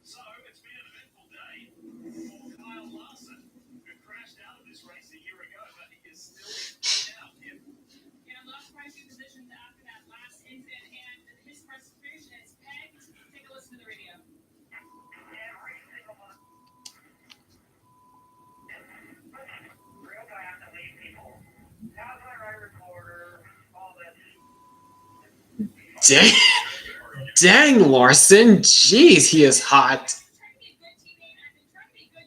So it's been an eventful day for Kyle Larson, who crashed out of this race a year ago, but he is still staying out. Yeah, lost pricing positions after that last incident, and his frustration is pegged. Take a listen to the radio. Dang, dang, Larson. Jeez, he is hot.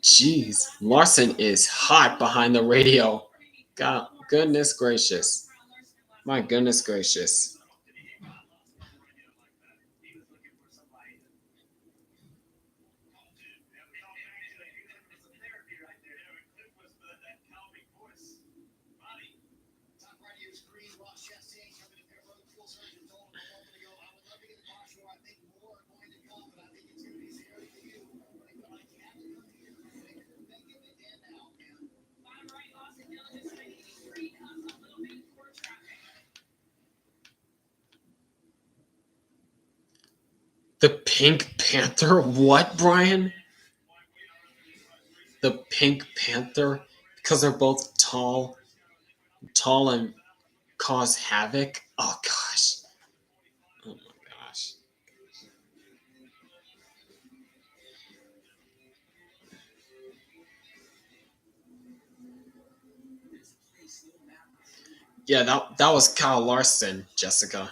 Jeez, Larson is hot behind the radio. God, goodness gracious. My goodness gracious. The Pink Panther? What, Brian? The Pink Panther? Because they're both tall and cause havoc? Oh, gosh. Oh, my gosh. Yeah, that was Kyle Larson, Jessica.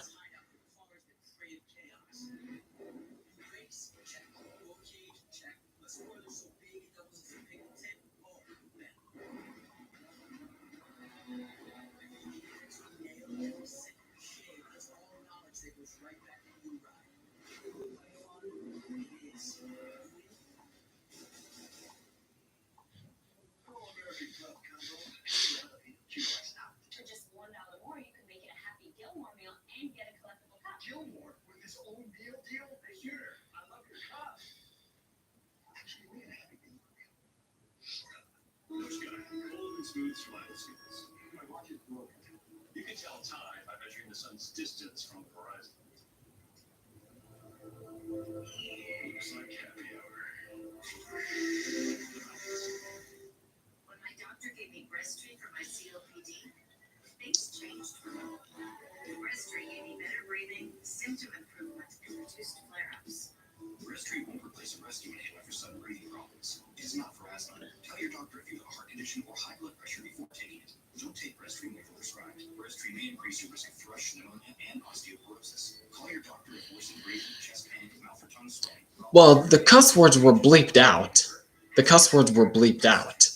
For just $1 more, you can make it a Happy Gilmore meal and get a collectible cup. Gilmore with his own meal deal. Hey, Shooter, I love your cup. Actually, we had a happy Gilmore meal. Which guy? Cold and smooth smile skills. My watch is broken. You can tell time by measuring the sun's distance from the horizon. Looks like happy hour. When my doctor gave me Breasttreat for my COPD, things changed for me. Breasttreat gave me better breathing, symptom improvement, and reduced flare-ups. Breasttreat won't replace a rescue inhaler for sudden breathing problems. It is not for asthma. Tell your doctor if you have a heart condition or high blood pressure before taking it. Don't take Breasttreat when prescribed. Breasttreat may increase your risk of thrush, pneumonia, and osteoporosis. Call your doctor if worsened breathing, chest pain, mouth or tongue swelling. Well, the cuss words were bleeped out. The cuss words were bleeped out.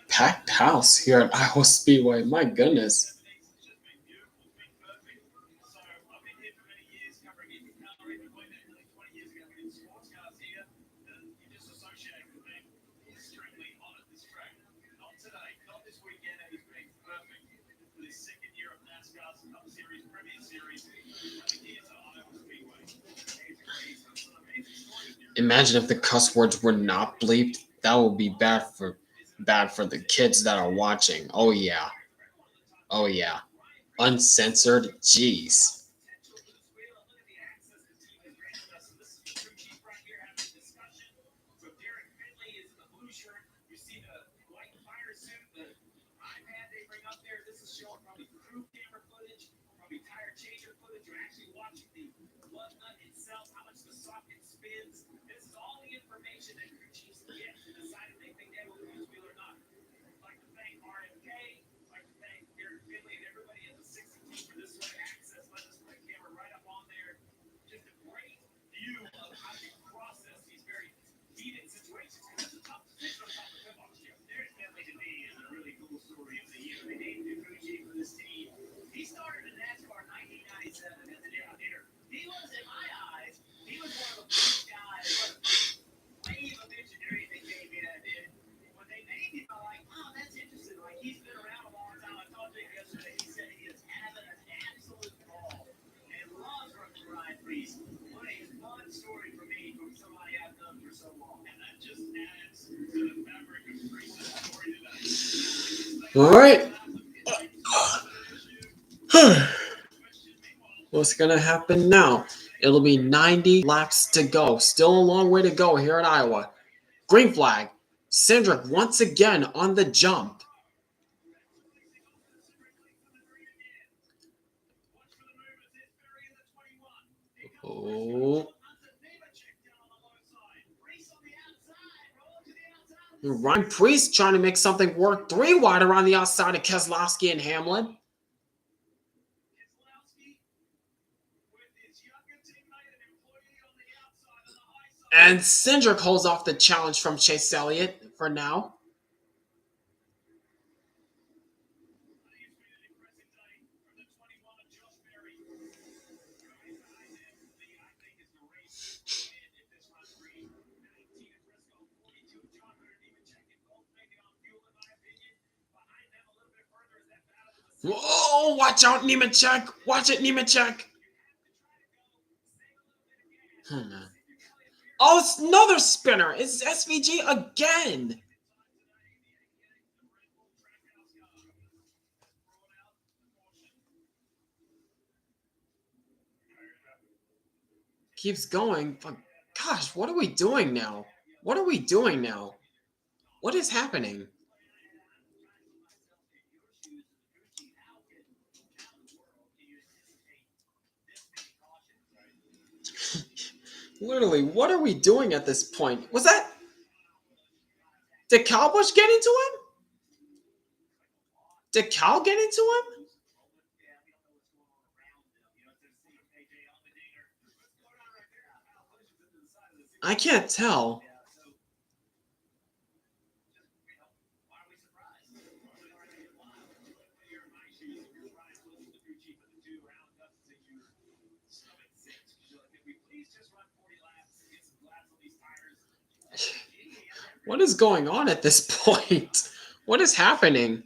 Packed house here at Iowa Speedway. My goodness. Imagine if the cuss words were not bleeped. That would be bad for the kids that are watching. Oh yeah. Oh yeah. Uncensored. Jeez. All right. What's going to happen now? It'll be 90 laps to go. Still a long way to go here in Iowa. Green flag. Cindric once again on the jump. Oh. Ryan Priest trying to make something work. 3 wide around the outside of Keselowski and Hamlin. And Cindric holds off the challenge from Chase Elliott for now. Whoa, watch out, Nemechek. Watch it, Nemechek. Oh, it's another spinner. It's SVG again. Keeps going. But gosh, what are we doing now? What are we doing now? What is happening? Literally, what are we doing at this point? Was that... Did Kyle Busch get into him? Did Cal get into him? I can't tell. What is going on at this point? What is happening?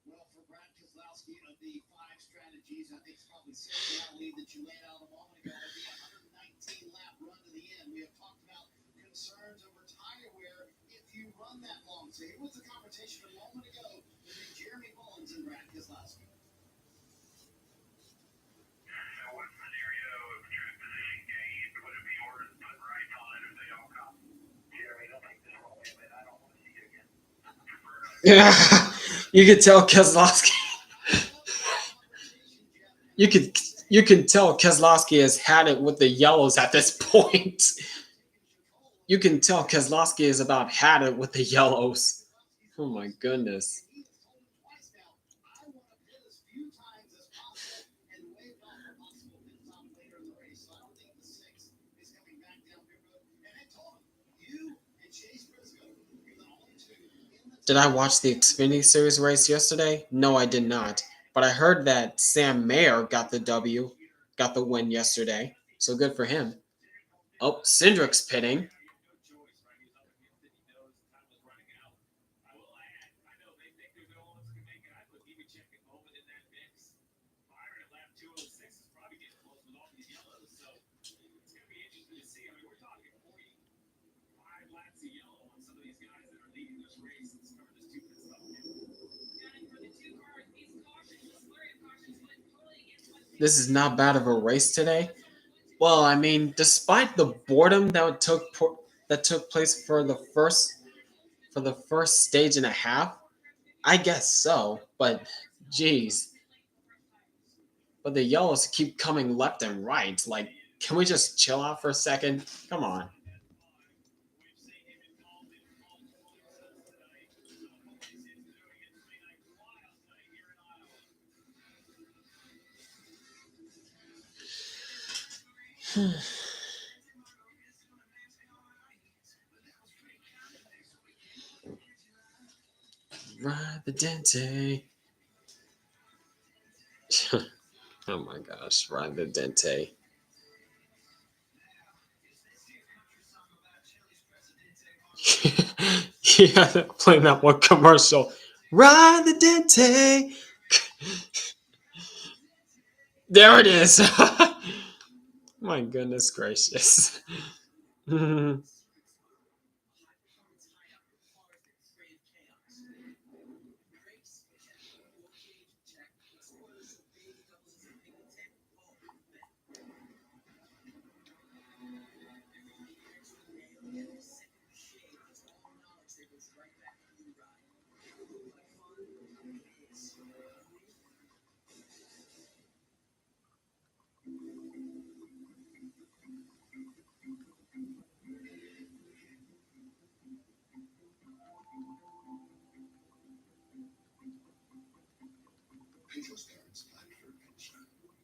Well, for Brad Keselowski, of the 5 strategies, I think it's probably 6 now lead that you laid out a moment ago. It'll be a 119-lap run to the end. We have talked about concerns over tire wear if you run that long. So here was the confrontation a moment ago between Jeremy Mullins and Brad Keselowski. Yeah, you could tell Keselowski. You can tell Keselowski has had it with the yellows at this point. You can tell Keselowski is about had it with the yellows. Oh my goodness. Did I watch the Xfinity Series race yesterday? No, I did not. But I heard that Sam Mayer got the win yesterday. So good for him. Oh, Cindric's pitting. This is not bad of a race today. Well, I mean, despite the boredom that took place for the first stage and a half, I guess so. But geez, but the yellows keep coming left and right. Like, can we just chill out for a second? Come on. Ride the Dente. Oh my gosh, ride the Dente. Yeah, playing that one commercial. Ride the Dente. There it is. My goodness gracious. Pedro's parents planned for adventure, but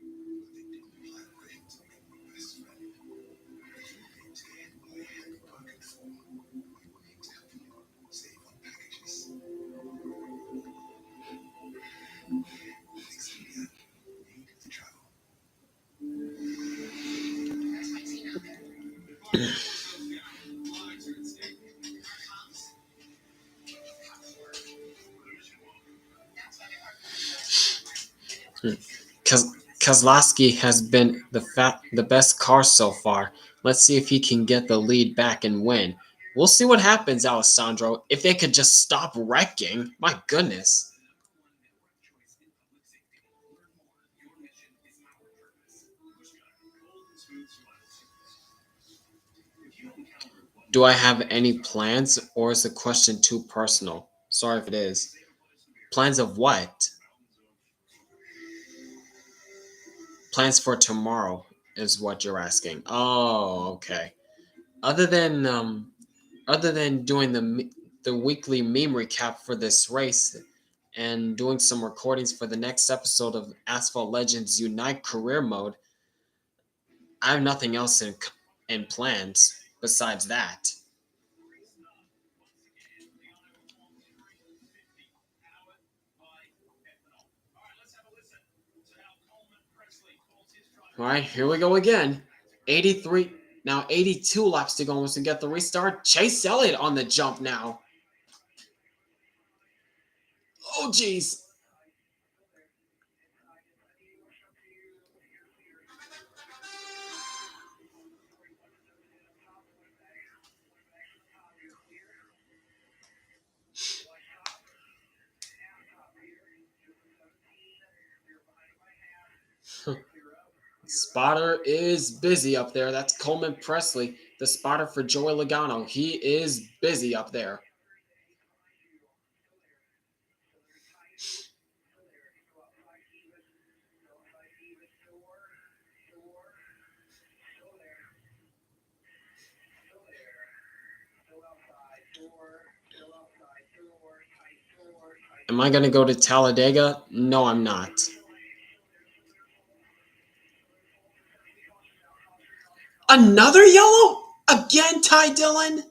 they didn't plan for him to become my best friend. If you came to him what I had bargained for, we were meant to help you save on packages. Expedia, made to travel. That's my team out there. Kozlowski has been the best car so far. Let's see if he can get the lead back and win. We'll see what happens, Alessandro. If they could just stop wrecking, my goodness. Do I have any plans, or is the question too personal? Sorry if it is. Plans of what? Plans for tomorrow is what you're asking. Oh, okay. Other than doing the weekly meme recap for this race and doing some recordings for the next episode of Asphalt Legends Unite Career Mode, I have nothing else in plans besides that. All right, here we go again. 83, now 82 laps to go almost to get the restart. Chase Elliott on the jump now. Oh, jeez. Spotter is busy up there. That's Coleman Presley, the spotter for Joey Logano. He is busy up there. Am I going to go to Talladega? No, I'm not. Another yellow? Again, Ty Dillon?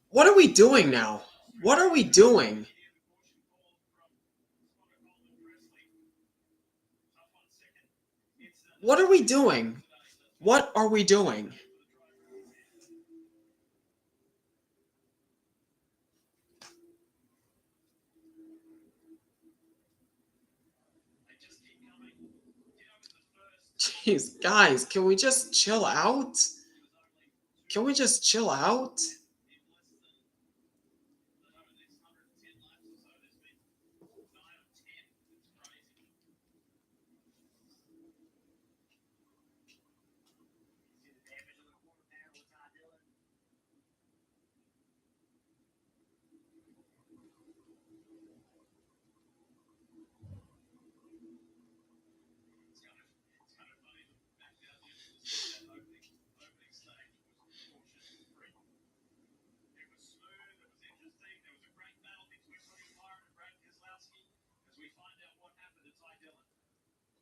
What are we doing now? What are we doing? What are we doing? What are we doing? Jeez, guys, can we just chill out? Can we just chill out?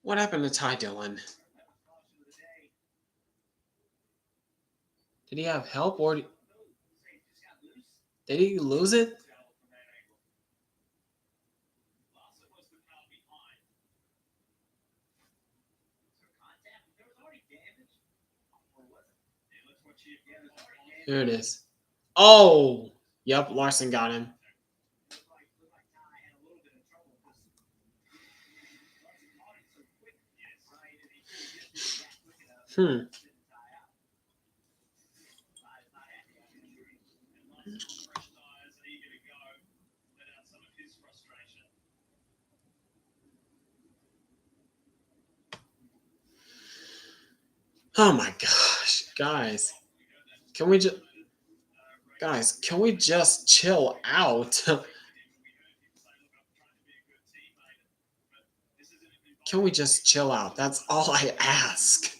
What happened to Ty Dillon? Did he have help or did he lose it? Here it is. Oh, yep, Larson got him. Oh my gosh, guys. Can we just chill out? Can we just chill out? That's all I ask.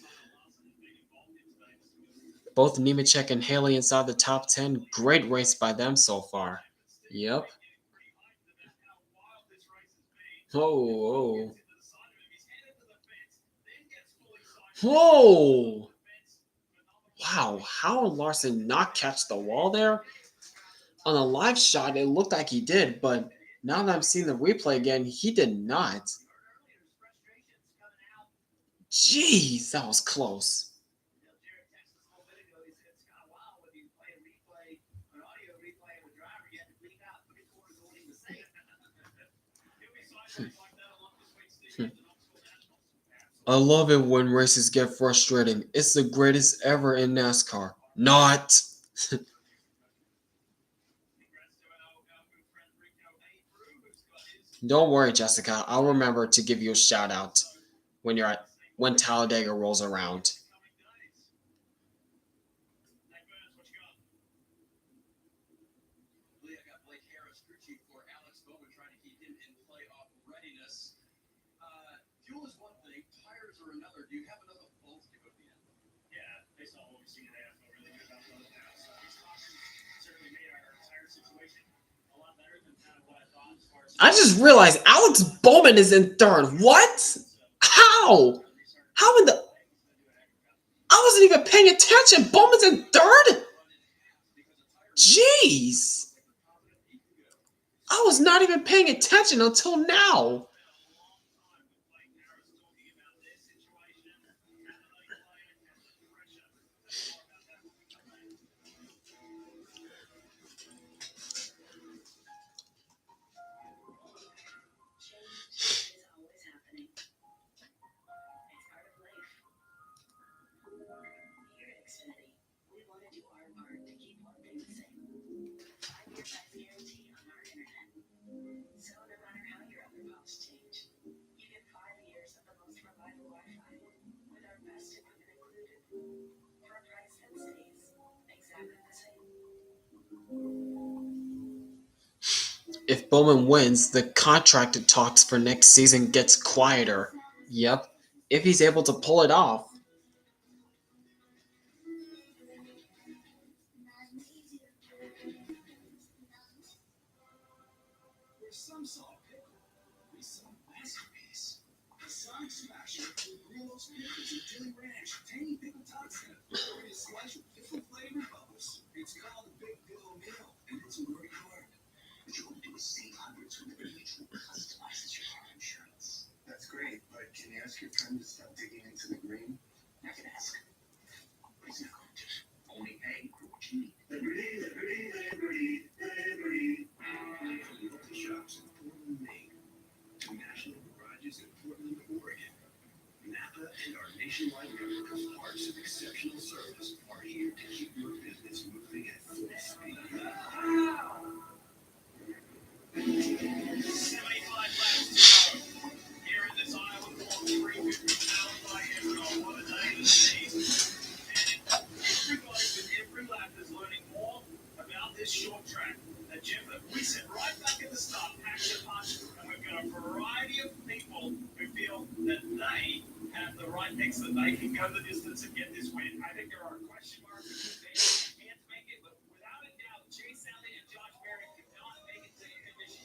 Both Nemechek and Haley inside the top 10. Great race by them so far. Yep. Whoa, whoa. Whoa! Wow, how did Larson not catch the wall there? On a live shot, it looked like he did, but now that I'm seeing the replay again, he did not. Jeez, that was close. I love it when races get frustrating. It's the greatest ever in NASCAR. Not. Don't worry, Jessica. I'll remember to give you a shout out when Talladega rolls around. Fuel is one thing, tires are another. Do you have another bolt to go in? Yeah, based on what we've seen today, I feel really good about those now. So these cautions certainly made our tire situation a lot better than kind of what I thought as far as. I just realized Alex Bowman is in third. What? How? How in the? I wasn't even paying attention. Bowman's in third? Jeez. I was not even paying attention until now. Here at Xfinity, we want to do our part to keep one thing the same. 5-year price guarantee on our internet. So no matter how your other pops change, you get 5 years of the most reliable Wi-Fi with our best equipment included for a price that stays exactly the same. If Bowman wins, the contract talks for next season gets quieter. Yep. If he's able to pull it off. Where some saw a pickle, we saw a masterpiece. The Sonic Smasher with Grillo's Pickles and Chili Ranch. Tangy pickle tots and a glorious slice of different flavored bubbles. It's called a Big Pillow Meal, and it's a work hard. What you want to do is save hundreds whenever each one customizes your car insurance. That's great, but can you ask your friend to stop digging into the green? I can ask. But he's not going to. Only pay for what you need. Liberty, liberty, liberty, liberty. From local shops in Portland, Maine, to national garages in Portland, Oregon, Napa and our nationwide network of parts of exceptional service are here to keep your business moving at full speed. 75 laps to go. Here in this Iowa Grand Prix, 50 pounds by Everett, what a day this is. And everybody with every lap is learning more about this short track. Jim, we sit right back at the start, action punch, and we've got a variety of people who feel that they have the right picks, that they can go the distance and get this win. I think there are question marks because they can't make it, but without a doubt, Chase Sally and Josh Berry cannot make it to the finish.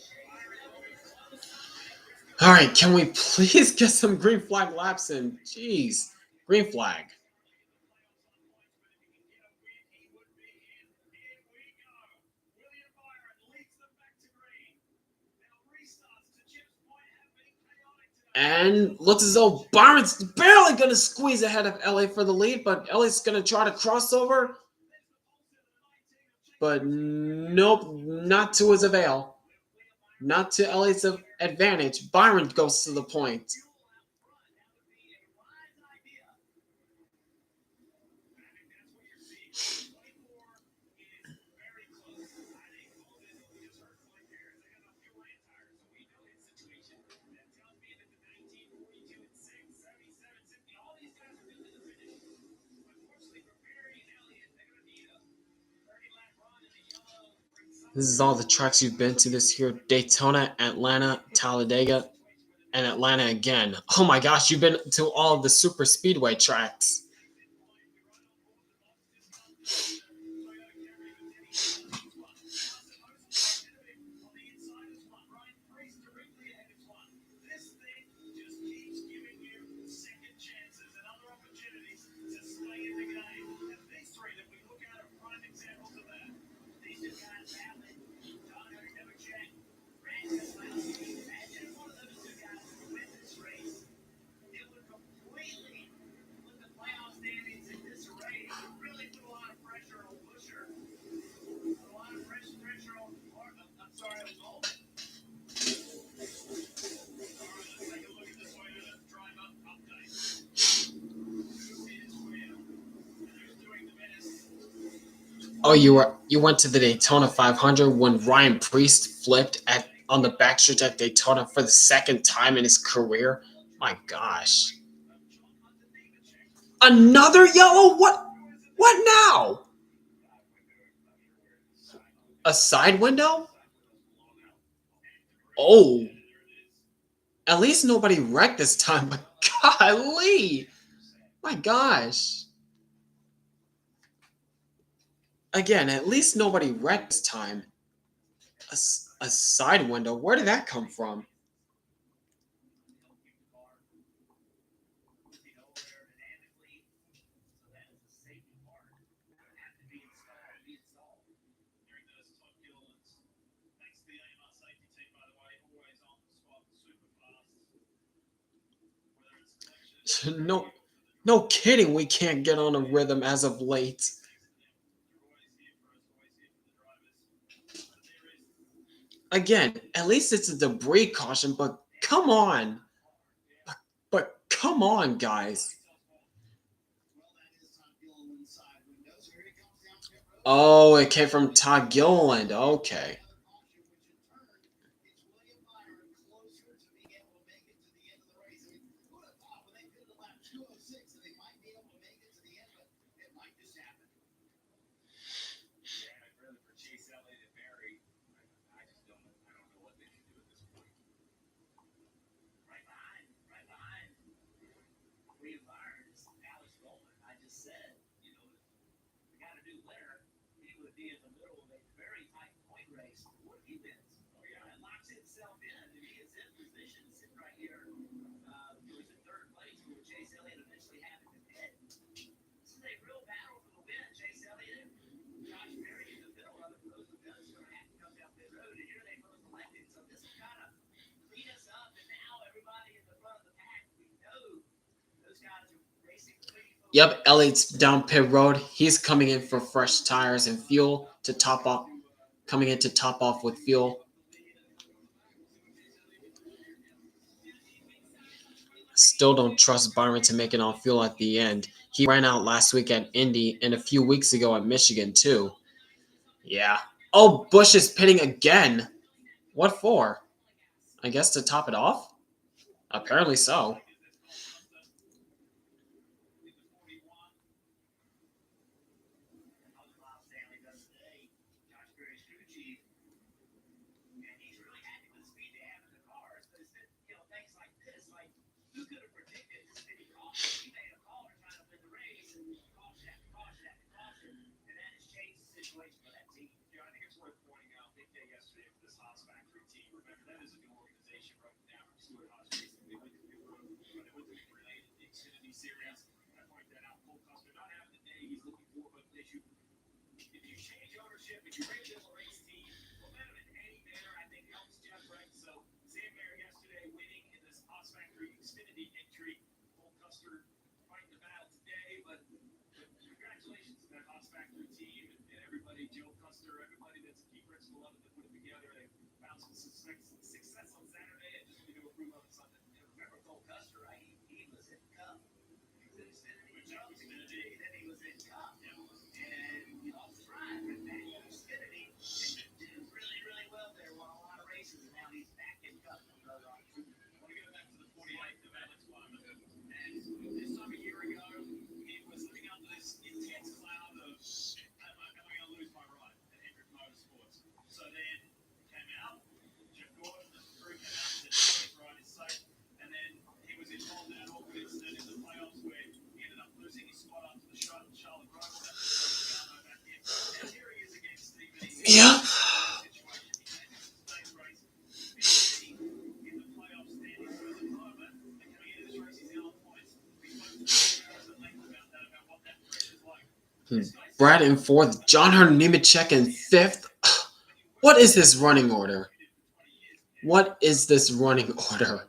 All right, can we please get some green flag laps in? Jeez, green flag. And looks as though Byron's barely going to squeeze ahead of LA for the lead, but LA's going to try to cross over. but nope, not to his avail. Not to Elliott's advantage. Byron goes to the point. This is all the tracks you've been to this year: Daytona, Atlanta, Talladega, and Atlanta again. Oh my gosh, you've been to all of the super speedway tracks. Oh, you went to the Daytona 500 when Ryan Preece flipped on the backstretch at Daytona for the second time in his career. My gosh! Another yellow? What? What now? A side window? Oh, at least nobody wrecked this time. But golly, my gosh! Again, at least nobody wrecked this time. A side window? Where did that come from? No, no kidding. We can't get on a rhythm as of late. Again, at least it's a debris caution, but come on. But come on, guys. Oh, it came from Todd Gilliland. Okay. Yep, Elliott's down pit road. He's coming in for fresh tires and fuel to top off. Coming in to top off with fuel. Still don't trust Byron to make it on fuel at the end. He ran out last week at Indy and a few weeks ago at Michigan too. Yeah. Oh, Busch is pitting again. What for? I guess to top it off? Apparently so. success on Saturday and just going to improve on Sunday. Remember Cole Custer, right? He was in Cup. He was in Xfinity. Then he was in Cup. And he lost his ride. But then he was Xfinity. Did really, really well there. Won a lot of races. And now he's back in Cup. I want to go back to the 48th of Alex Wyman. And this time a year ago, he was living under this intense cloud of, am I going to lose my ride at Hendrick Motorsports? So then came out, Jeff Gordon, the crew came out and said, his ride is safe. And then he was involved in an awkward incident in the playoffs where he ended up losing his spot after the Charlotte Road. Back in. And here he is against Stephen. Yeah. Brad in fourth, John Hunter Nemechek in fifth. What is this running order? What is this running order?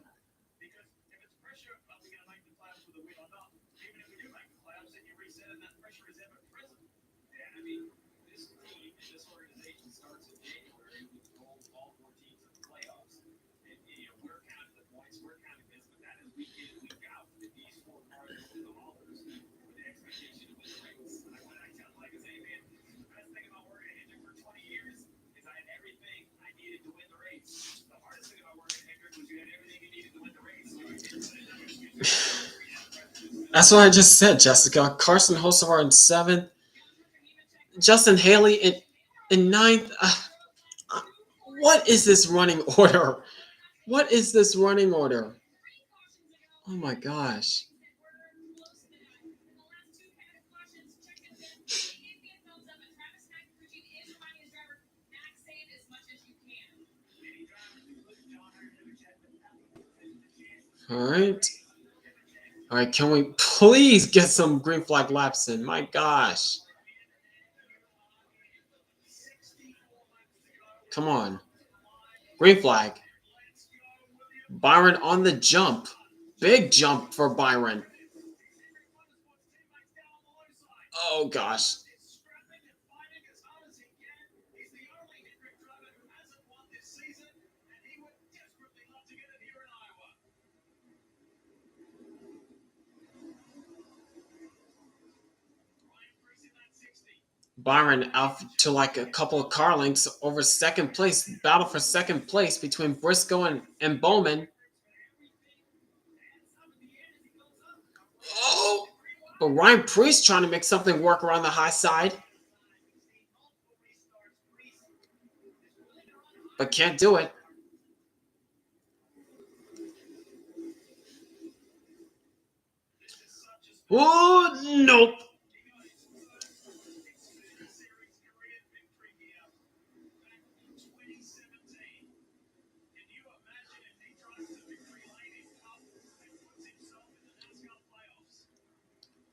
That's what I just said, Jessica. Carson Hocevar in seventh. Justin Haley in ninth. What is this running order? What is this running order? Oh my gosh. All right. All right, can we please get some green flag laps in? My gosh. Come on. Green flag. Byron on the jump. Big jump for Byron. Oh, gosh. Byron out to like a couple of car lengths over second place. Battle for second place between Briscoe and Bowman. Oh, but Ryan Preece trying to make something work around the high side. But can't do it. Oh, nope.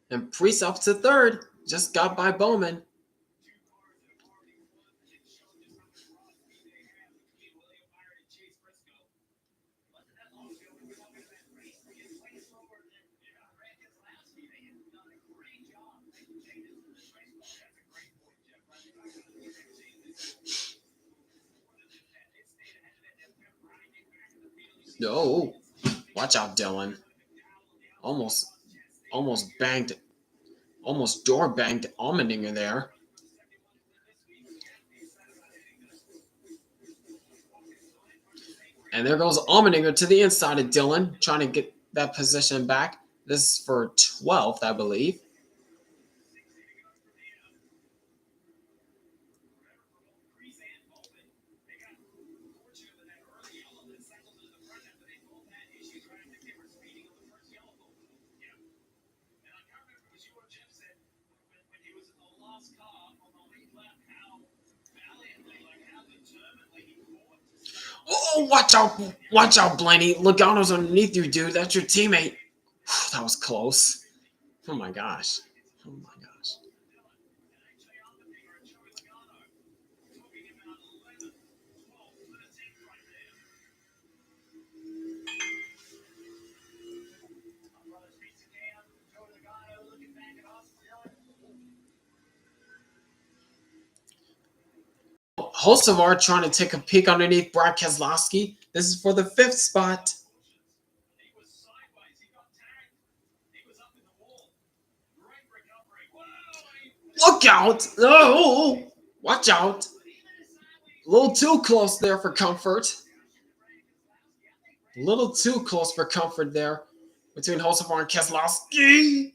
And Preece up to third. Just got by Bowman. No. Watch out, Dylan. Almost banged. Almost door banged Allmendinger there. And there goes Allmendinger to the inside of Dylan, trying to get that position back. This is for 12th, I believe. Oh, watch out, Blaney. Logano's underneath you, dude. That's your teammate. That was close. Oh my gosh. Oh my gosh. Hocevar trying to take a peek underneath Brad Keselowski. This is for the 5th spot. He was sideways. He got tagged. He was up in the wall. Great recovery. Whoa! Look out! Oh, watch out! A little too close there for comfort. A little too close for comfort there between Hocevar and Keselowski.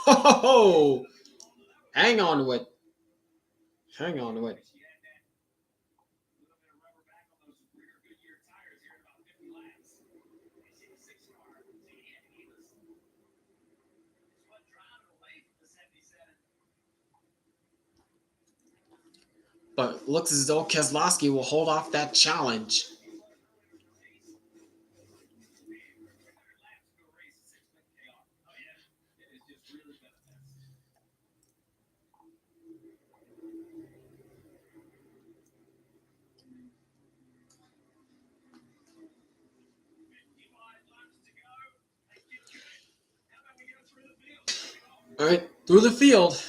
Oh, hang on to it. Hang on to it. But looks as though Keselowski will hold off that challenge. All right, through the field.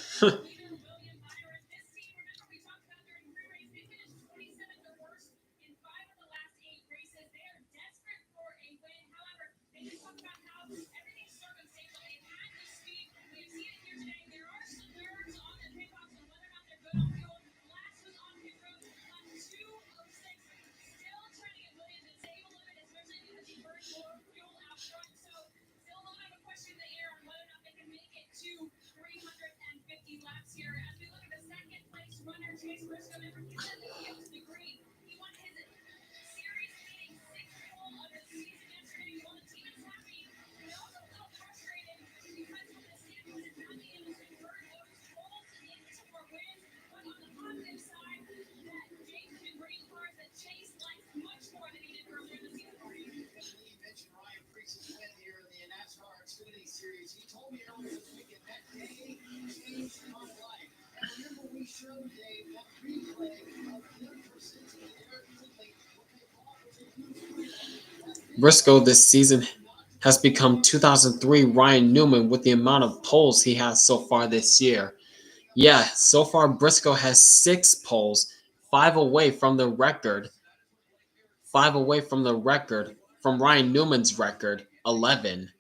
Ryan Preece's win here in the NASCAR Xfinity Series. He told me earlier this weekend that day changed my life. And remember, we showed Dave that replay of him versus Eric Ridley. Briscoe this season has become 2003 Ryan Newman with the amount of poles he has so far this year. Yeah, so far Briscoe has 6 poles, 5 away from the record. 5 away from the record, from Ryan Newman's record, 11.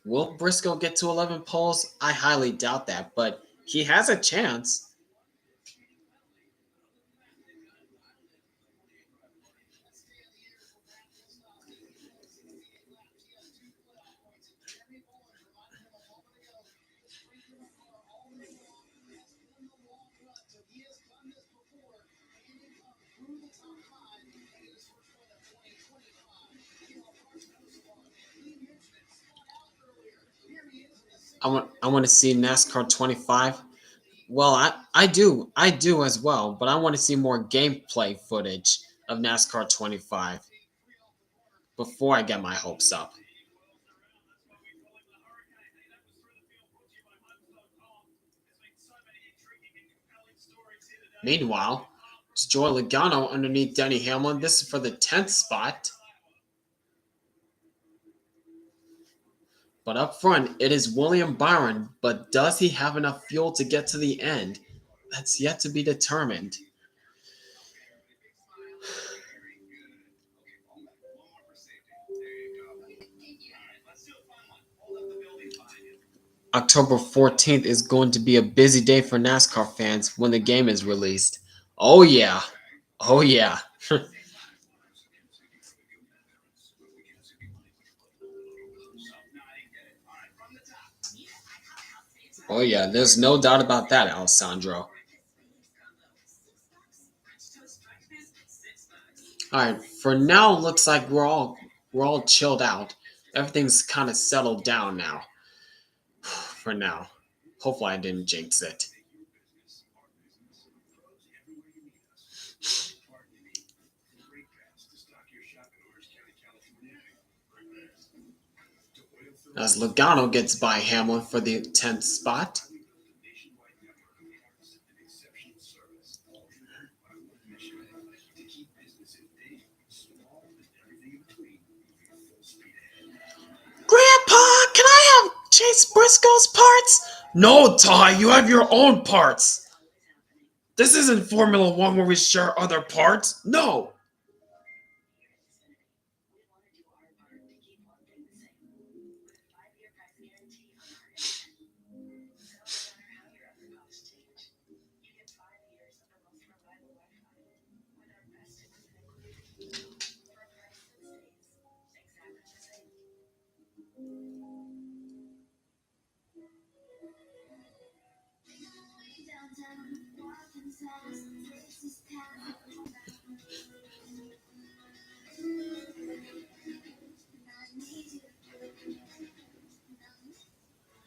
Will Briscoe get to 11 poles? I highly doubt that, but he has a chance. I want to see NASCAR 25. Well, I do as well, but I want to see more gameplay footage of NASCAR 25 before I get my hopes up. Meanwhile, it's Joey Logano underneath Denny Hamlin. This is for the 10th spot. But up front, it is William Byron. But does he have enough fuel to get to the end? That's yet to be determined. October 14th is going to be a busy day for NASCAR fans when the game is released. Oh yeah. Oh yeah. Oh yeah, there's no doubt about that, Alessandro. Alright, for now looks like we're all chilled out. Everything's kind of settled down now. For now. Hopefully I didn't jinx it. As Logano gets by Hamlin for the 10th spot. Grandpa, can I have Chase Briscoe's parts? No, Ty, you have your own parts. This isn't Formula One where we share other parts. No.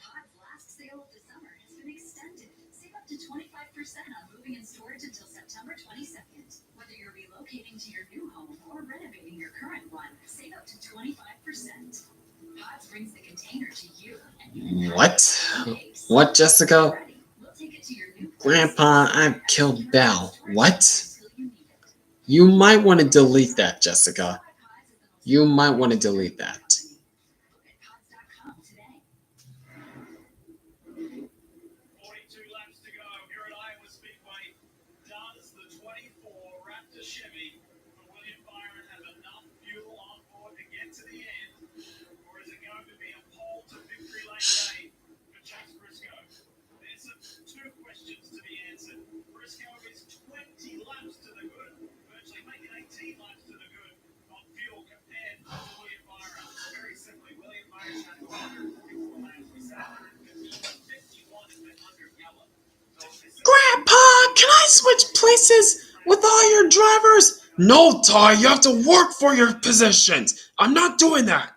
Pod's last sale of the summer has been extended. Save up to 25% on moving and storage until September 22nd. Whether you're relocating to your new home or renovating your current one, save up to 25%. Pods brings the container to you. What? What, Jessica? Grandpa, I've killed Belle. What? You might want to delete that, Jessica. You might want to delete that. 42 laps to go here at Iowa Speedway. Does the 24 Raptor Chevy for William Byron have enough fuel on board to get to the end? Or is it going to be a pole to victory lane day for Chase Briscoe? There's two questions to be answered. Briscoe is 20 laps to the good, virtually making 18 laps to the good on fuel compared to William Byron. Very simply, William Byron had 144 laps, we said 151 has been under yellow. Grandpa, can I switch places with all your drivers? No, Ty, you have to work for your positions. I'm not doing that.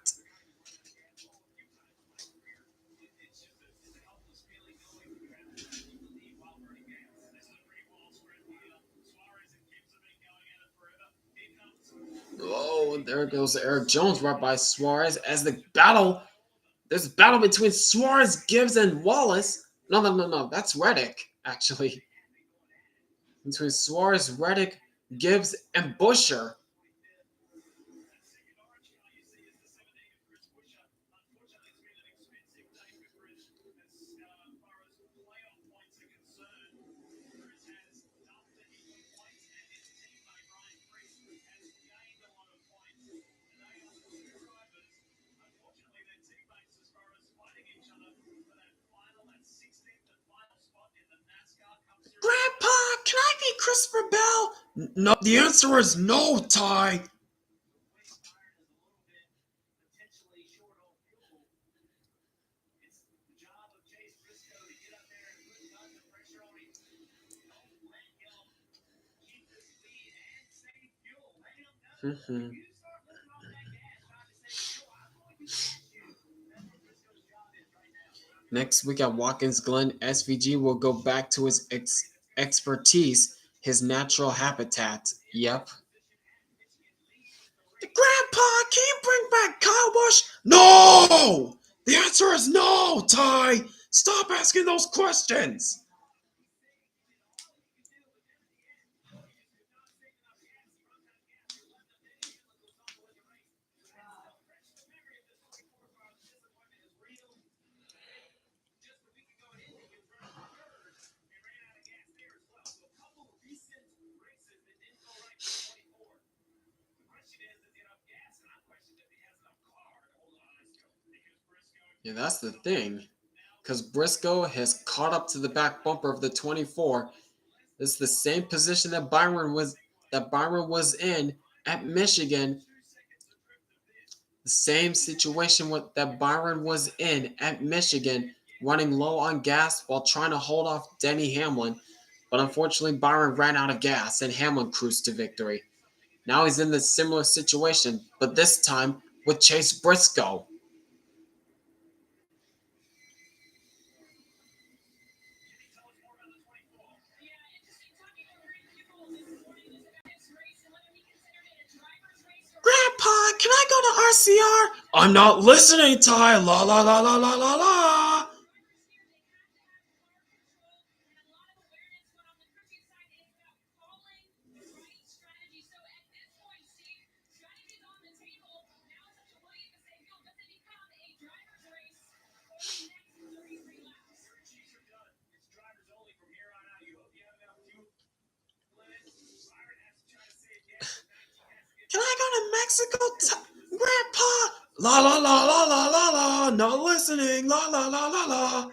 Oh, there goes Eric Jones right by Suarez as there's a battle between Suarez, Gibbs, and Wallace. No, that's Reddick, actually. Between Suarez, Reddick, Gibbs, and Busher. Grandpa, can I be Christopher Bell? No, the answer is no, Ty. Next week at Watkins Glen, SVG will go back to his expertise, his natural habitat. Yep. Grandpa, can you bring back Kyle Busch? No! The answer is no, Ty! Stop asking those questions! Yeah, that's the thing. Because Briscoe has caught up to the back bumper of the 24. It's the same position that Byron was in at Michigan. The same situation that Byron was in at Michigan, running low on gas while trying to hold off Denny Hamlin. But unfortunately, Byron ran out of gas and Hamlin cruised to victory. Now he's in this similar situation, but this time with Chase Briscoe. Grandpa, can I go to RCR? I'm not listening, Ty. La la la la la la la. Mexico, Grandpa. La la la la la la la. Not listening. La la la la la.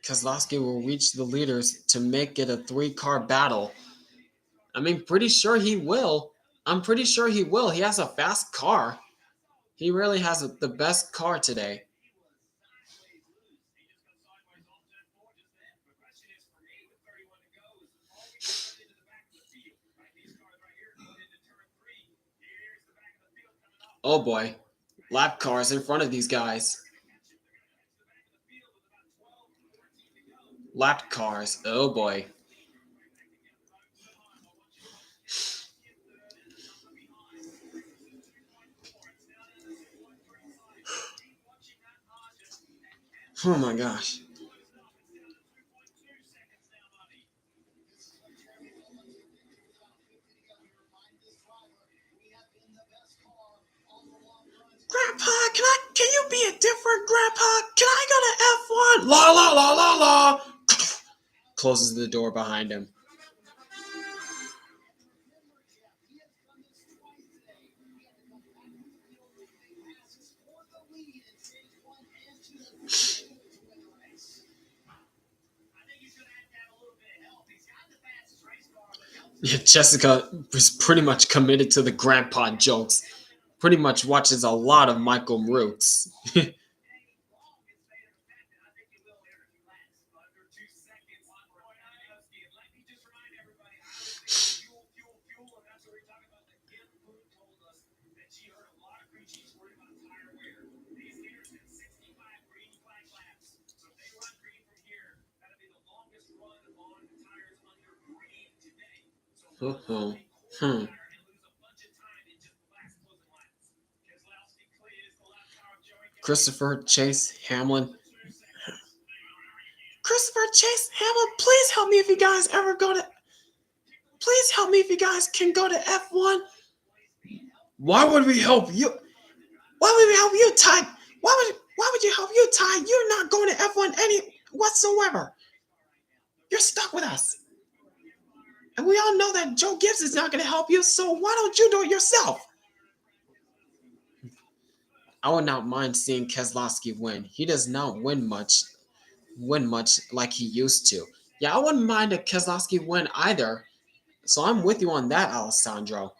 Keselowski will reach the leaders to make it a 3-car battle. I mean, pretty sure he will. I'm pretty sure he will. He has a fast car. He really has the best car today. Oh boy. Lap cars in front of these guys. Lap cars. Oh boy. Oh my gosh. Grandpa, can you be a different Grandpa? Can I go to F1? La la la la la. Closes the door behind him. Yeah, Jessica was pretty much committed to the grandpa jokes. Pretty much watches a lot of Michael Roots. Hmm. Christopher Chase Hamlin. Christopher Chase Hamlin, please help me if you guys ever go to. Please help me if you guys can go to F1. Why would we help you? Why would we help you, Ty? Why would you help you, Ty? You're not going to F1 any whatsoever. You're stuck with us. And we all know that Joe Gibbs is not going to help you, so why don't you do it yourself? I would not mind seeing Keselowski win. He does not win much like he used to. Yeah, I wouldn't mind a Keselowski win either. So I'm with you on that, Alessandro.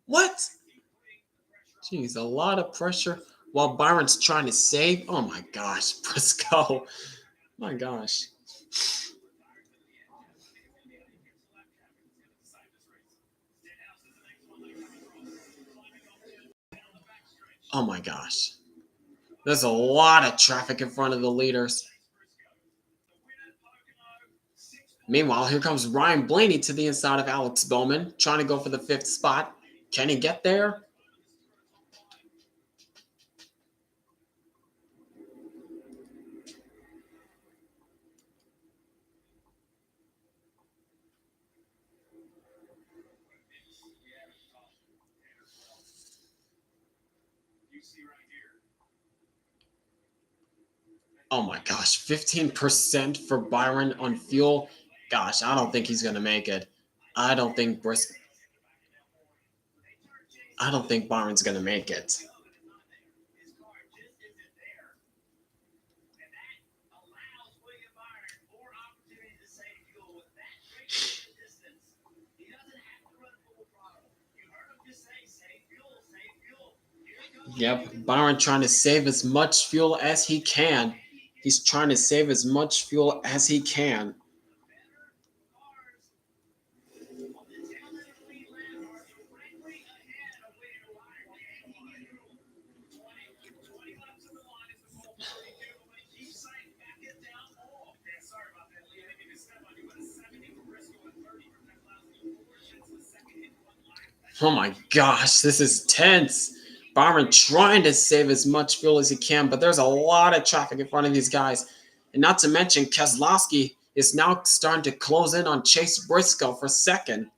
What? Jeez, a lot of pressure while Byron's trying to save. Oh my gosh, Briscoe. My gosh. Oh my gosh. There's a lot of traffic in front of the leaders. Meanwhile, here comes Ryan Blaney to the inside of Alex Bowman, trying to go for the 5th spot. Can he get there? Oh my gosh, 15% for Byron on fuel. Gosh, I don't think he's going to make it. I don't think Byron's going to make it. Yep, Byron trying to save as much fuel as he can. He's trying to save as much fuel as he can. Oh my gosh, this is tense. Byron trying to save as much fuel as he can, but there's a lot of traffic in front of these guys. And not to mention, Keselowski is now starting to close in on Chase Briscoe for second.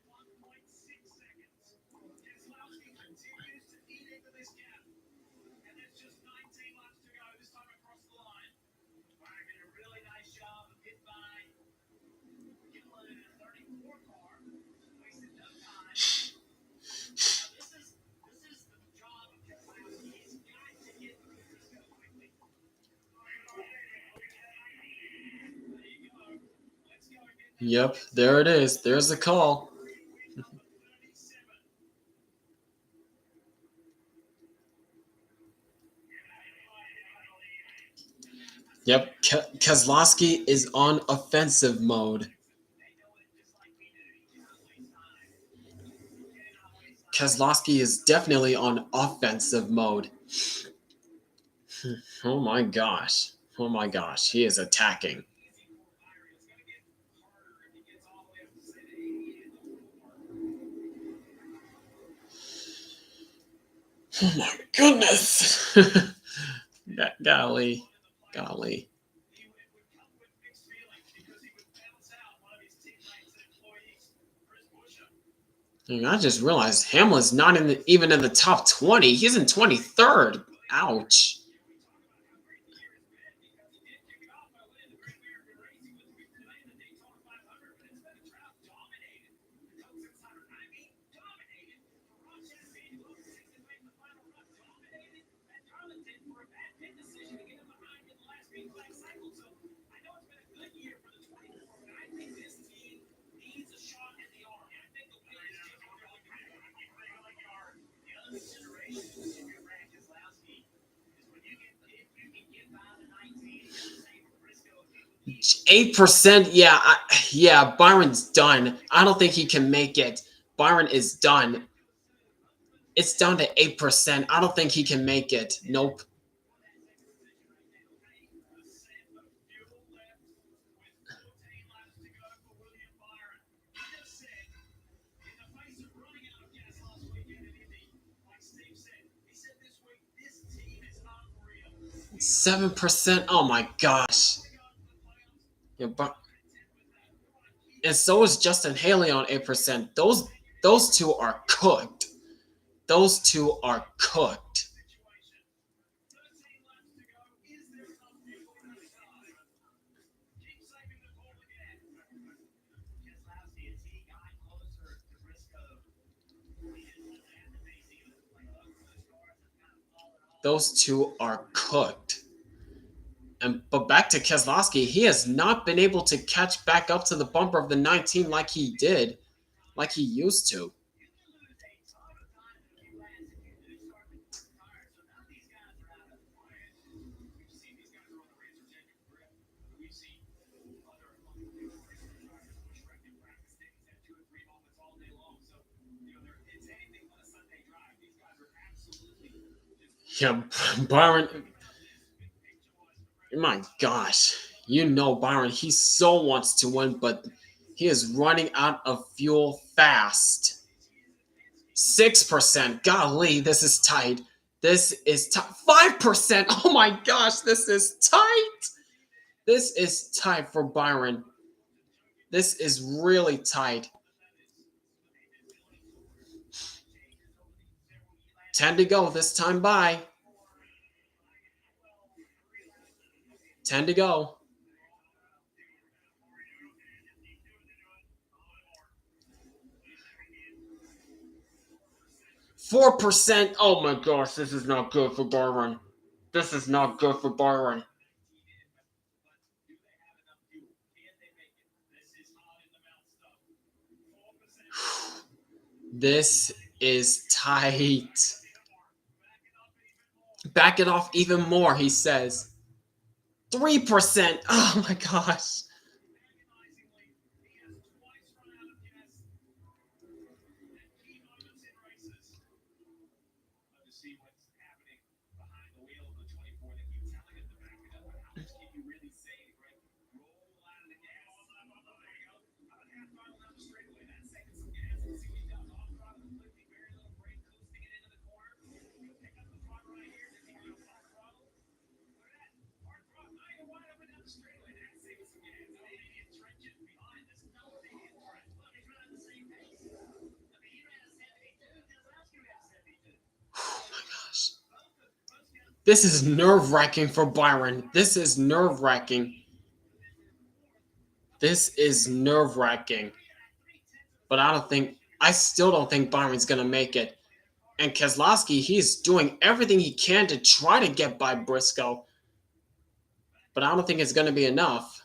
Yep, there it is. There's the call. Yep, Keselowski is on offensive mode. Keselowski is definitely on offensive mode. Oh my gosh. Oh my gosh. He is attacking. Oh my goodness. Golly. Golly. And I just realized Hamlin's not even in the top 20. He's in 23rd. Ouch. %, yeah. Byron's done. I don't think he can make it. Byron is done. It's down to 8%. I don't think he can make it. Nope. %. Oh my gosh. Yeah, but and so is Justin Haley on 8%. Those two are cooked. Those two are cooked. Those two are cooked. But back to Keselowski, he has not been able to catch back up to the bumper of the 19 like he did, like he used to. Yeah, Byron. My gosh. You know Byron, he so wants to win, but he is running out of fuel fast. 6%. Golly, this is tight. This is tight. 5%. Oh my gosh, this is tight. This is tight for Byron. This is really tight. 10 to go this time by. 10 to go. %. Oh my gosh, this is not good for Byron. This is not good for Byron. This is tight. Back it off even more, he says. 3%. Oh my gosh. This is nerve-wracking for Byron. This is nerve-wracking. This is nerve-wracking. But I still don't think Byron's going to make it. And Keselowski, he's doing everything he can to try to get by Briscoe. But I don't think it's going to be enough.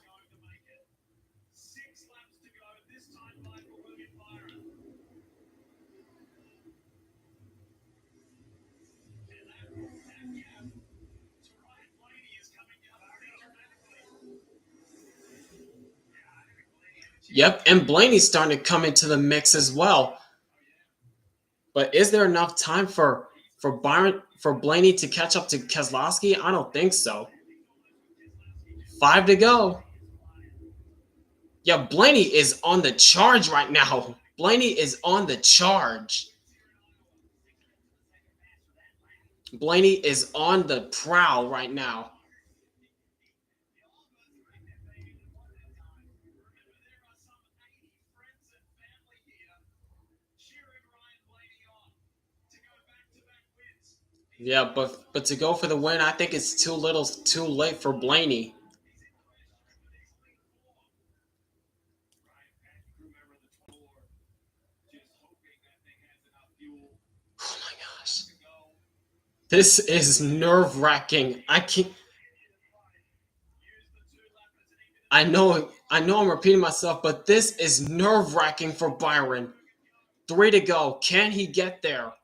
Yep, and Blaney's starting to come into the mix as well. But is there enough time for Blaney to catch up to Keselowski? I don't think so. 5 to go. Yeah, Blaney is on the charge right now. Blaney is on the charge. Blaney is on the prowl right now. Yeah, but to go for the win, I think it's too late for Blaney. Oh my gosh. This is nerve-wracking. I know I'm repeating myself, but this is nerve-wracking for Byron. 3 to go. Can he get there?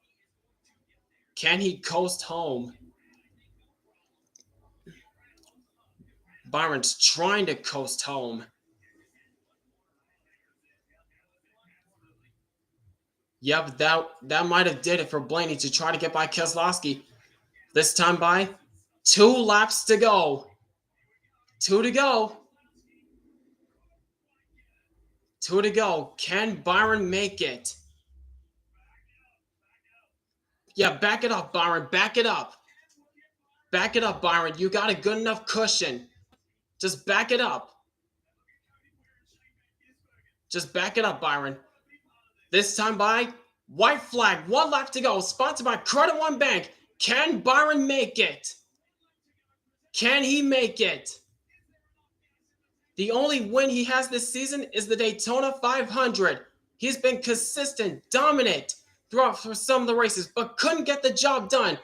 Can he coast home? Byron's trying to coast home. Yep, that might have did it for Blaney to try to get by Keselowski. This time by 2 laps to go. 2 to go. 2 to go. Can Byron make it? Yeah, back it up, Byron. Back it up. Back it up, Byron. You got a good enough cushion. Just back it up. Just back it up, Byron. This time by white flag. 1 lap to go. Sponsored by Credit One Bank. Can Byron make it? Can he make it? The only win he has this season is the Daytona 500. He's been consistent, dominant throughout for some of the races, but couldn't get the job done.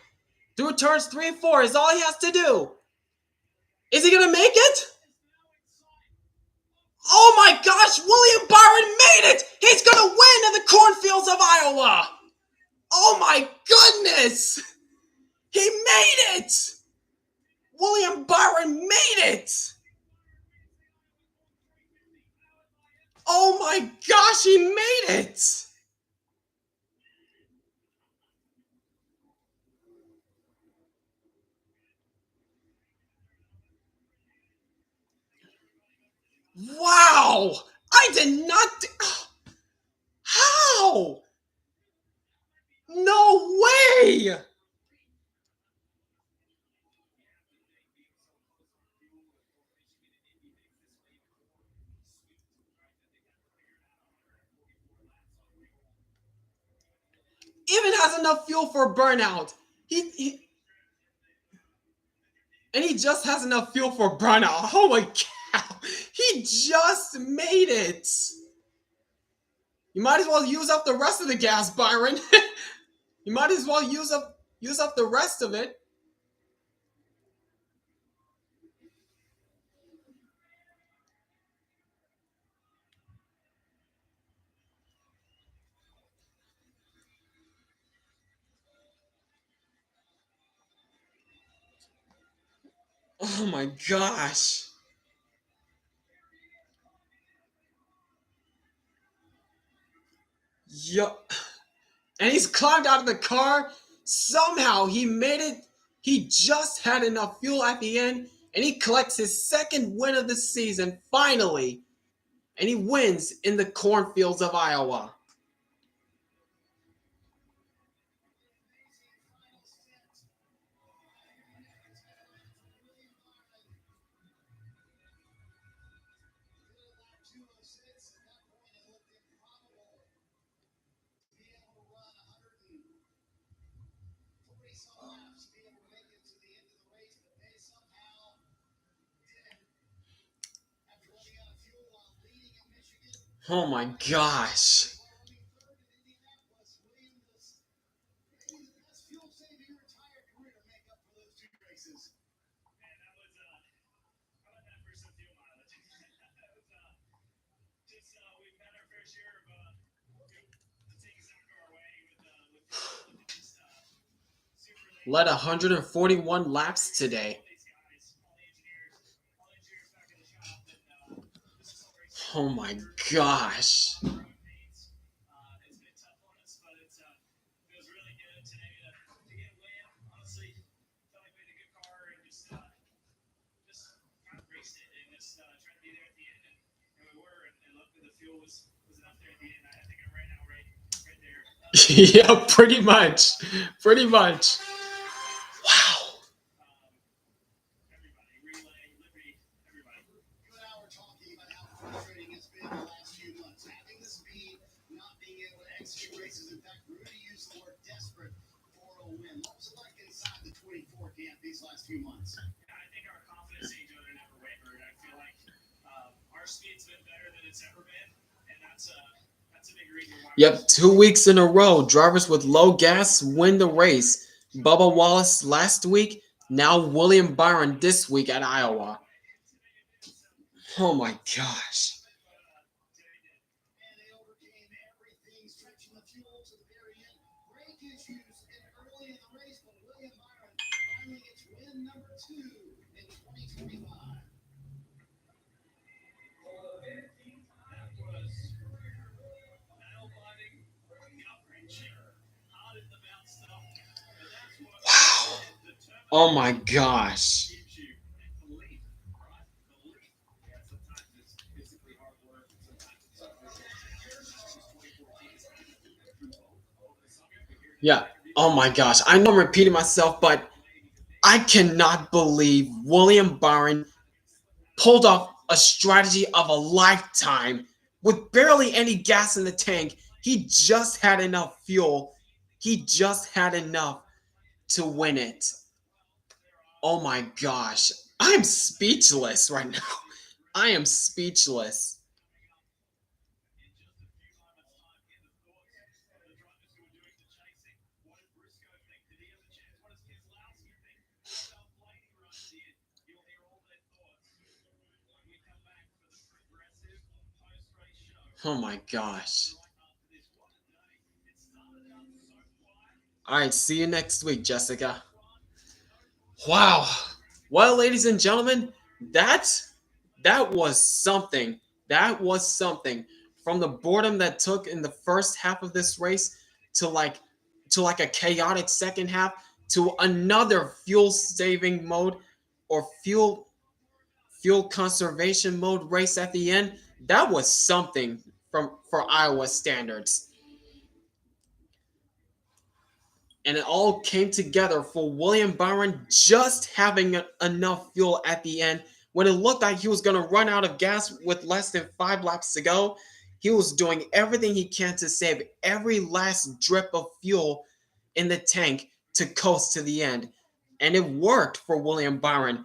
Through turns 3 and 4 is all he has to do. Is he going to make it? Oh my gosh, William Byron made it! He's going to win in the cornfields of Iowa! Oh my goodness! He made it! William Byron made it! Oh my gosh, he made it! Wow! I did not... How? No way! Even has enough fuel for burnout. And he just has enough fuel for burnout. Oh my cow! He just made it. You might as well use up the rest of the gas, Byron. You might as well use up the rest of it. Oh my gosh. Yup. And he's climbed out of the car. Somehow he made it. He just had enough fuel at the end. And he collects his second win of the season, finally. And he wins in the cornfields of Iowa. Oh my gosh. And that was how about that for some fuel mileage? That was just we've had our fair share of the things that go our way with fuel mileage. Just super late. Led 141 laps today. All these guys, all the engineers back in the shop, and just a celebration. Oh my gosh. It's been tough on us, but it feels really good today to get a win. Honestly, felt like we had a good car and just kind of raced it and just tried to be there at the end, and we were. And luckily, the fuel was enough there at the end. I think I ran out right there. Yeah, pretty much. Pretty much. Wow. Everybody, relay, Liberty, everybody. You and I were talking about how frustrating it's been the last few months. Having the speed, not being able to execute races. In fact, Rudy used the word desperate for a win. What was it like inside the 24 camp these last few months? Yeah, I think our confidence in each other never wavered. I feel like our speed's been better than it's ever been, and that's a big reason why. Yep, 2 weeks in a row, drivers with low gas win the race. Bubba Wallace last week, now William Byron this week at Iowa. Oh my gosh. And they overcame everything, stretching the fuel to the very end. Brake issues early in the race, but William Byron finally gets win number 2 in 2025. Wow. Oh my gosh. Yeah. Oh my gosh. I know I'm repeating myself, but I cannot believe William Byron pulled off a strategy of a lifetime with barely any gas in the tank. He just had enough fuel. He just had enough to win it. Oh my gosh. I'm speechless right now. I am speechless. Oh my gosh. All right, see you next week, Jessica. Wow. Well, ladies and gentlemen, that was something. That was something. From the boredom that took in the first half of this race to like a chaotic second half to another fuel saving mode or fuel conservation mode race at the end. That was something for Iowa standards. And it all came together for William Byron just having enough fuel at the end. When it looked like he was going to run out of gas with less than 5 laps to go, he was doing everything he can to save every last drip of fuel in the tank to coast to the end. And it worked for William Byron,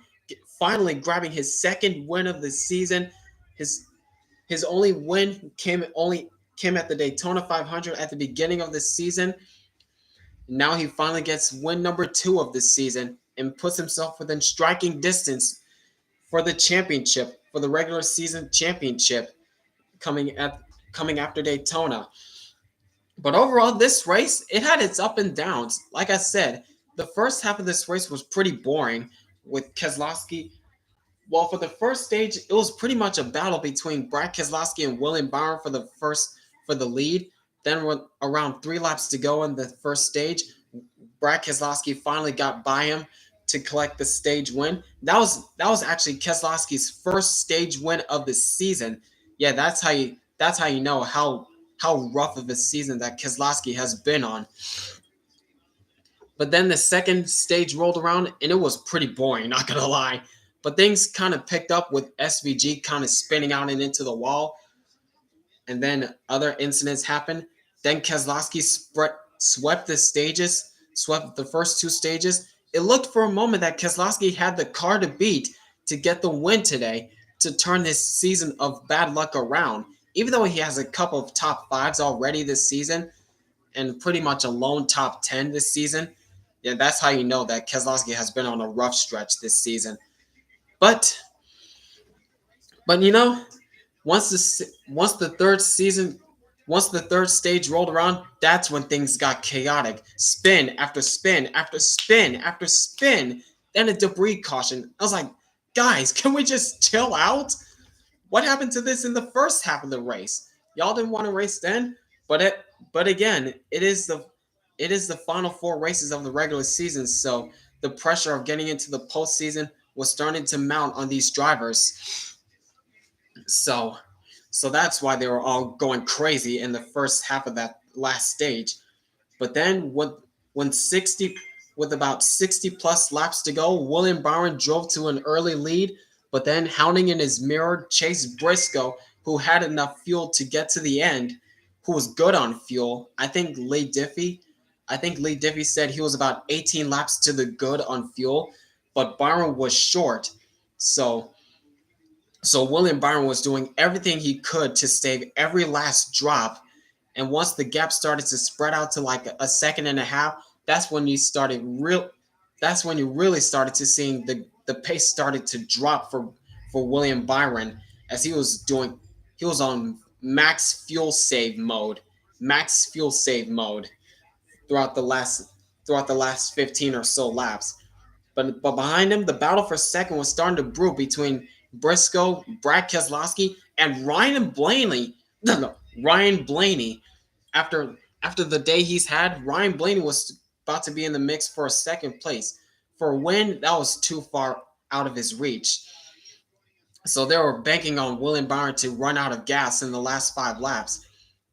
finally grabbing his second win of the season. His only win came at the Daytona 500 at the beginning of the season. Now he finally gets win number 2 of the season and puts himself within striking distance for the championship, for the regular season championship coming after Daytona. But overall, this race, it had its up and downs. Like I said, the first half of this race was pretty boring with Keselowski. Well, for the first stage, it was pretty much a battle between Brad Keselowski and William Byron for the lead. Then with around 3 laps to go in the first stage, Brad Keselowski finally got by him to collect the stage win. That was actually Keselowski's first stage win of the season. Yeah, that's how you know how rough of a season that Keselowski has been on. But then the second stage rolled around and it was pretty boring, not gonna lie. But things kind of picked up with SVG kind of spinning out and into the wall. And then other incidents happened. Then Keselowski swept the first 2 stages. It looked for a moment that Keselowski had the car to beat to get the win today, to turn this season of bad luck around. even though he has a couple of top fives already this season and pretty much a lone top 10 this season, yeah, that's how you know that Keselowski has been on a rough stretch this season. But you know, once the third season, once the third stage rolled around, that's when things got chaotic. Spin after spin after spin after spin, then a debris caution. I was like, guys, can we just chill out? What happened to this in the first half of the race? Y'all didn't want to race then, but again, it is the final four races of the regular season, so the pressure of getting into the postseason was starting to mount on these drivers. So that's why they were all going crazy in the first half of that last stage. But then when 60 with about 60 plus laps to go, William Byron drove to an early lead, but then hounding in his mirror, Chase Briscoe, who had enough fuel to get to the end, who was good on fuel. I think Lee Diffie said he was about 18 laps to the good on fuel, but Byron was short. So William Byron was doing everything he could to save every last drop. And once the gap started to spread out to like a second and a half, that's when you really started to seeing the pace started to drop for William Byron, as he was on max fuel save mode throughout the last 15 or so laps. But behind him, the battle for second was starting to brew between Briscoe, Brad Keselowski, and Ryan Blaney. No, Ryan Blaney. After the day he's had, Ryan Blaney was about to be in the mix for a second place. For a win, that was too far out of his reach. So they were banking on William Byron to run out of gas in the last 5 laps.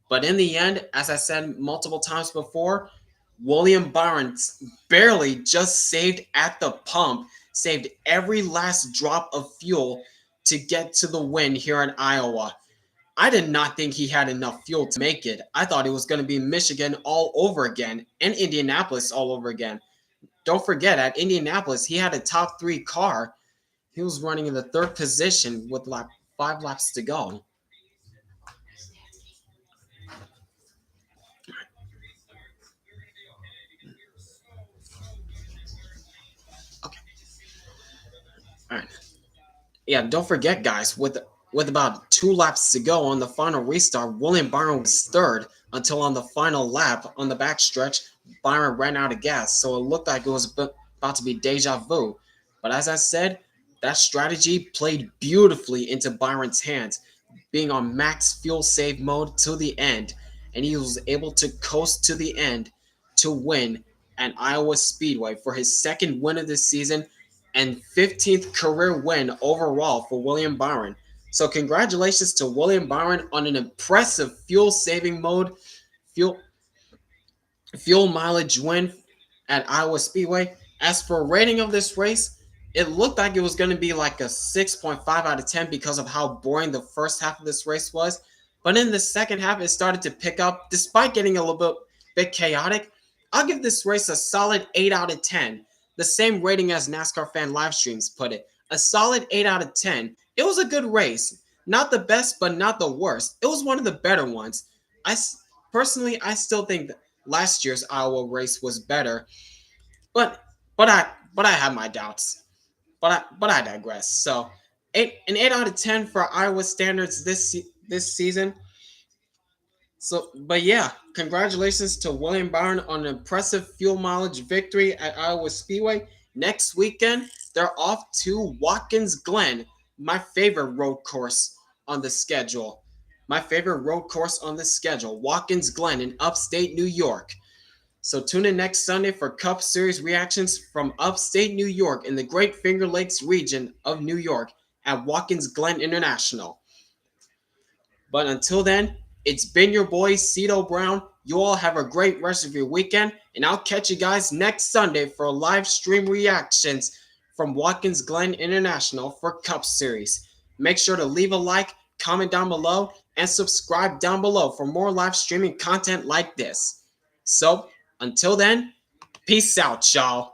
But in the end, as I said multiple times before, William Byron barely just saved at the pump, saved every last drop of fuel to get to the win here in Iowa. I did not think he had enough fuel to make it. I thought it was going to be Michigan all over again and Indianapolis all over again. Don't forget, at Indianapolis, he had a top 3 car. He was running in the 3rd position with like 5 laps to go. Okay. All right. Yeah, don't forget, guys, with about 2 laps to go on the final restart, William Byron was 3rd until on the final lap on the backstretch, Byron ran out of gas. So it looked like it was about to be deja vu. But as I said, that strategy played beautifully into Byron's hands, being on max fuel save mode to the end. And he was able to coast to the end to win at Iowa Speedway for his 2nd win of the season and 15th career win overall for William Byron. So congratulations to William Byron on an impressive fuel-saving mode, fuel mileage win at Iowa Speedway. As for rating of this race, it looked like it was going to be like a 6.5 out of 10 because of how boring the first half of this race was. But in the second half, it started to pick up, despite getting a little bit chaotic. I'll give this race a solid 8 out of 10. The same rating as NASCAR Fan Livestreams put it. A solid 8 out of 10. It was a good race. Not the best, but not the worst. It was one of the better ones. Personally, I still think that last year's Iowa race was better. But I have my doubts. But I digress. So, an 8 out of 10 for Iowa standards this season. So, but yeah, congratulations to William Byron on an impressive fuel mileage victory at Iowa Speedway. Next weekend, they're off to Watkins Glen, my favorite road course on the schedule. Watkins Glen in upstate New York. So tune in next Sunday for Cup Series reactions from upstate New York in the Great Finger Lakes region of New York at Watkins Glen International. But until then, it's been your boy, Cito Brown. You all have a great rest of your weekend, and I'll catch you guys next Sunday for live stream reactions from Watkins Glen International for Cup Series. Make sure to leave a like, comment down below, and subscribe down below for more live streaming content like this. So, until then, peace out, y'all.